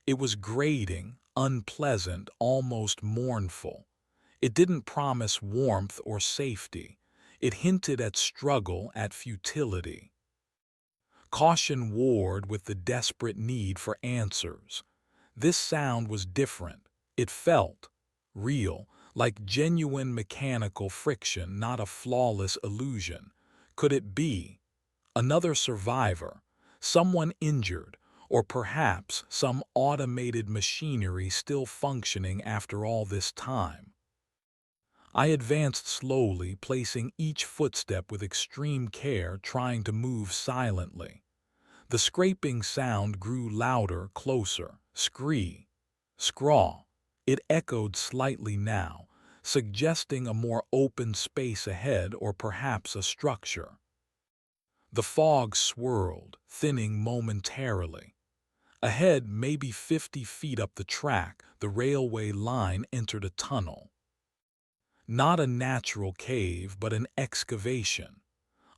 It was grating, unpleasant, almost mournful. It didn't promise warmth or safety. It hinted at struggle, at futility. Caution warred with the desperate need for answers. This sound was different. It felt real, like genuine mechanical friction, not a flawless illusion. Could it be another survivor, someone injured, or perhaps some automated machinery still functioning after all this time? I advanced slowly, placing each footstep with extreme care, trying to move silently. The scraping sound grew louder, closer. Scree, scraw. It echoed slightly now, suggesting a more open space ahead or perhaps a structure. The fog swirled, thinning momentarily. Ahead, maybe 50 feet up the track, the railway line entered a tunnel. Not a natural cave, but an excavation.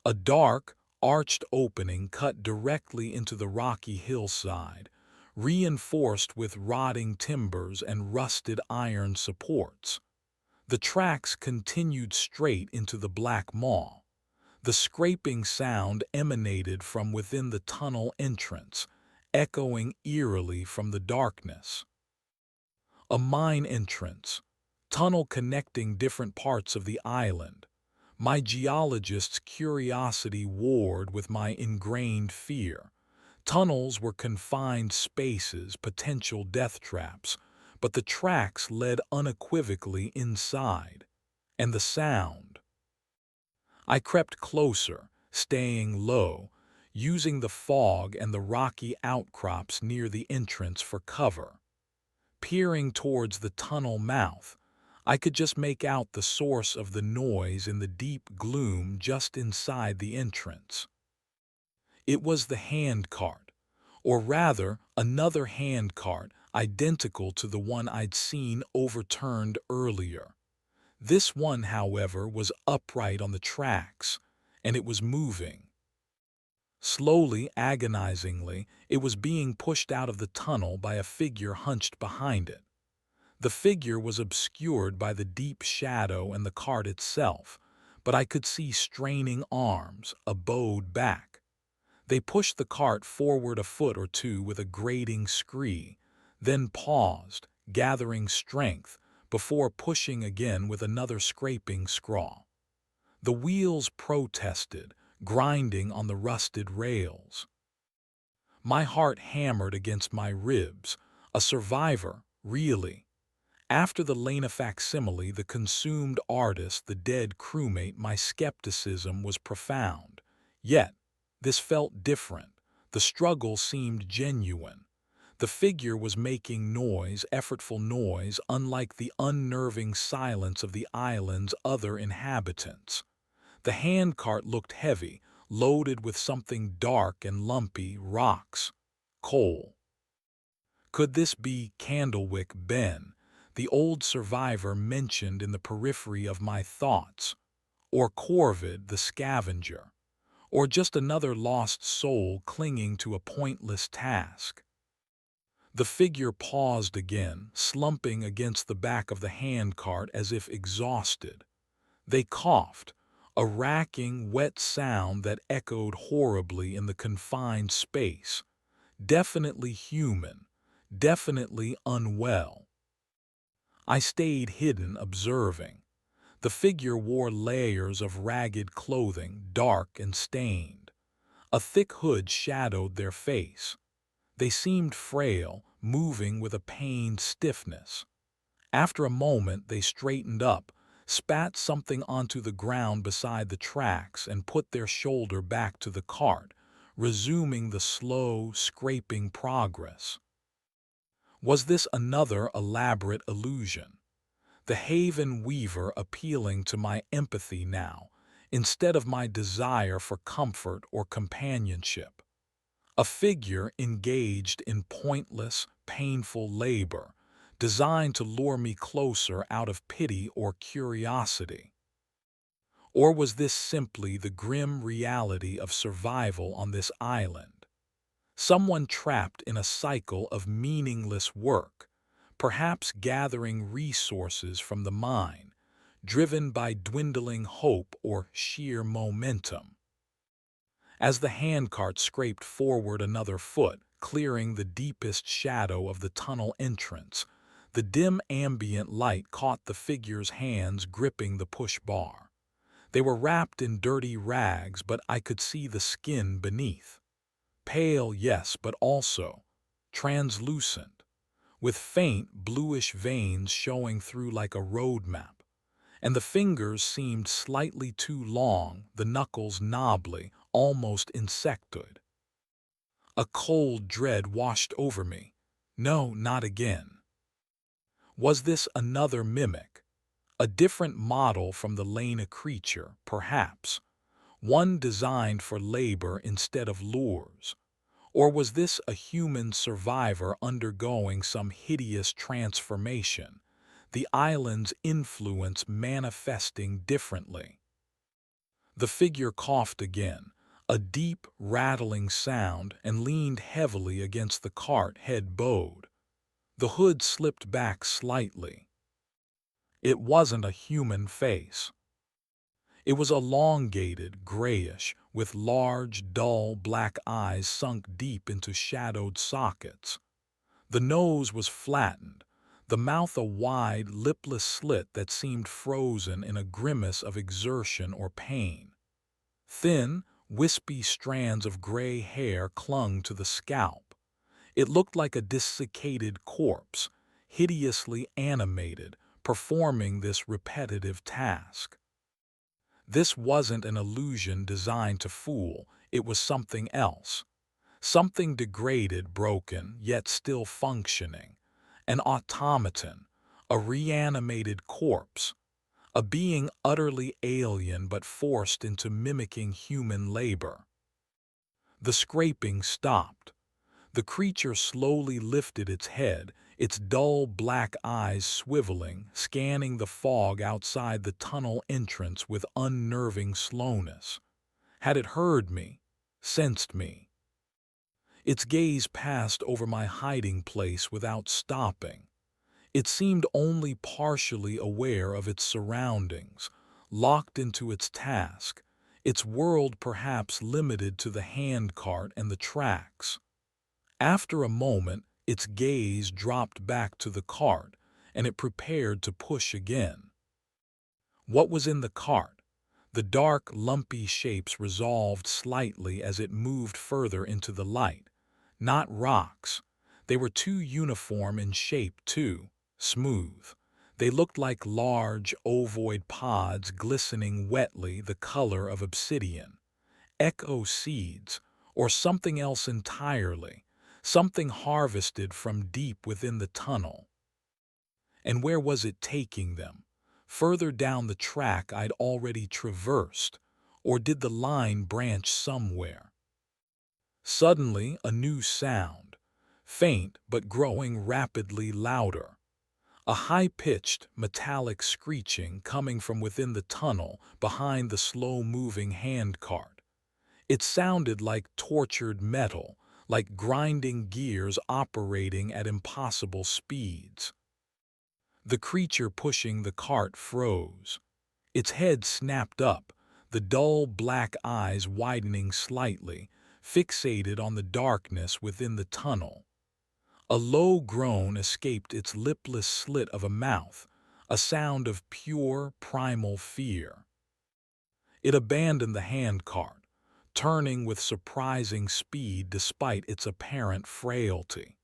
A dark, arched opening cut directly into the rocky hillside, reinforced with rotting timbers and rusted iron supports. The tracks continued straight into the black maw. The scraping sound emanated from within the tunnel entrance, echoing eerily from the darkness. A mine entrance, tunnel connecting different parts of the island. My geologist's curiosity warred with my ingrained fear. Tunnels were confined spaces, potential death traps, but the tracks led unequivocally inside. And the sound. I crept closer, staying low, using the fog and the rocky outcrops near the entrance for cover. Peering towards the tunnel mouth, I could just make out the source of the noise in the deep gloom just inside the entrance. It was the handcart, or rather, another handcart identical to the one I'd seen overturned earlier. This one, however, was upright on the tracks, and it was moving. Slowly, agonizingly, it was being pushed out of the tunnel by a figure hunched behind it. The figure was obscured by the deep shadow and the cart itself, but I could see straining arms, a bowed back. They pushed the cart forward a foot or two with a grating scree, then paused, gathering strength, before pushing again with another scraping scrawl. The wheels protested, grinding on the rusted rails. My heart hammered against my ribs. A survivor, really. After the Lena facsimile, the consumed artist, the dead crewmate, my skepticism was profound. Yet, this felt different. The struggle seemed genuine. The figure was making noise, effortful noise, unlike the unnerving silence of the island's other inhabitants. The handcart looked heavy, loaded with something dark and lumpy, rocks, coal. Could this be Candlewick Ben, the old survivor mentioned in the periphery of my thoughts, or Corvid the scavenger, or just another lost soul clinging to a pointless task? The figure paused again, slumping against the back of the handcart as if exhausted. They coughed, a racking, wet sound that echoed horribly in the confined space. Definitely human, definitely unwell. I stayed hidden, observing. The figure wore layers of ragged clothing, dark and stained. A thick hood shadowed their face. They seemed frail, moving with a pained stiffness. After a moment, they straightened up, spat something onto the ground beside the tracks, and put their shoulder back to the cart, resuming the slow, scraping progress. Was this another elaborate illusion? The Haven Weaver appealing to my empathy now, instead of my desire for comfort or companionship. A figure engaged in pointless, painful labor, designed to lure me closer out of pity or curiosity. Or was this simply the grim reality of survival on this island? Someone trapped in a cycle of meaningless work, perhaps gathering resources from the mine, driven by dwindling hope or sheer momentum. As the handcart scraped forward another foot, clearing the deepest shadow of the tunnel entrance, the dim ambient light caught the figure's hands gripping the push bar. They were wrapped in dirty rags, but I could see the skin beneath. Pale, yes, but also translucent, with faint bluish veins showing through like a road map. And the fingers seemed slightly too long, the knuckles knobbly, almost insectoid. A cold dread washed over me. No, not again. Was this another mimic? A different model from the Lena creature, perhaps, one designed for labor instead of lures? Or was this a human survivor undergoing some hideous transformation, the island's influence manifesting differently? The figure coughed again, a deep, rattling sound, and leaned heavily against the cart, head bowed. The hood slipped back slightly. It wasn't a human face. It was elongated, grayish, with large, dull black eyes sunk deep into shadowed sockets. The nose was flattened, the mouth a wide, lipless slit that seemed frozen in a grimace of exertion or pain. Thin, wispy strands of gray hair clung to the scalp. It looked like a desiccated corpse, hideously animated, performing this repetitive task. This wasn't an illusion designed to fool, it was something else. Something degraded, broken, yet still functioning. An automaton, a reanimated corpse, a being utterly alien but forced into mimicking human labor. The scraping stopped. The creature slowly lifted its head, its dull black eyes swiveling, scanning the fog outside the tunnel entrance with unnerving slowness. Had it heard me? Sensed me? Its gaze passed over my hiding place without stopping. It seemed only partially aware of its surroundings, locked into its task, its world perhaps limited to the handcart and the tracks. After a moment, its gaze dropped back to the cart, and it prepared to push again. What was in the cart? The dark, lumpy shapes resolved slightly as it moved further into the light. Not rocks. They were too uniform in shape, too smooth. They looked like large, ovoid pods glistening wetly, the color of obsidian. Echo seeds, or something else entirely, something harvested from deep within the tunnel. And where was it taking them? Further down the track I'd already traversed, or did the line branch somewhere? Suddenly, a new sound, faint but growing rapidly louder. A high-pitched, metallic screeching coming from within the tunnel behind the slow-moving handcart. It sounded like tortured metal, like grinding gears operating at impossible speeds. The creature pushing the cart froze. Its head snapped up, the dull black eyes widening slightly, fixated on the darkness within the tunnel. A low groan escaped its lipless slit of a mouth, a sound of pure, primal fear. It abandoned the handcart, turning with surprising speed despite its apparent frailty.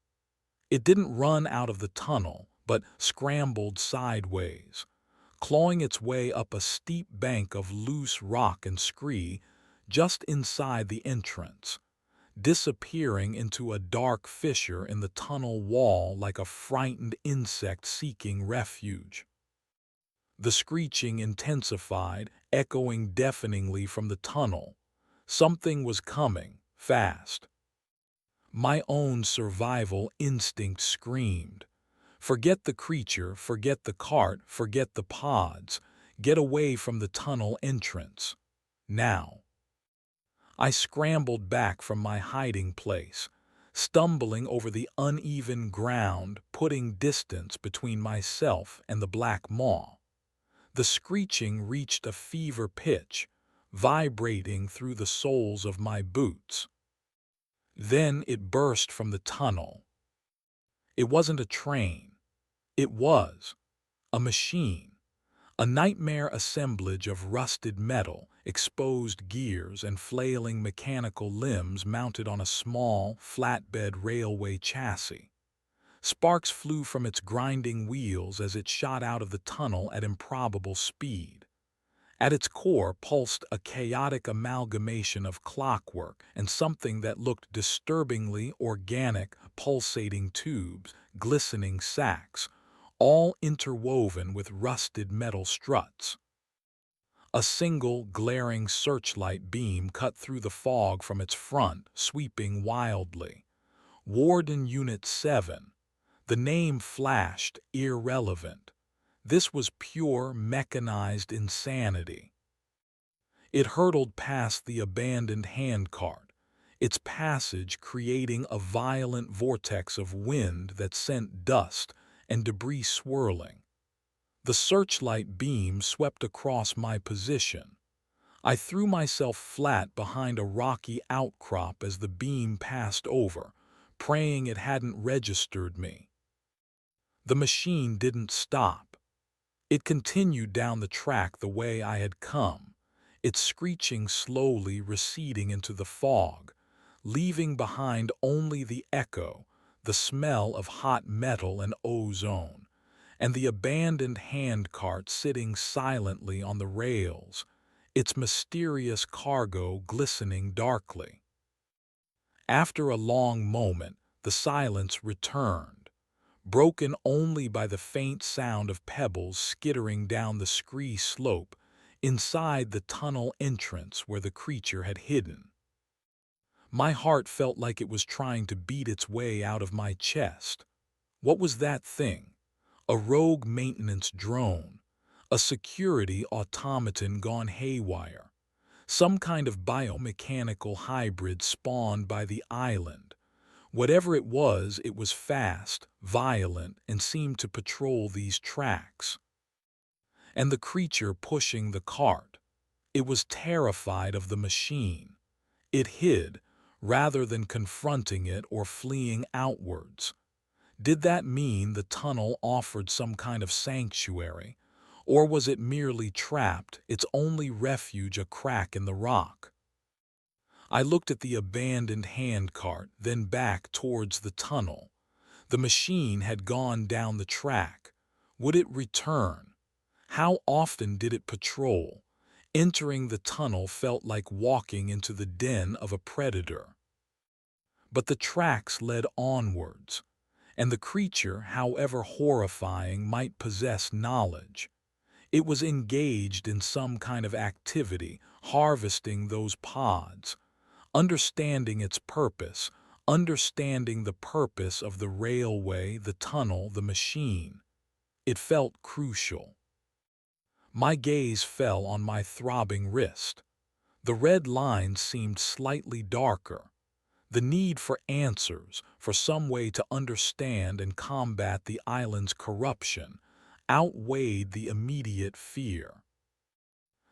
It didn't run out of the tunnel, but scrambled sideways, clawing its way up a steep bank of loose rock and scree just inside the entrance, disappearing into a dark fissure in the tunnel wall like a frightened insect seeking refuge. The screeching intensified, echoing deafeningly from the tunnel. Something was coming, fast. My own survival instinct screamed. Forget the creature, forget the cart, forget the pods. Get away from the tunnel entrance. Now. I scrambled back from my hiding place, stumbling over the uneven ground, putting distance between myself and the black maw. The screeching reached a fever pitch, vibrating through the soles of my boots. Then it burst from the tunnel. It wasn't a train. It was a machine. A nightmare assemblage of rusted metal, exposed gears, and flailing mechanical limbs mounted on a small, flatbed railway chassis. Sparks flew from its grinding wheels as it shot out of the tunnel at improbable speed. At its core pulsed a chaotic amalgamation of clockwork and something that looked disturbingly organic, pulsating tubes, glistening sacks, all interwoven with rusted metal struts. A single, glaring searchlight beam cut through the fog from its front, sweeping wildly. Warden Unit 7. The name flashed, irrelevant. This was pure, mechanized insanity. It hurtled past the abandoned handcart, its passage creating a violent vortex of wind that sent dust and debris swirling. The searchlight beam swept across my position. I threw myself flat behind a rocky outcrop as the beam passed over, praying it hadn't registered me. The machine didn't stop. It continued down the track the way I had come, its screeching slowly receding into the fog, leaving behind only the echo, the smell of hot metal and ozone, and the abandoned handcart sitting silently on the rails, its mysterious cargo glistening darkly. After a long moment, the silence returned, broken only by the faint sound of pebbles skittering down the scree slope inside the tunnel entrance where the creature had hidden. My heart felt like it was trying to beat its way out of my chest. What was that thing? A rogue maintenance drone, a security automaton gone haywire, some kind of biomechanical hybrid spawned by the island. Whatever it was fast, violent, and seemed to patrol these tracks. And the creature pushing the cart. It was terrified of the machine. It hid, rather than confronting it or fleeing outwards. Did that mean the tunnel offered some kind of sanctuary, or was it merely trapped, its only refuge a crack in the rock? I looked at the abandoned handcart, then back towards the tunnel. The machine had gone down the track. Would it return? How often did it patrol? Entering the tunnel felt like walking into the den of a predator. But the tracks led onwards, and the creature, however horrifying, might possess knowledge. It was engaged in some kind of activity, harvesting those pods, understanding its purpose, understanding the purpose of the railway, the tunnel, the machine. It felt crucial. My gaze fell on my throbbing wrist. The red lines seemed slightly darker. The need for answers, for some way to understand and combat the island's corruption, outweighed the immediate fear.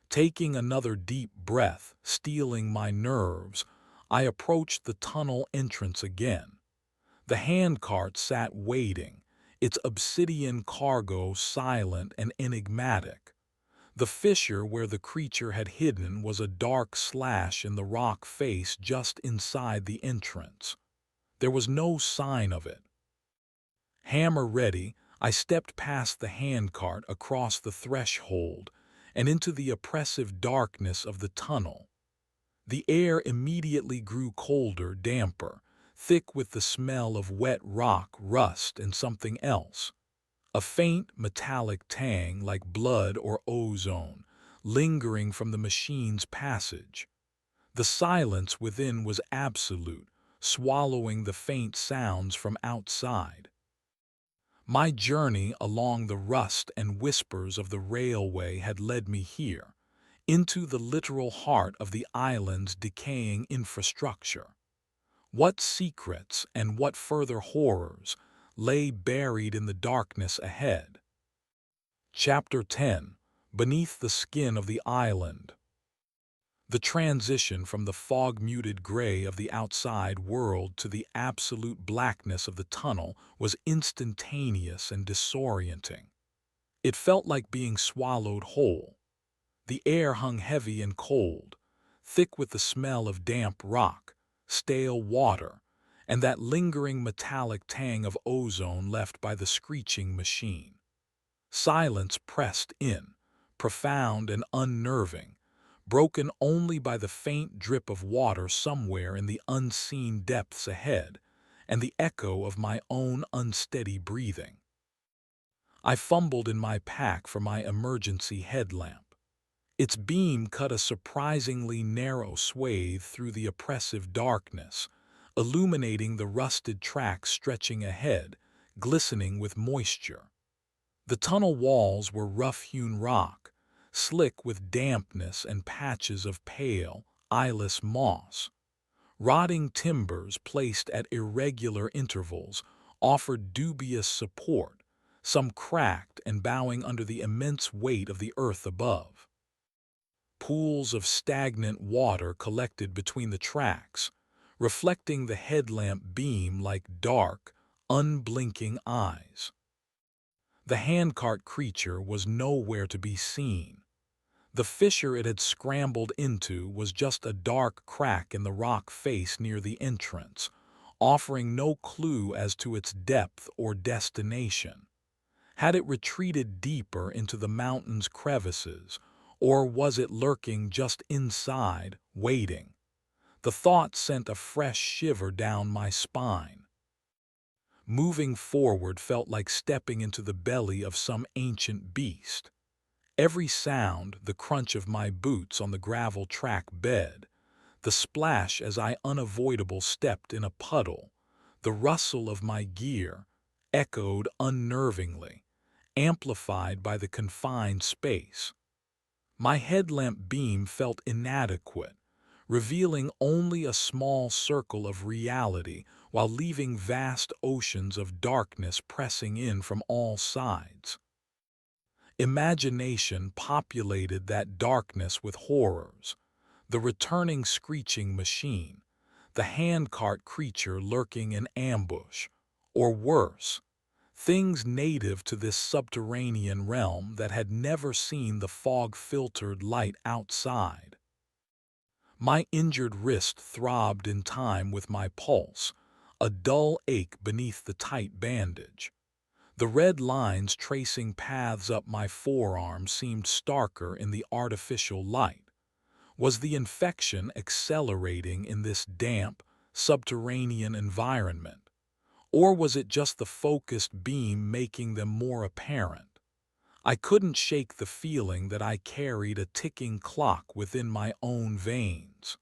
Taking another deep breath, steeling my nerves, I approached the tunnel entrance again. The handcart sat waiting, its obsidian cargo silent and enigmatic. The fissure where the creature had hidden was a dark slash in the rock face just inside the entrance. There was no sign of it. Hammer ready, I stepped past the handcart across the threshold and into the oppressive darkness of the tunnel. The air immediately grew colder, damper, thick with the smell of wet rock, rust, and something else. A faint metallic tang like blood or ozone, lingering from the machine's passage. The silence within was absolute, swallowing the faint sounds from outside. My journey along the rust and whispers of the railway had led me here, into the literal heart of the island's decaying infrastructure. What secrets and what further horrors lay buried in the darkness ahead? Chapter 10. beneath the skin of the island. The transition from the fog-muted gray of the outside world to the absolute blackness of the tunnel was instantaneous and disorienting. It felt like being swallowed whole. The air hung heavy and cold, thick with the smell of damp rock, stale water, and that lingering metallic tang of ozone left by the screeching machine. Silence pressed in, profound and unnerving, broken only by the faint drip of water somewhere in the unseen depths ahead and the echo of my own unsteady breathing. I fumbled in my pack for my emergency headlamp. Its beam cut a surprisingly narrow swathe through the oppressive darkness, illuminating the rusted tracks stretching ahead, glistening with moisture. The tunnel walls were rough-hewn rock, slick with dampness and patches of pale, eyeless moss. Rotting timbers placed at irregular intervals offered dubious support, some cracked and bowing under the immense weight of the earth above. Pools of stagnant water collected between the tracks, reflecting the headlamp beam like dark, unblinking eyes. The handcart creature was nowhere to be seen. The fissure it had scrambled into was just a dark crack in the rock face near the entrance, offering no clue as to its depth or destination. Had it retreated deeper into the mountain's crevices, or was it lurking just inside, waiting? The thought sent a fresh shiver down my spine. Moving forward felt like stepping into the belly of some ancient beast. Every sound, the crunch of my boots on the gravel track bed, the splash as I unavoidable stepped in a puddle, the rustle of my gear, echoed unnervingly, amplified by the confined space. My headlamp beam felt inadequate, revealing only a small circle of reality while leaving vast oceans of darkness pressing in from all sides. Imagination populated that darkness with horrors: the returning screeching machine, the handcart creature lurking in ambush, or worse, things native to this subterranean realm that had never seen the fog-filtered light outside. My injured wrist throbbed in time with my pulse, a dull ache beneath the tight bandage. The red lines tracing paths up my forearm seemed starker in the artificial light. Was the infection accelerating in this damp, subterranean environment? Or was it just the focused beam making them more apparent? I couldn't shake the feeling that I carried a ticking clock within my own veins.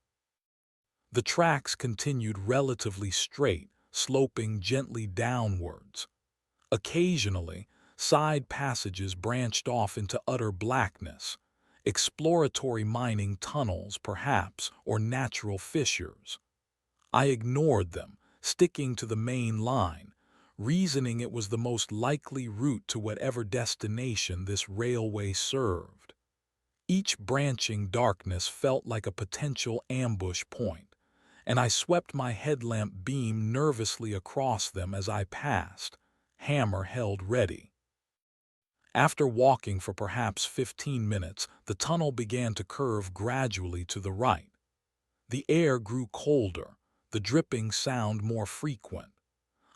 The tracks continued relatively straight, sloping gently downwards. Occasionally, side passages branched off into utter blackness, exploratory mining tunnels, perhaps, or natural fissures. I ignored them, sticking to the main line, reasoning it was the most likely route to whatever destination this railway served. Each branching darkness felt like a potential ambush point, and I swept my headlamp beam nervously across them as I passed, hammer held ready. After walking for perhaps 15 minutes, the tunnel began to curve gradually to the right. The air grew colder, the dripping sound more frequent.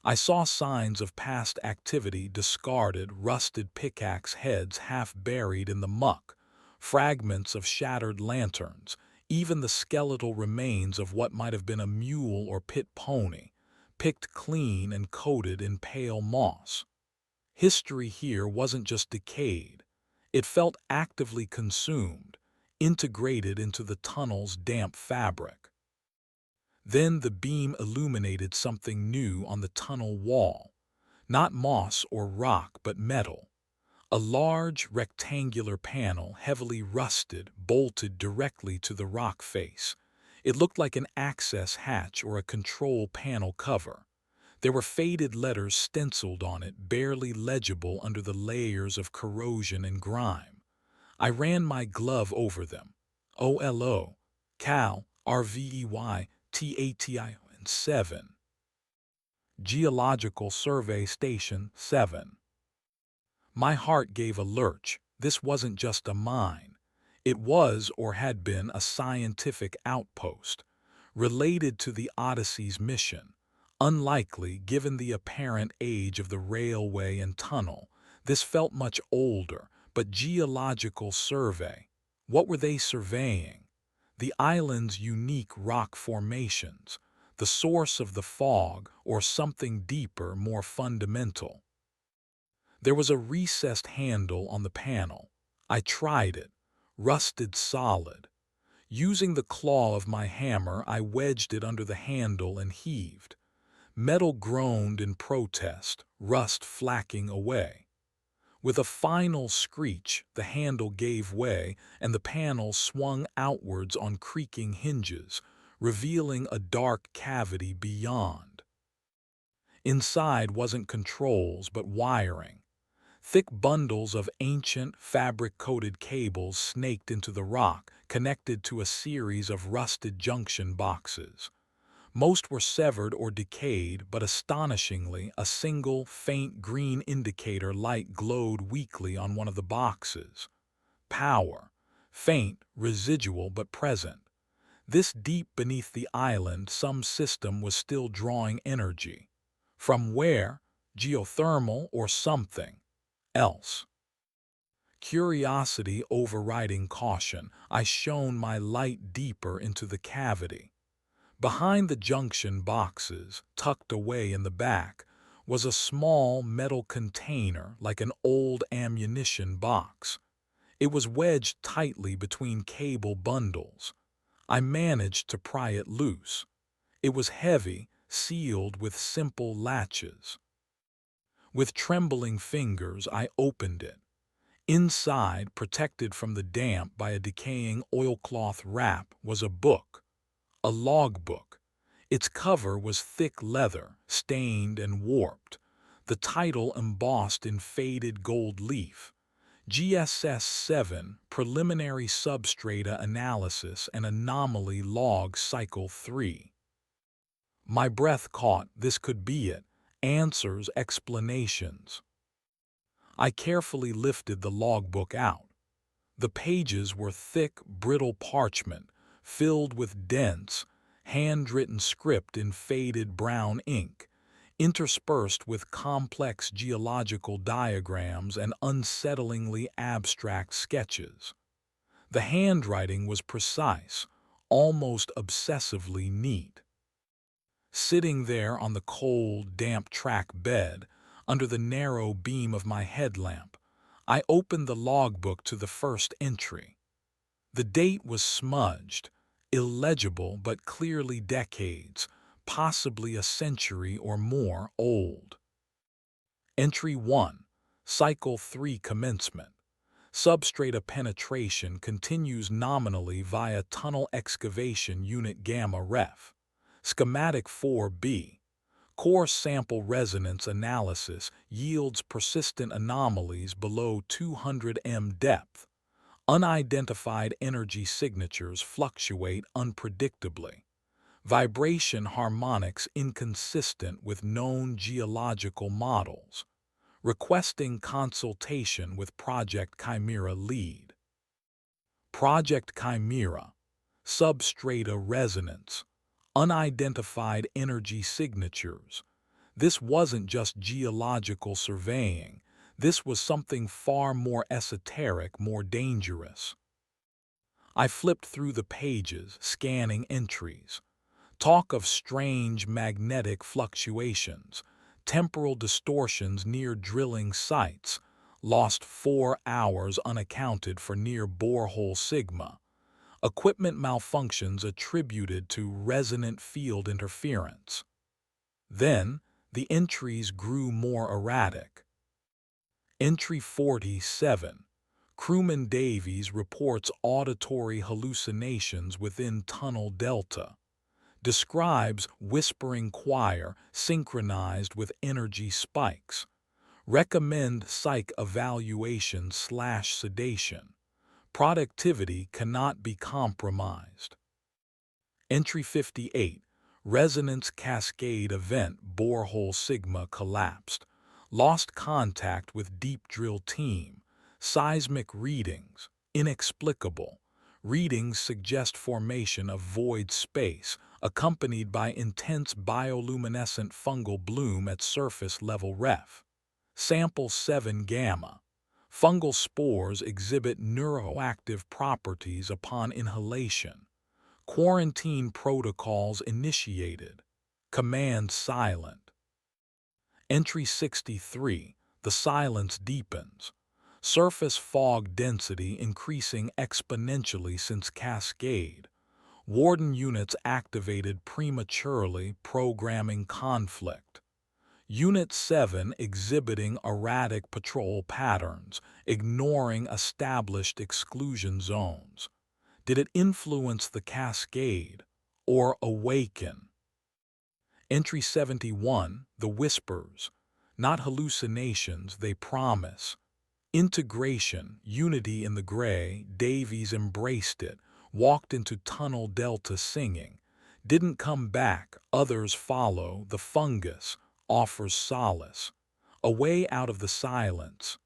I saw signs of past activity: discarded, rusted pickaxe heads half buried in the muck, fragments of shattered lanterns, even the skeletal remains of what might have been a mule or pit pony, picked clean and coated in pale moss. History here wasn't just decayed. It felt actively consumed, integrated into the tunnel's damp fabric. Then the beam illuminated something new on the tunnel wall. Not moss or rock, but metal. A large, rectangular panel, heavily rusted, bolted directly to the rock face. It looked like an access hatch or a control panel cover. There were faded letters stenciled on it, barely legible under the layers of corrosion and grime. I ran my glove over them. OLO, Cal, RVEY, TATI, and 7. Geological Survey Station 7. My heart gave a lurch. This wasn't just a mine. It was or had been a scientific outpost, related to the Odyssey's mission. Unlikely given the apparent age of the railway and tunnel, this felt much older, but Geological Survey. What were they surveying? The island's unique rock formations, the source of the fog, or something deeper, more fundamental. There was a recessed handle on the panel. I tried it, rusted solid. Using the claw of my hammer, I wedged it under the handle and heaved. Metal groaned in protest, rust flacking away. With a final screech, the handle gave way and the panel swung outwards on creaking hinges, revealing a dark cavity beyond. Inside wasn't controls but wiring. Thick bundles of ancient, fabric-coated cables snaked into the rock, connected to a series of rusted junction boxes. Most were severed or decayed, but astonishingly, a single, faint green indicator light glowed weakly on one of the boxes. Power. Faint, residual, but present. This deep beneath the island, some system was still drawing energy. From where? Geothermal or something else. Curiosity overriding caution, I shone my light deeper into the cavity. Behind the junction boxes, tucked away in the back, was a small metal container like an old ammunition box. It was wedged tightly between cable bundles. I managed to pry it loose. It was heavy, sealed with simple latches. With trembling fingers, I opened it. Inside, protected from the damp by a decaying oilcloth wrap, was a book. A logbook. Its cover was thick leather, stained and warped. The title embossed in faded gold leaf. GSS 7, Preliminary Substrata Analysis and Anomaly Log Cycle 3. My breath caught. This could be it. Answers, explanations. I carefully lifted the logbook out. The pages were thick, brittle parchment, filled with dense, handwritten script in faded brown ink, interspersed with complex geological diagrams and unsettlingly abstract sketches. The handwriting was precise, almost obsessively neat. Sitting there on the cold, damp track bed, under the narrow beam of my headlamp, I opened the logbook to the first entry. The date was smudged, illegible but clearly decades, possibly a century or more old. Entry 1, Cycle 3 Commencement. Substrata penetration continues nominally via Tunnel Excavation Unit Gamma Ref. Schematic 4B. Core sample resonance analysis yields persistent anomalies below 200 m depth. Unidentified energy signatures fluctuate unpredictably. Vibration harmonics inconsistent with known geological models. Requesting consultation with Project Chimera lead. Project Chimera. Substrata resonance. Unidentified energy signatures. This wasn't just geological surveying. This was something far more esoteric, more dangerous. I flipped through the pages, scanning entries. Talk of strange magnetic fluctuations, temporal distortions near drilling sites, lost 4 hours unaccounted for near borehole Sigma. Equipment malfunctions attributed to resonant field interference. Then, the entries grew more erratic. Entry 47. Crewman Davies reports auditory hallucinations within tunnel delta. Describes whispering choir synchronized with energy spikes. Recommend psych evaluation/sedation. Productivity cannot be compromised. Entry 58. Resonance cascade event borehole sigma collapsed. Lost contact with deep drill team. Seismic readings. Inexplicable. Readings suggest formation of void space, accompanied by intense bioluminescent fungal bloom at surface level ref. Sample 7 gamma. Fungal spores exhibit neuroactive properties upon inhalation. Quarantine protocols initiated. Command silent. Entry 63. The silence deepens. Surface fog density increasing exponentially since cascade. Warden units activated prematurely, programming conflict. Unit 7 exhibiting erratic patrol patterns, ignoring established exclusion zones. Did it influence the cascade or awaken? Entry 71, the whispers. Not hallucinations, they promise. Integration, unity in the gray, Davies embraced it, walked into tunnel delta singing. Didn't come back, others follow, the fungus offers solace. A way out of the silence.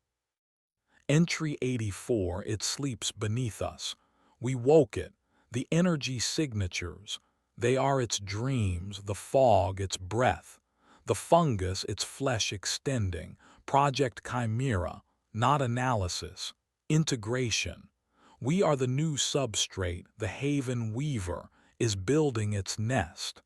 Entry 84, it sleeps beneath us. We woke it, the energy signatures. They are its dreams, the fog its breath, the fungus its flesh extending. Project Chimera, not analysis, integration. We are the new substrate, the haven weaver is building its nest.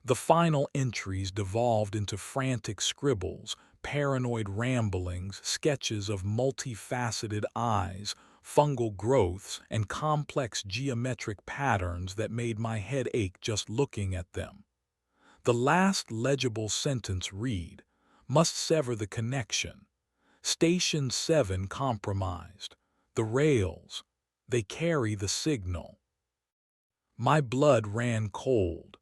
The final entries devolved into frantic scribbles, paranoid ramblings, sketches of multifaceted eyes, fungal growths, and complex geometric patterns that made my head ache just looking at them. The last legible sentence read, "Must sever the connection. Station 7 compromised. The rails, they carry the signal." My blood ran cold.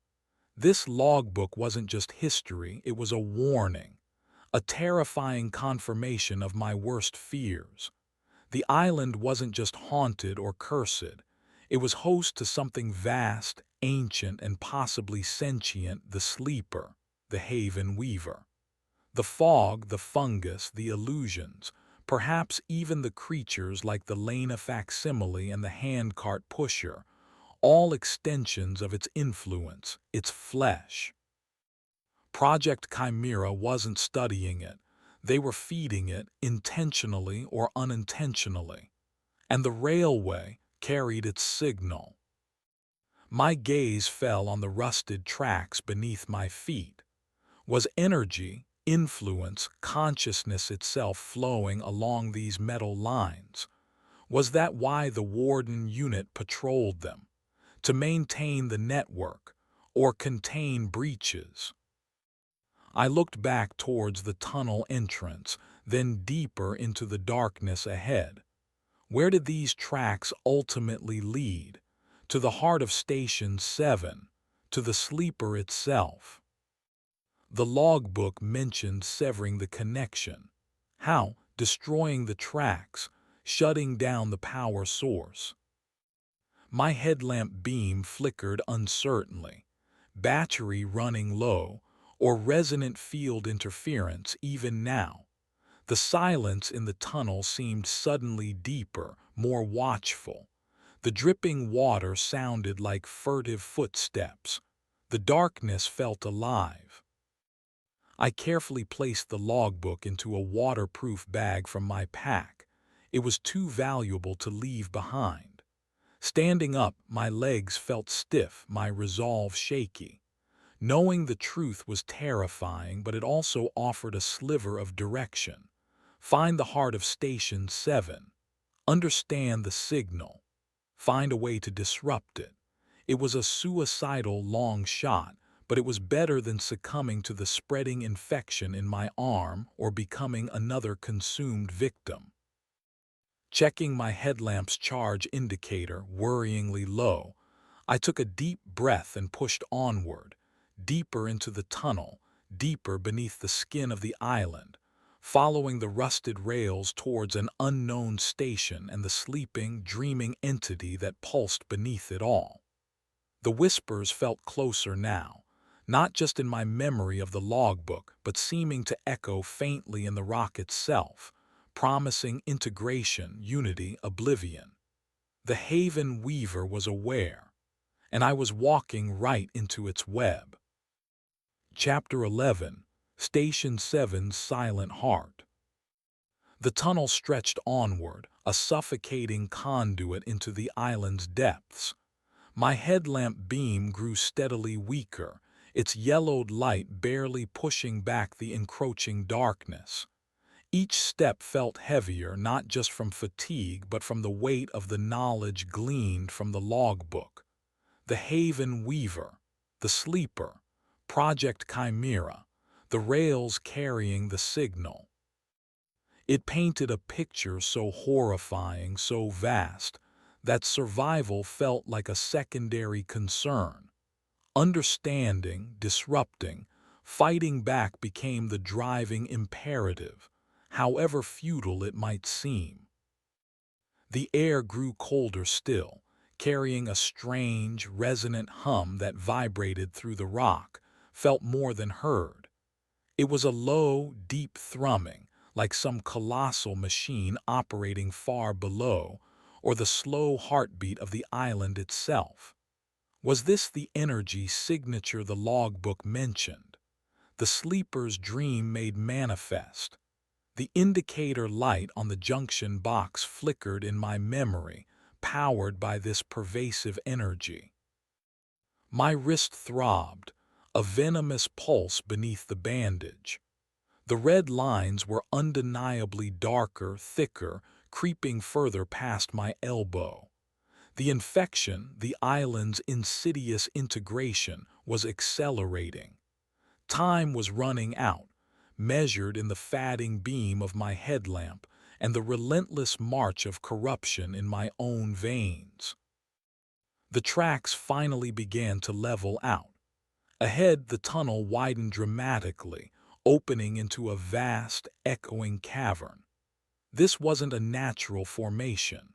This logbook wasn't just history, it was a warning, a terrifying confirmation of my worst fears. The island wasn't just haunted or cursed, it was host to something vast, ancient, and possibly sentient, the sleeper, the haven weaver. The fog, the fungus, the illusions, perhaps even the creatures like the Lena facsimile and the handcart pusher, all extensions of its influence, its flesh. Project Chimera wasn't studying it. They were feeding it, intentionally or unintentionally. And the railway carried its signal. My gaze fell on the rusted tracks beneath my feet. Was energy, influence, consciousness itself flowing along these metal lines? Was that why the Warden unit patrolled them? To maintain the network, or contain breaches? I looked back towards the tunnel entrance, then deeper into the darkness ahead. Where did these tracks ultimately lead? To the heart of Station 7, to the sleeper itself. The logbook mentioned severing the connection. How? Destroying the tracks, shutting down the power source. My headlamp beam flickered uncertainly. Battery running low, or resonant field interference even now. The silence in the tunnel seemed suddenly deeper, more watchful. The dripping water sounded like furtive footsteps. The darkness felt alive. I carefully placed the logbook into a waterproof bag from my pack. It was too valuable to leave behind. Standing up, my legs felt stiff, my resolve shaky. Knowing the truth was terrifying, but it also offered a sliver of direction. Find the heart of Station 7. Understand the signal. Find a way to disrupt it. It was a suicidal long shot, but it was better than succumbing to the spreading infection in my arm or becoming another consumed victim. Checking my headlamp's charge indicator, worryingly low, I took a deep breath and pushed onward, deeper into the tunnel, deeper beneath the skin of the island. following the rusted rails towards an unknown station and the sleeping, dreaming entity that pulsed beneath it all. The whispers felt closer now, not just in my memory of the logbook, but seeming to echo faintly in the rock itself, promising integration, unity, oblivion. The Haven Weaver was aware, and I was walking right into its web. Chapter 11, Station 7's Silent Heart. The tunnel stretched onward, a suffocating conduit into the island's depths. My headlamp beam grew steadily weaker, its yellowed light barely pushing back the encroaching darkness. Each step felt heavier, not just from fatigue, but from the weight of the knowledge gleaned from the logbook. The Haven Weaver, the Sleeper, Project Chimera, the rails carrying the signal. It painted a picture so horrifying, so vast, that survival felt like a secondary concern. Understanding, disrupting, fighting back became the driving imperative, however futile it might seem. The air grew colder still, carrying a strange, resonant hum that vibrated through the rock, felt more than heard. It was a low, deep thrumming, like some colossal machine operating far below, or the slow heartbeat of the island itself. Was this the energy signature the logbook mentioned? The sleeper's dream made manifest? The indicator light on the junction box flickered in my memory, powered by this pervasive energy. My wrist throbbed, a venomous pulse beneath the bandage. The red lines were undeniably darker, thicker, creeping further past my elbow. The infection, the island's insidious integration, was accelerating. Time was running out, measured in the fading beam of my headlamp and the relentless march of corruption in my own veins. The tracks finally began to level out. Ahead, the tunnel widened dramatically, opening into a vast, echoing cavern. This wasn't a natural formation.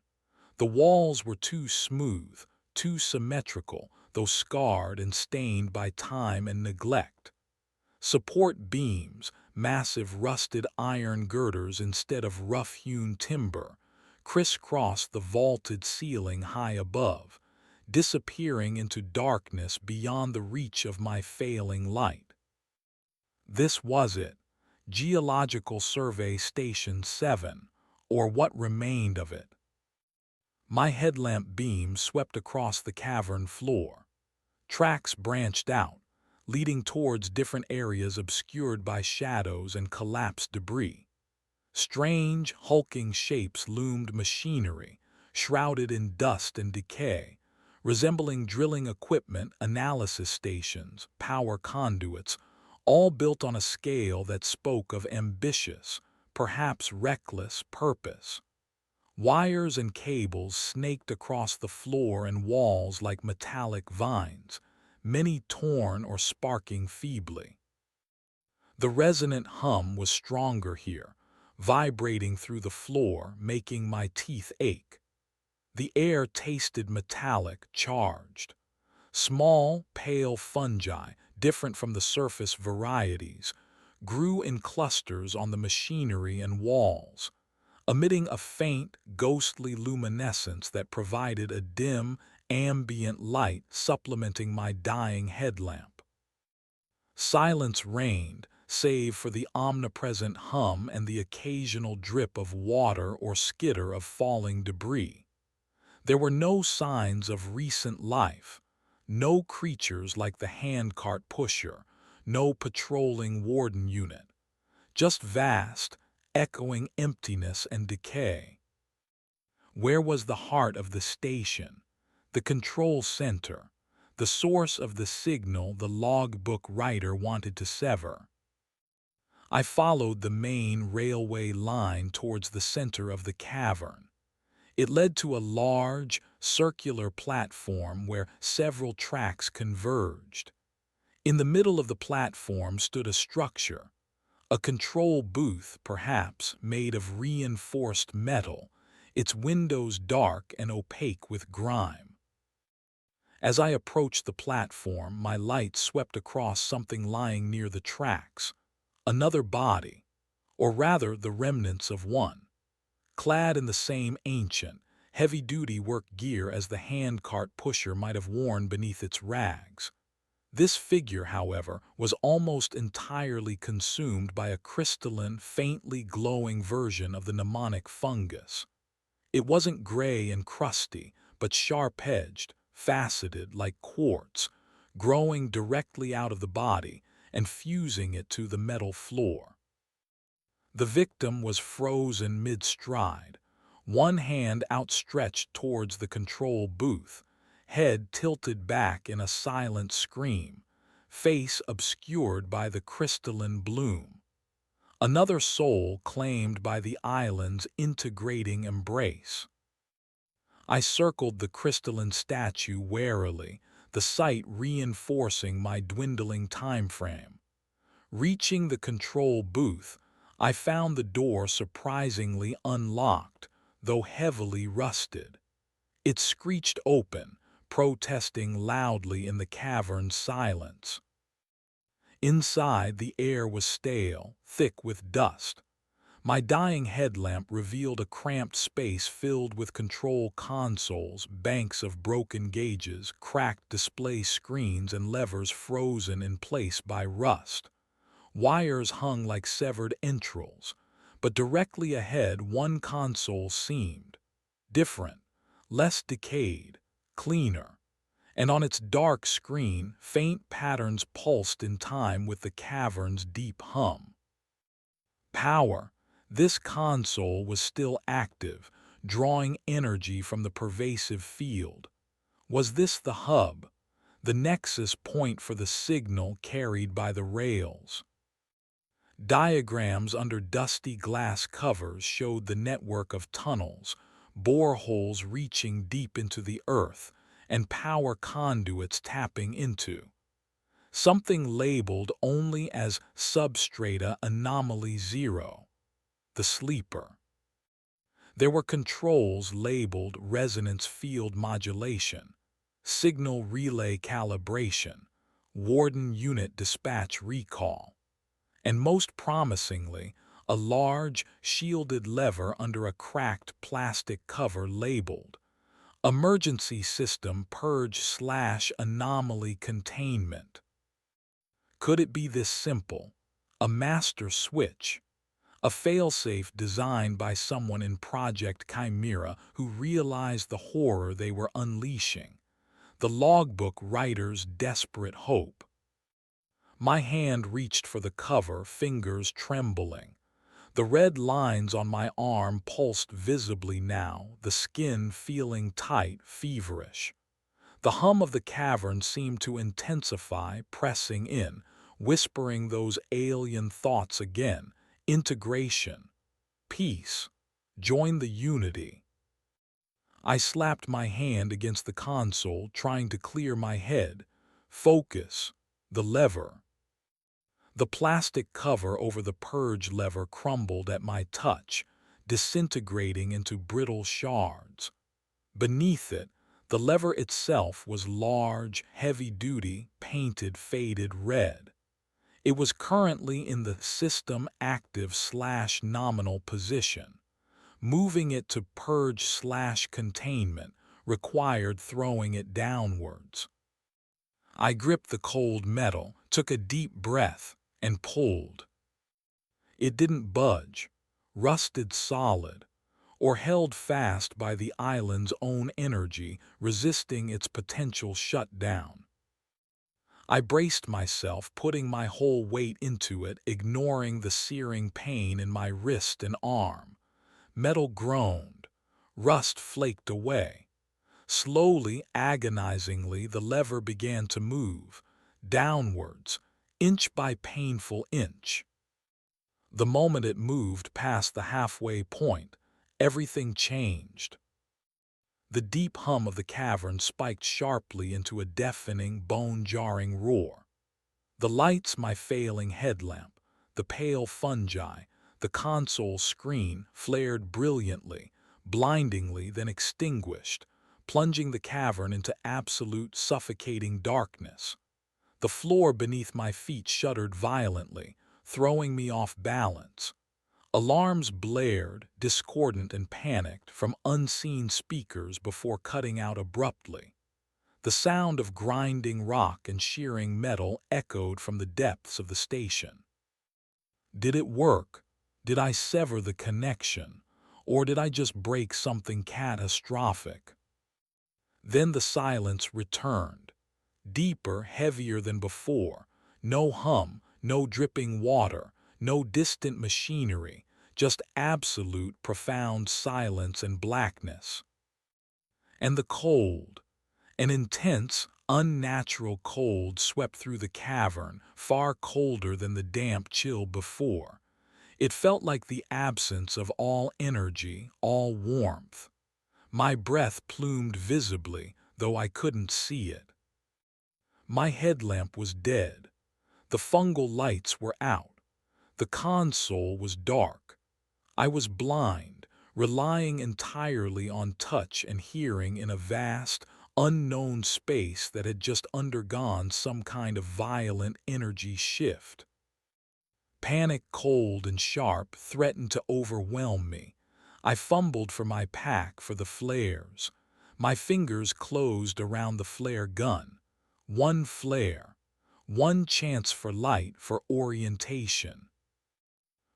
The walls were too smooth, too symmetrical, though scarred and stained by time and neglect. Support beams, massive rusted iron girders instead of rough-hewn timber, crisscrossed the vaulted ceiling high above, disappearing into darkness beyond the reach of my failing light. This was it, Geological Survey Station 7, or what remained of it. My headlamp beam swept across the cavern floor. Tracks branched out, leading towards different areas obscured by shadows and collapsed debris. Strange, hulking shapes loomed machinery, shrouded in dust and decay, resembling drilling equipment, analysis stations, power conduits, all built on a scale that spoke of ambitious, perhaps reckless, purpose. Wires and cables snaked across the floor and walls like metallic vines, many torn or sparking feebly. The resonant hum was stronger here, vibrating through the floor, making my teeth ache. The air tasted metallic, charged. Small, pale fungi, different from the surface varieties, grew in clusters on the machinery and walls, emitting a faint, ghostly luminescence that provided a dim, ambient light supplementing my dying headlamp. Silence reigned, save for the omnipresent hum and the occasional drip of water or skitter of falling debris. There were no signs of recent life, no creatures like the handcart pusher, no patrolling warden unit, just vast, echoing emptiness and decay. Where was the heart of the station, the control center, the source of the signal the logbook writer wanted to sever? I followed the main railway line towards the center of the cavern. It led to a large, circular platform where several tracks converged. In the middle of the platform stood a structure, A control booth, perhaps, made of reinforced metal, its windows dark and opaque with grime. As I approached the platform, my light swept across something lying near the tracks. Another body, or rather the remnants of one, clad in the same ancient, heavy-duty work gear as the handcart pusher might have worn beneath its rags. This figure, however, was almost entirely consumed by a crystalline, faintly glowing version of the mnemonic fungus. It wasn't gray and crusty, but sharp-edged, faceted like quartz, growing directly out of the body and fusing it to the metal floor. The victim was frozen mid-stride, one hand outstretched towards the control booth, head tilted back in a silent scream, face obscured by the crystalline bloom. Another soul claimed by the island's integrating embrace. I circled the crystalline statue warily, the sight reinforcing my dwindling time frame. Reaching the control booth, I found the door surprisingly unlocked, though heavily rusted. It screeched open, protesting loudly in the cavern's silence. Inside, the air was stale, thick with dust. My dying headlamp revealed a cramped space filled with control consoles, banks of broken gauges, cracked display screens, and levers frozen in place by rust. Wires hung like severed entrails, but directly ahead one console seemed different, less decayed, cleaner, and on its dark screen faint patterns pulsed in time with the cavern's deep hum. Power. This console was still active, drawing energy from the pervasive field. Was this the hub, the nexus point for the signal carried by the rails? Diagrams under dusty glass covers showed the network of tunnels, boreholes reaching deep into the earth, and power conduits tapping into something labeled only as Substrata Anomaly 0, the sleeper. There were controls labeled Resonance Field Modulation, Signal Relay Calibration, Warden Unit Dispatch Recall, and most promisingly, a large, shielded lever under a cracked plastic cover labeled Emergency System Purge/Anomaly Containment. Could it be this simple? A master switch? A failsafe designed by someone in Project Chimera who realized the horror they were unleashing? The logbook writer's desperate hope. My hand reached for the cover, fingers trembling. The red lines on my arm pulsed visibly now, the skin feeling tight, feverish. The hum of the cavern seemed to intensify, pressing in, whispering those alien thoughts again. Integration. Peace. Join the unity. I slapped my hand against the console, trying to clear my head. Focus. The lever. The plastic cover over the purge lever crumbled at my touch, disintegrating into brittle shards. Beneath it, the lever itself was large, heavy-duty, painted faded red. It was currently in the system active/nominal position. Moving it to purge/containment required throwing it downwards. I gripped the cold metal, took a deep breath, and pulled. It didn't budge, rusted solid, or held fast by the island's own energy, resisting its potential shutdown. I braced myself, putting my whole weight into it, ignoring the searing pain in my wrist and arm. Metal groaned. Rust flaked away. Slowly, agonizingly, the lever began to move, downwards, inch by painful inch. The moment it moved past the halfway point, everything changed. The deep hum of the cavern spiked sharply into a deafening, bone-jarring roar. The lights, my failing headlamp, the pale fungi, the console screen flared brilliantly, blindingly, then extinguished, plunging the cavern into absolute suffocating darkness. The floor beneath my feet shuddered violently, throwing me off balance. Alarms blared, discordant and panicked, from unseen speakers before cutting out abruptly. The sound of grinding rock and shearing metal echoed from the depths of the station. Did it work? Did I sever the connection? Or did I just break something catastrophic? Then the silence returned, deeper, heavier than before. No hum, no dripping water, no distant machinery, just absolute, profound silence and blackness. And the cold, an intense, unnatural cold swept through the cavern, far colder than the damp chill before. It felt like the absence of all energy, all warmth. My breath plumed visibly, though I couldn't see it. My headlamp was dead. The fungal lights were out. The console was dark. I was blind, relying entirely on touch and hearing in a vast, unknown space that had just undergone some kind of violent energy shift. Panic, cold and sharp, threatened to overwhelm me. I fumbled for my pack, for the flares. My fingers closed around the flare gun. One flare. One chance for light, for orientation.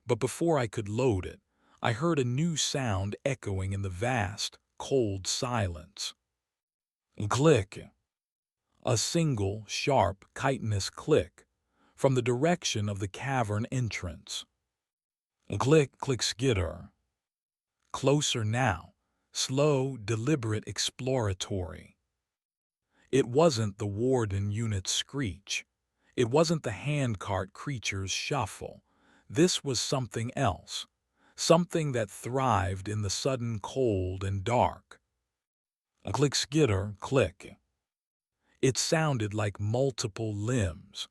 But before I could load it, I heard a new sound echoing in the vast, cold silence. Click. A single, sharp, chitinous click from the direction of the cavern entrance. Click, click, skitter. Closer now, slow, deliberate, exploratory. It wasn't the warden unit's screech. It wasn't the handcart creature's shuffle. This was something else, something that thrived in the sudden cold and dark. Click, skitter, click. It sounded like multiple limbs,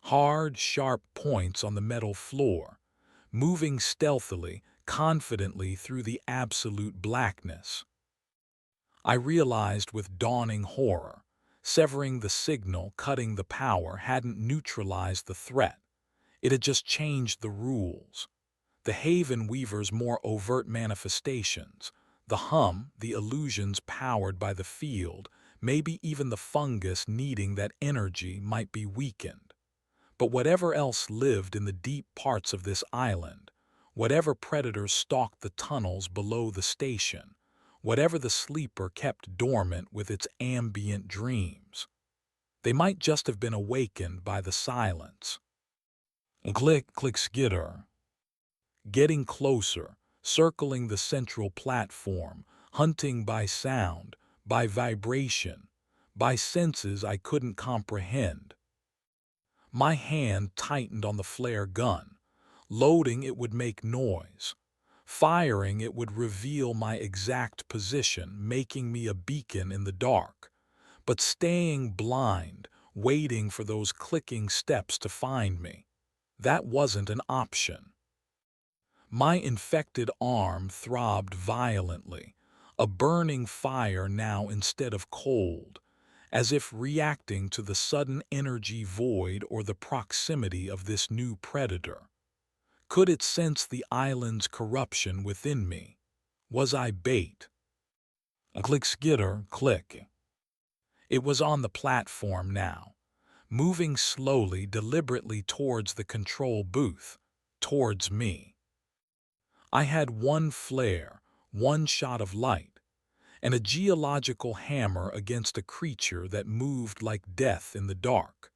hard, sharp points on the metal floor, moving stealthily, confidently through the absolute blackness. I realized with dawning horror, severing the signal, cutting the power, hadn't neutralized the threat. It had just changed the rules. The Haven Weaver's more overt manifestations, the hum, the illusions powered by the field, maybe even the fungus needing that energy, might be weakened. But whatever else lived in the deep parts of this island, whatever predators stalked the tunnels below the station, whatever the sleeper kept dormant with its ambient dreams, they might just have been awakened by the silence. Click, click, skitter. Getting closer, circling the central platform, hunting by sound, by vibration, by senses I couldn't comprehend. My hand tightened on the flare gun. Loading, it would make noise. Firing, it would reveal my exact position, making me a beacon in the dark. But staying blind, waiting for those clicking steps to find me, that wasn't an option. My infected arm throbbed violently, a burning fire now instead of cold, as if reacting to the sudden energy void or the proximity of this new predator. Could it sense the island's corruption within me? Was I bait? Click, skitter, click. It was on the platform now, moving slowly, deliberately towards the control booth, towards me. I had one flare, one shot of light, and a geological hammer against a creature that moved like death in the dark.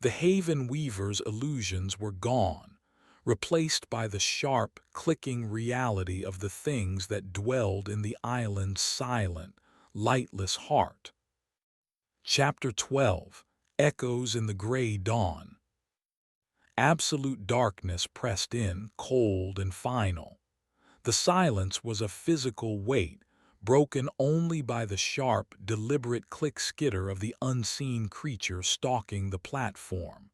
The Haven Weaver's illusions were gone, replaced by the sharp, clicking reality of the things that dwelled in the island's silent, lightless heart. Chapter 12. Echoes in the Gray Dawn. Absolute darkness pressed in, cold and final. The silence was a physical weight, broken only by the sharp, deliberate click-skitter of the unseen creature stalking the platform.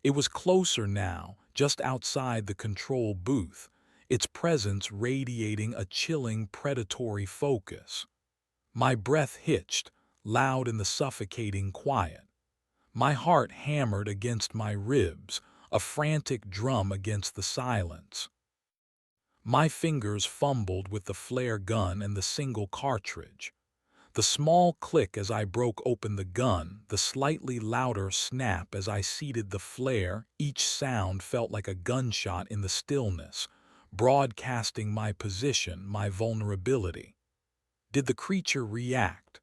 It was closer now, just outside the control booth, its presence radiating a chilling predatory focus. My breath hitched, loud in the suffocating quiet. My heart hammered against my ribs, a frantic drum against the silence. My fingers fumbled with the flare gun and the single cartridge. The small click as I broke open the gun, the slightly louder snap as I seated the flare, each sound felt like a gunshot in the stillness, broadcasting my position, my vulnerability. Did the creature react?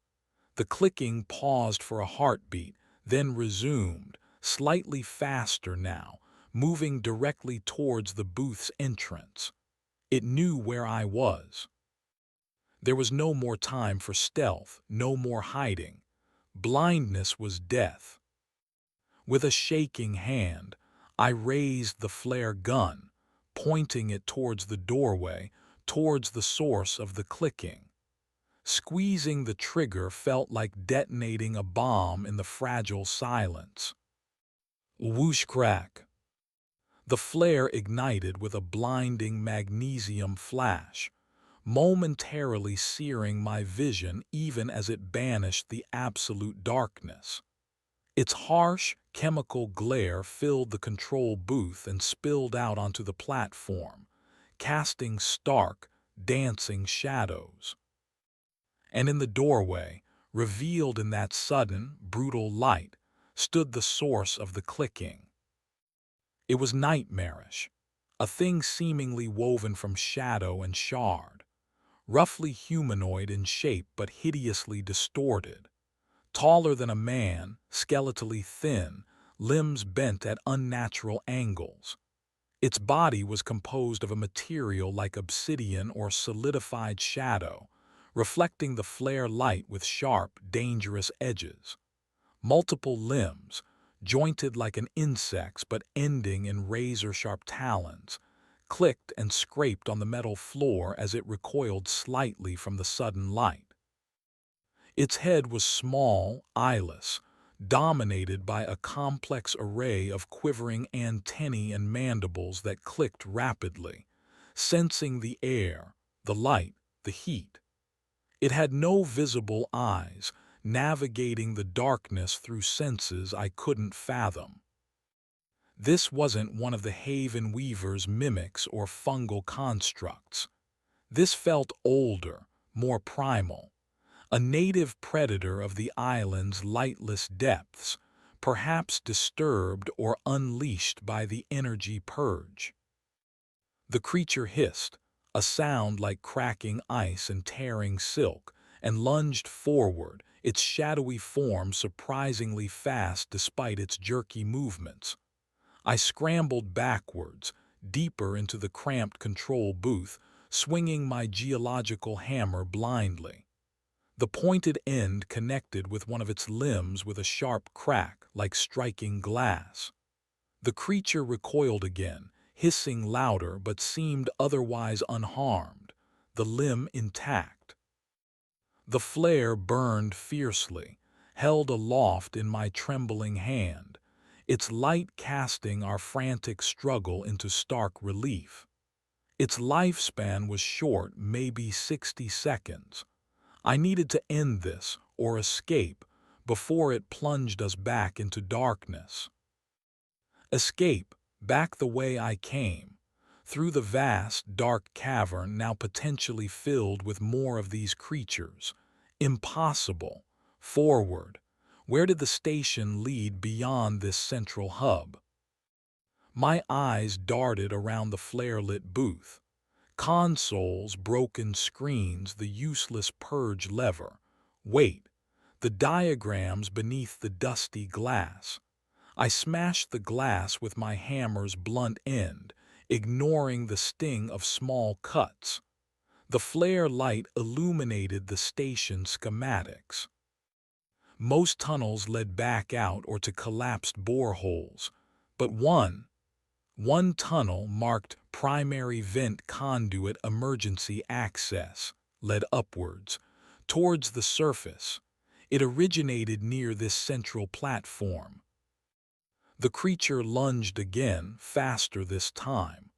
The clicking paused for a heartbeat, then resumed, slightly faster now, moving directly towards the booth's entrance. It knew where I was. There was no more time for stealth, no more hiding. Blindness was death. With a shaking hand, I raised the flare gun, pointing it towards the doorway, towards the source of the clicking. Squeezing the trigger felt like detonating a bomb in the fragile silence. Whoosh crack. The flare ignited with a blinding magnesium flash, momentarily searing my vision even as it banished the absolute darkness. Its harsh, chemical glare filled the control booth and spilled out onto the platform, casting stark, dancing shadows. And in the doorway, revealed in that sudden, brutal light, stood the source of the clicking. It was nightmarish, a thing seemingly woven from shadow and shard, roughly humanoid in shape but hideously distorted, taller than a man, skeletally thin, limbs bent at unnatural angles. Its body was composed of a material like obsidian or solidified shadow, reflecting the flare light with sharp, dangerous edges. Multiple limbs, jointed like an insect's but ending in razor-sharp talons, clicked and scraped on the metal floor as it recoiled slightly from the sudden light. Its head was small, eyeless, dominated by a complex array of quivering antennae and mandibles that clicked rapidly, sensing the air, the light, the heat. It had no visible eyes, navigating the darkness through senses I couldn't fathom. This wasn't one of the Haven Weaver's mimics or fungal constructs. This felt older, more primal, a native predator of the island's lightless depths, perhaps disturbed or unleashed by the energy purge. The creature hissed, a sound like cracking ice and tearing silk, and lunged forward, its shadowy form surprisingly fast despite its jerky movements. I scrambled backwards, deeper into the cramped control booth, swinging my geological hammer blindly. The pointed end connected with one of its limbs with a sharp crack, like striking glass. The creature recoiled again, hissing louder but seemed otherwise unharmed, the limb intact. The flare burned fiercely, held aloft in my trembling hand, its light casting our frantic struggle into stark relief. Its lifespan was short, maybe 60 seconds. I needed to end this, or escape, before it plunged us back into darkness. Escape, back the way I came, through the vast, dark cavern now potentially filled with more of these creatures. Impossible. Forward. Where did the station lead beyond this central hub? My eyes darted around the flare-lit booth. Consoles, broken screens, the useless purge lever. Wait, the diagrams beneath the dusty glass. I smashed the glass with my hammer's blunt end, ignoring the sting of small cuts. The flare light illuminated the station schematics. Most tunnels led back out or to collapsed boreholes, but one tunnel marked primary vent conduit emergency access, led upwards, towards the surface. It originated near this central platform. The creature lunged again, faster this time.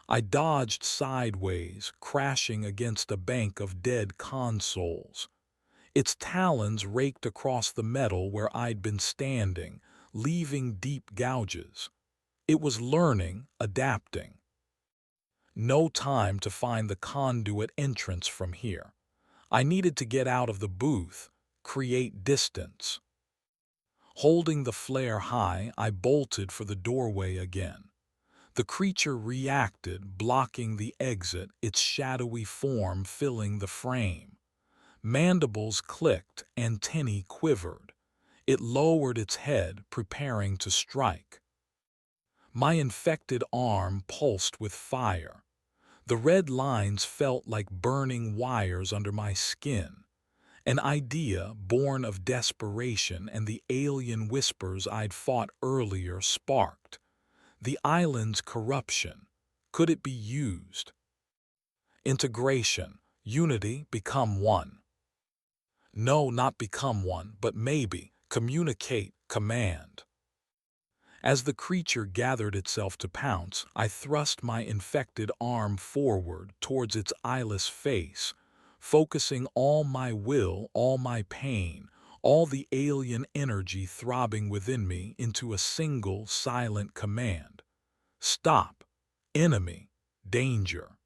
I dodged sideways, crashing against a bank of dead consoles. Its talons raked across the metal where I'd been standing, leaving deep gouges. It was learning, adapting. No time to find the conduit entrance from here. I needed to get out of the booth, create distance. Holding the flare high, I bolted for the doorway again. The creature reacted, blocking the exit, its shadowy form filling the frame. Mandibles clicked, antennae quivered. It lowered its head, preparing to strike. My infected arm pulsed with fire. The red lines felt like burning wires under my skin. An idea born of desperation and the alien whispers I'd fought earlier sparked. The island's corruption. Could it be used? Integration, unity, become one. No, not become one, but maybe, communicate, command. As the creature gathered itself to pounce, I thrust my infected arm forward towards its eyeless face, focusing all my will, all my pain, all the alien energy throbbing within me into a single silent command. Stop. Enemy. Danger.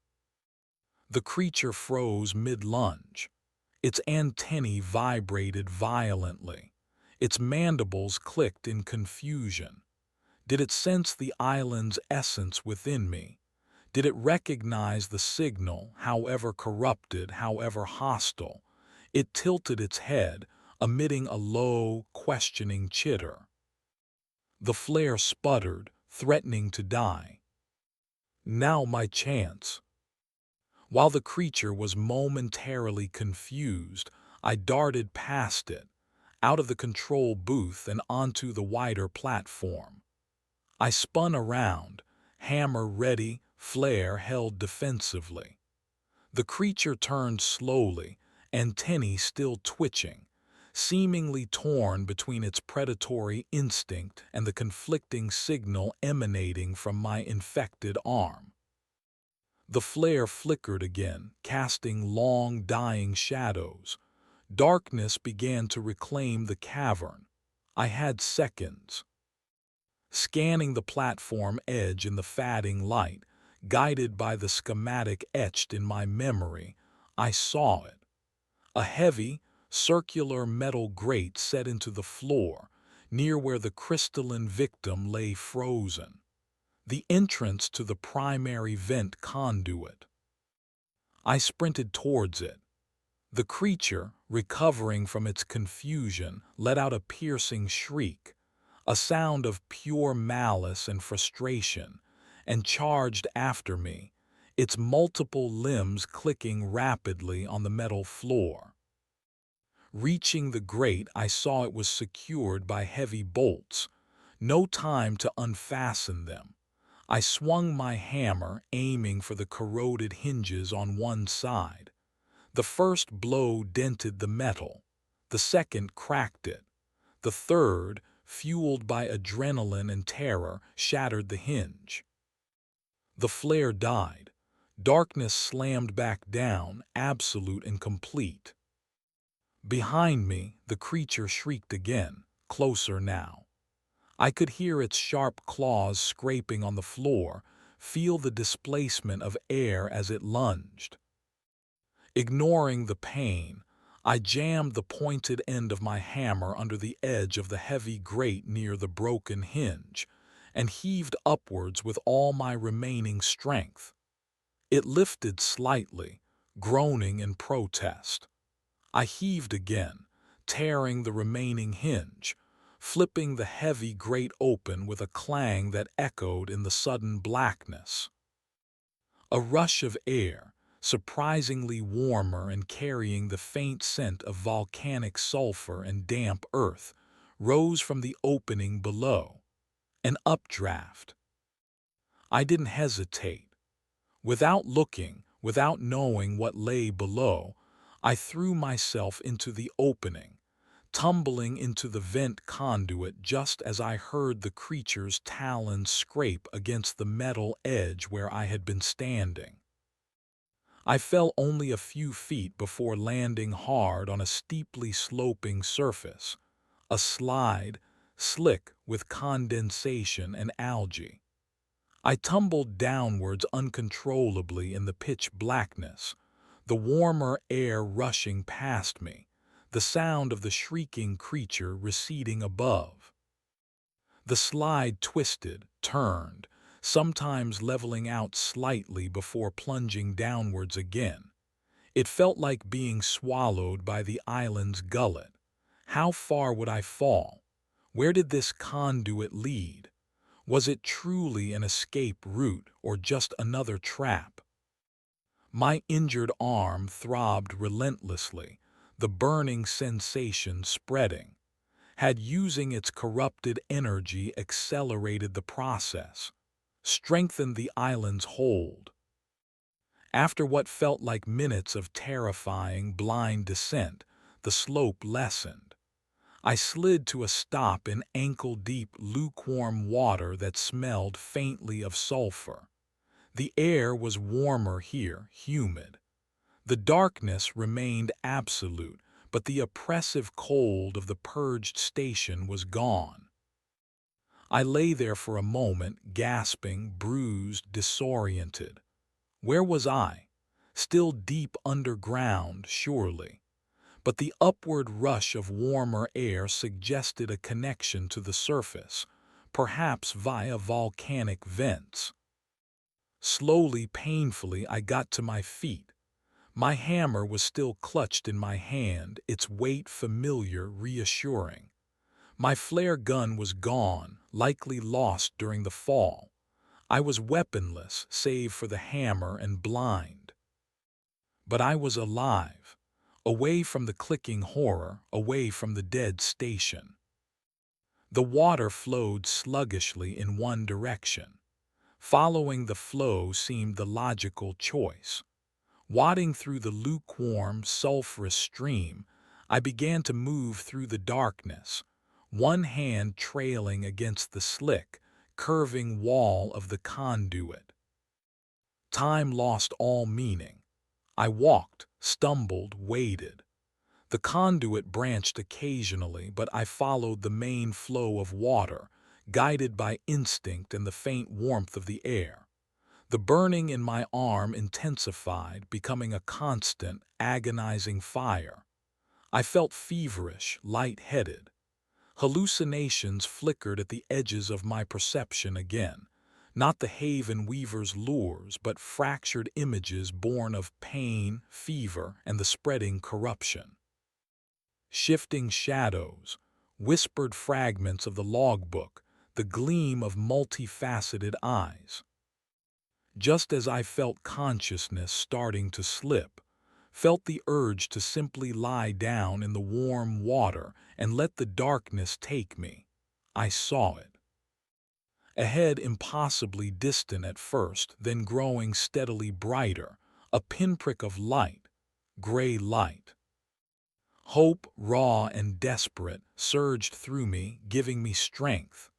The creature froze mid-lunge. Its antennae vibrated violently. Its mandibles clicked in confusion. Did it sense the island's essence within me? Did it recognize the signal, however corrupted, however hostile? It tilted its head, emitting a low, questioning chitter. The flare sputtered, threatening to die. Now my chance. While the creature was momentarily confused, I darted past it, out of the control booth and onto the wider platform. I spun around, hammer ready, flare held defensively. The creature turned slowly, antennae still twitching, seemingly torn between its predatory instinct and the conflicting signal emanating from my infected arm. The flare flickered again, casting long, dying shadows. Darkness began to reclaim the cavern. I had seconds. Scanning the platform edge in the fading light, guided by the schematic etched in my memory, I saw it. A heavy, circular metal grate set into the floor, near where the crystalline victim lay frozen. The entrance to the primary vent conduit. I sprinted towards it. The creature, recovering from its confusion, let out a piercing shriek, a sound of pure malice and frustration, and charged after me, its multiple limbs clicking rapidly on the metal floor. Reaching the grate, I saw it was secured by heavy bolts. No time to unfasten them. I swung my hammer, aiming for the corroded hinges on one side. The first blow dented the metal. The second cracked it. The third, fueled by adrenaline and terror, shattered the hinge. The flare died. Darkness slammed back down, absolute and complete. Behind me, the creature shrieked again, closer now. I could hear its sharp claws scraping on the floor, feel the displacement of air as it lunged. Ignoring the pain, I jammed the pointed end of my hammer under the edge of the heavy grate near the broken hinge, and heaved upwards with all my remaining strength. It lifted slightly, groaning in protest. I heaved again, tearing the remaining hinge, flipping the heavy grate open with a clang that echoed in the sudden blackness. A rush of air, surprisingly warmer and carrying the faint scent of volcanic sulfur and damp earth, rose from the opening below. An updraft. I didn't hesitate. Without looking, without knowing what lay below, I threw myself into the opening, tumbling into the vent conduit just as I heard the creature's talons scrape against the metal edge where I had been standing. I fell only a few feet before landing hard on a steeply sloping surface, a slide, slick with condensation and algae. I tumbled downwards uncontrollably in the pitch blackness, the warmer air rushing past me, the sound of the shrieking creature receding above. The slide twisted, turned, sometimes leveling out slightly before plunging downwards again. It felt like being swallowed by the island's gullet. How far would I fall? Where did this conduit lead? Was it truly an escape route or just another trap? My injured arm throbbed relentlessly, the burning sensation spreading. Had using its corrupted energy accelerated the process, strengthened the island's hold? After what felt like minutes of terrifying, blind descent, the slope lessened. I slid to a stop in ankle-deep, lukewarm water that smelled faintly of sulfur. The air was warmer here, humid. The darkness remained absolute, but the oppressive cold of the purged station was gone. I lay there for a moment, gasping, bruised, disoriented. Where was I? Still deep underground, surely. But the upward rush of warmer air suggested a connection to the surface, perhaps via volcanic vents. Slowly, painfully, I got to my feet. My hammer was still clutched in my hand, its weight familiar, reassuring. My flare gun was gone, likely lost during the fall. I was weaponless, save for the hammer, and blind. But I was alive, away from the clicking horror, away from the dead station. The water flowed sluggishly in one direction. Following the flow seemed the logical choice. Wading through the lukewarm, sulphurous stream, I began to move through the darkness, one hand trailing against the slick, curving wall of the conduit. Time lost all meaning. I walked, stumbled, waded. The conduit branched occasionally, but I followed the main flow of water, guided by instinct and the faint warmth of the air. The burning in my arm intensified, becoming a constant, agonizing fire. I felt feverish, light-headed. Hallucinations flickered at the edges of my perception again, not the Haven Weaver's lures, but fractured images born of pain, fever, and the spreading corruption. Shifting shadows, whispered fragments of the logbook, the gleam of multifaceted eyes. Just as I felt consciousness starting to slip, felt the urge to simply lie down in the warm water and let the darkness take me, I saw it. Ahead, impossibly distant at first, then growing steadily brighter, a pinprick of light, gray light. Hope, raw and desperate, surged through me, giving me strength.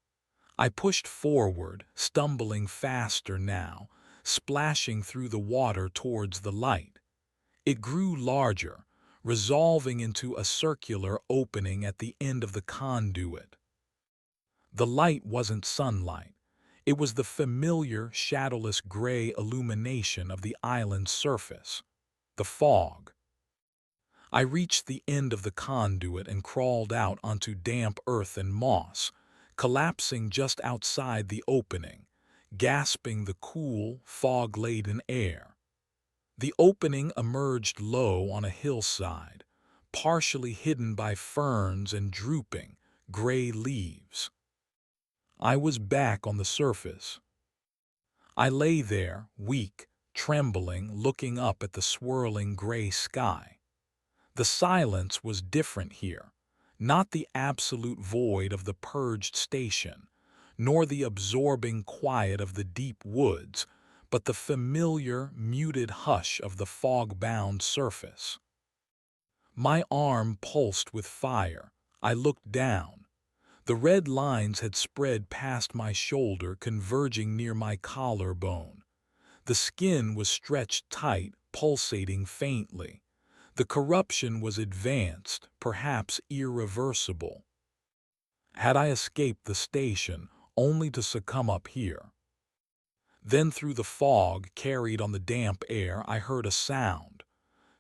I pushed forward, stumbling faster now, splashing through the water towards the light. It grew larger, resolving into a circular opening at the end of the conduit. The light wasn't sunlight. It was the familiar, shadowless gray illumination of the island's surface, the fog. I reached the end of the conduit and crawled out onto damp earth and moss, collapsing just outside the opening, gasping the cool, fog-laden air. The opening emerged low on a hillside, partially hidden by ferns and drooping, gray leaves. I was back on the surface. I lay there, weak, trembling, looking up at the swirling gray sky. The silence was different here, not the absolute void of the purged station, nor the absorbing quiet of the deep woods, but the familiar, muted hush of the fog-bound surface. My arm pulsed with fire. I looked down. The red lines had spread past my shoulder, converging near my collarbone. The skin was stretched tight, pulsating faintly. The corruption was advanced, perhaps irreversible. Had I escaped the station, only to succumb up here? Then through the fog carried on the damp air I heard a sound.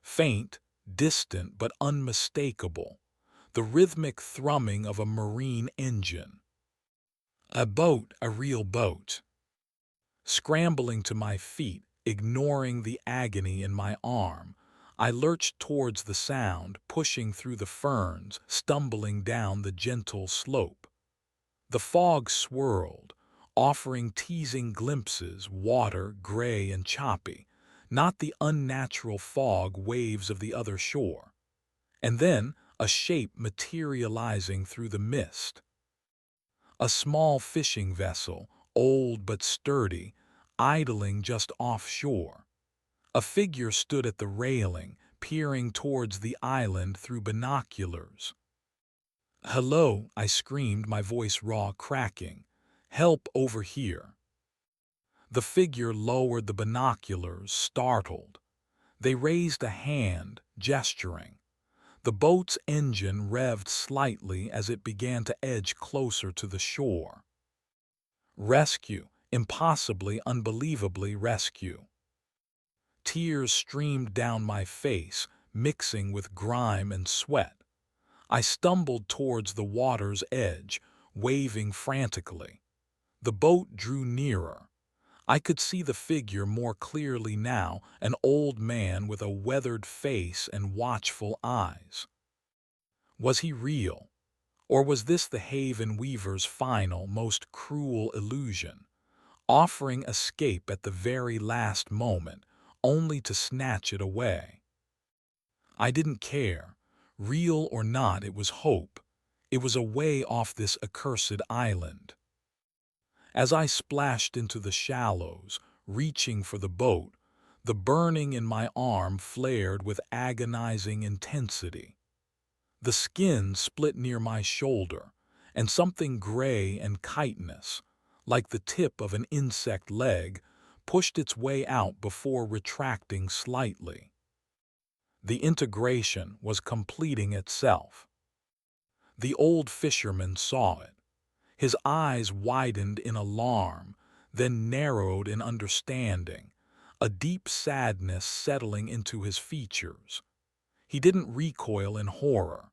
Faint, distant, but unmistakable. The rhythmic thrumming of a marine engine. A boat, a real boat. Scrambling to my feet, ignoring the agony in my arm, I lurched towards the sound, pushing through the ferns, stumbling down the gentle slope. The fog swirled, offering teasing glimpses, water, gray and choppy, not the unnatural fog waves of the other shore. And then a shape materializing through the mist. A small fishing vessel, old but sturdy, idling just offshore. A figure stood at the railing, peering towards the island through binoculars. "Hello," I screamed, my voice raw, cracking. "Help over here." The figure lowered the binoculars, startled. They raised a hand, gesturing. The boat's engine revved slightly as it began to edge closer to the shore. Rescue, impossibly, unbelievably rescue. Tears streamed down my face, mixing with grime and sweat. I stumbled towards the water's edge, waving frantically. The boat drew nearer. I could see the figure more clearly now, an old man with a weathered face and watchful eyes. Was he real? Or was this the Haven Weaver's final, most cruel illusion, offering escape at the very last moment, only to snatch it away? I didn't care. Real or not, it was hope. It was a way off this accursed island. As I splashed into the shallows, reaching for the boat, the burning in my arm flared with agonizing intensity. The skin split near my shoulder, and something gray and chitinous, like the tip of an insect leg, pushed its way out before retracting slightly. The integration was completing itself. The old fisherman saw it. His eyes widened in alarm, then narrowed in understanding, a deep sadness settling into his features. He didn't recoil in horror.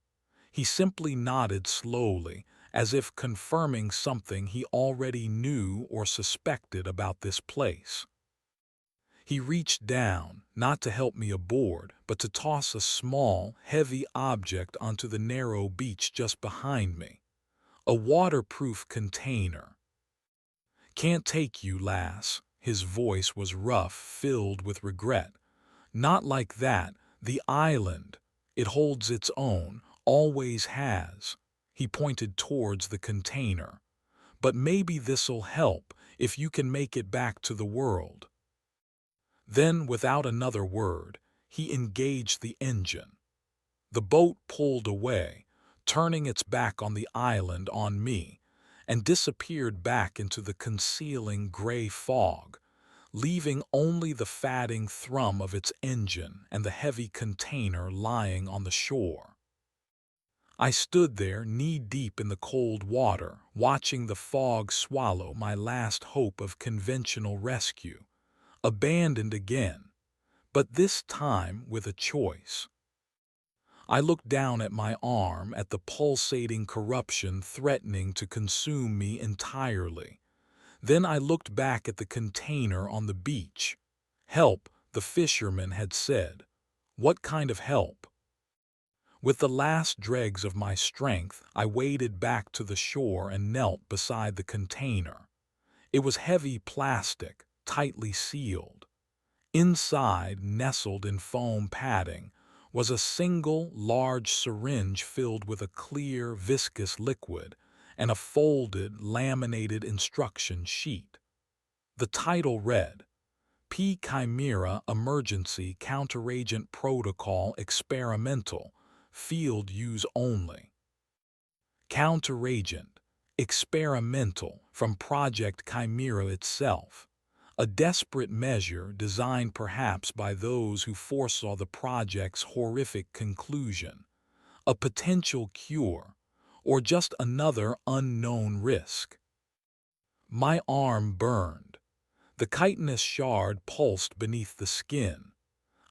He simply nodded slowly, as if confirming something he already knew or suspected about this place. He reached down, not to help me aboard, but to toss a small, heavy object onto the narrow beach just behind me. A waterproof container. "Can't take you, lass." His voice was rough, filled with regret. "Not like that. The island. It holds its own, always has." He pointed towards the container. "But maybe this'll help, if you can make it back to the world." Then, without another word, he engaged the engine. The boat pulled away, turning its back on the island, on me, and disappeared back into the concealing gray fog, leaving only the fatting thrum of its engine and the heavy container lying on the shore. I stood there, knee-deep in the cold water, watching the fog swallow my last hope of conventional rescue, abandoned again, but this time with a choice. I looked down at my arm, at the pulsating corruption threatening to consume me entirely. Then I looked back at the container on the beach. Help, the fisherman had said. What kind of help? With the last dregs of my strength, I waded back to the shore and knelt beside the container. It was heavy plastic, tightly sealed. Inside, nestled in foam padding, was a single, large syringe filled with a clear, viscous liquid and a folded, laminated instruction sheet. The title read, Chimera Emergency Counteragent Protocol Experimental, Field Use Only. counteragent, experimental from Project Chimera itself, a desperate measure designed perhaps by those who foresaw the project's horrific conclusion, a potential cure, or just another unknown risk. My arm burned. The chitinous shard pulsed beneath the skin.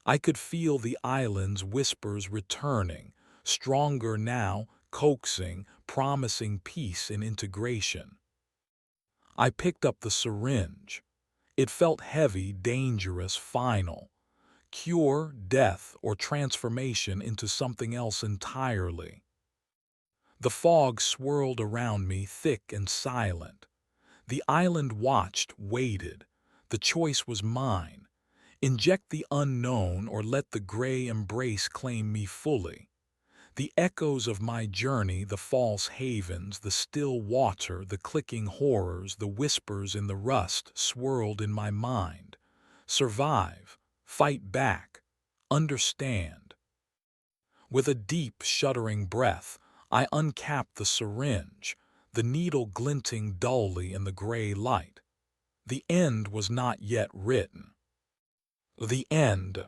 I could feel the island's whispers returning, stronger now, coaxing, promising peace and integration. I picked up the syringe. It felt heavy, dangerous, final. Cure, death, or transformation into something else entirely. The fog swirled around me, thick and silent. The island watched, waited. The choice was mine. Inject the unknown or let the gray embrace claim me fully. The echoes of my journey, the false havens, the still water, the clicking horrors, the whispers in the rust swirled in my mind. Survive, fight back, understand. With a deep, shuddering breath, I uncapped the syringe, the needle glinting dully in the gray light. The end was not yet written. The end.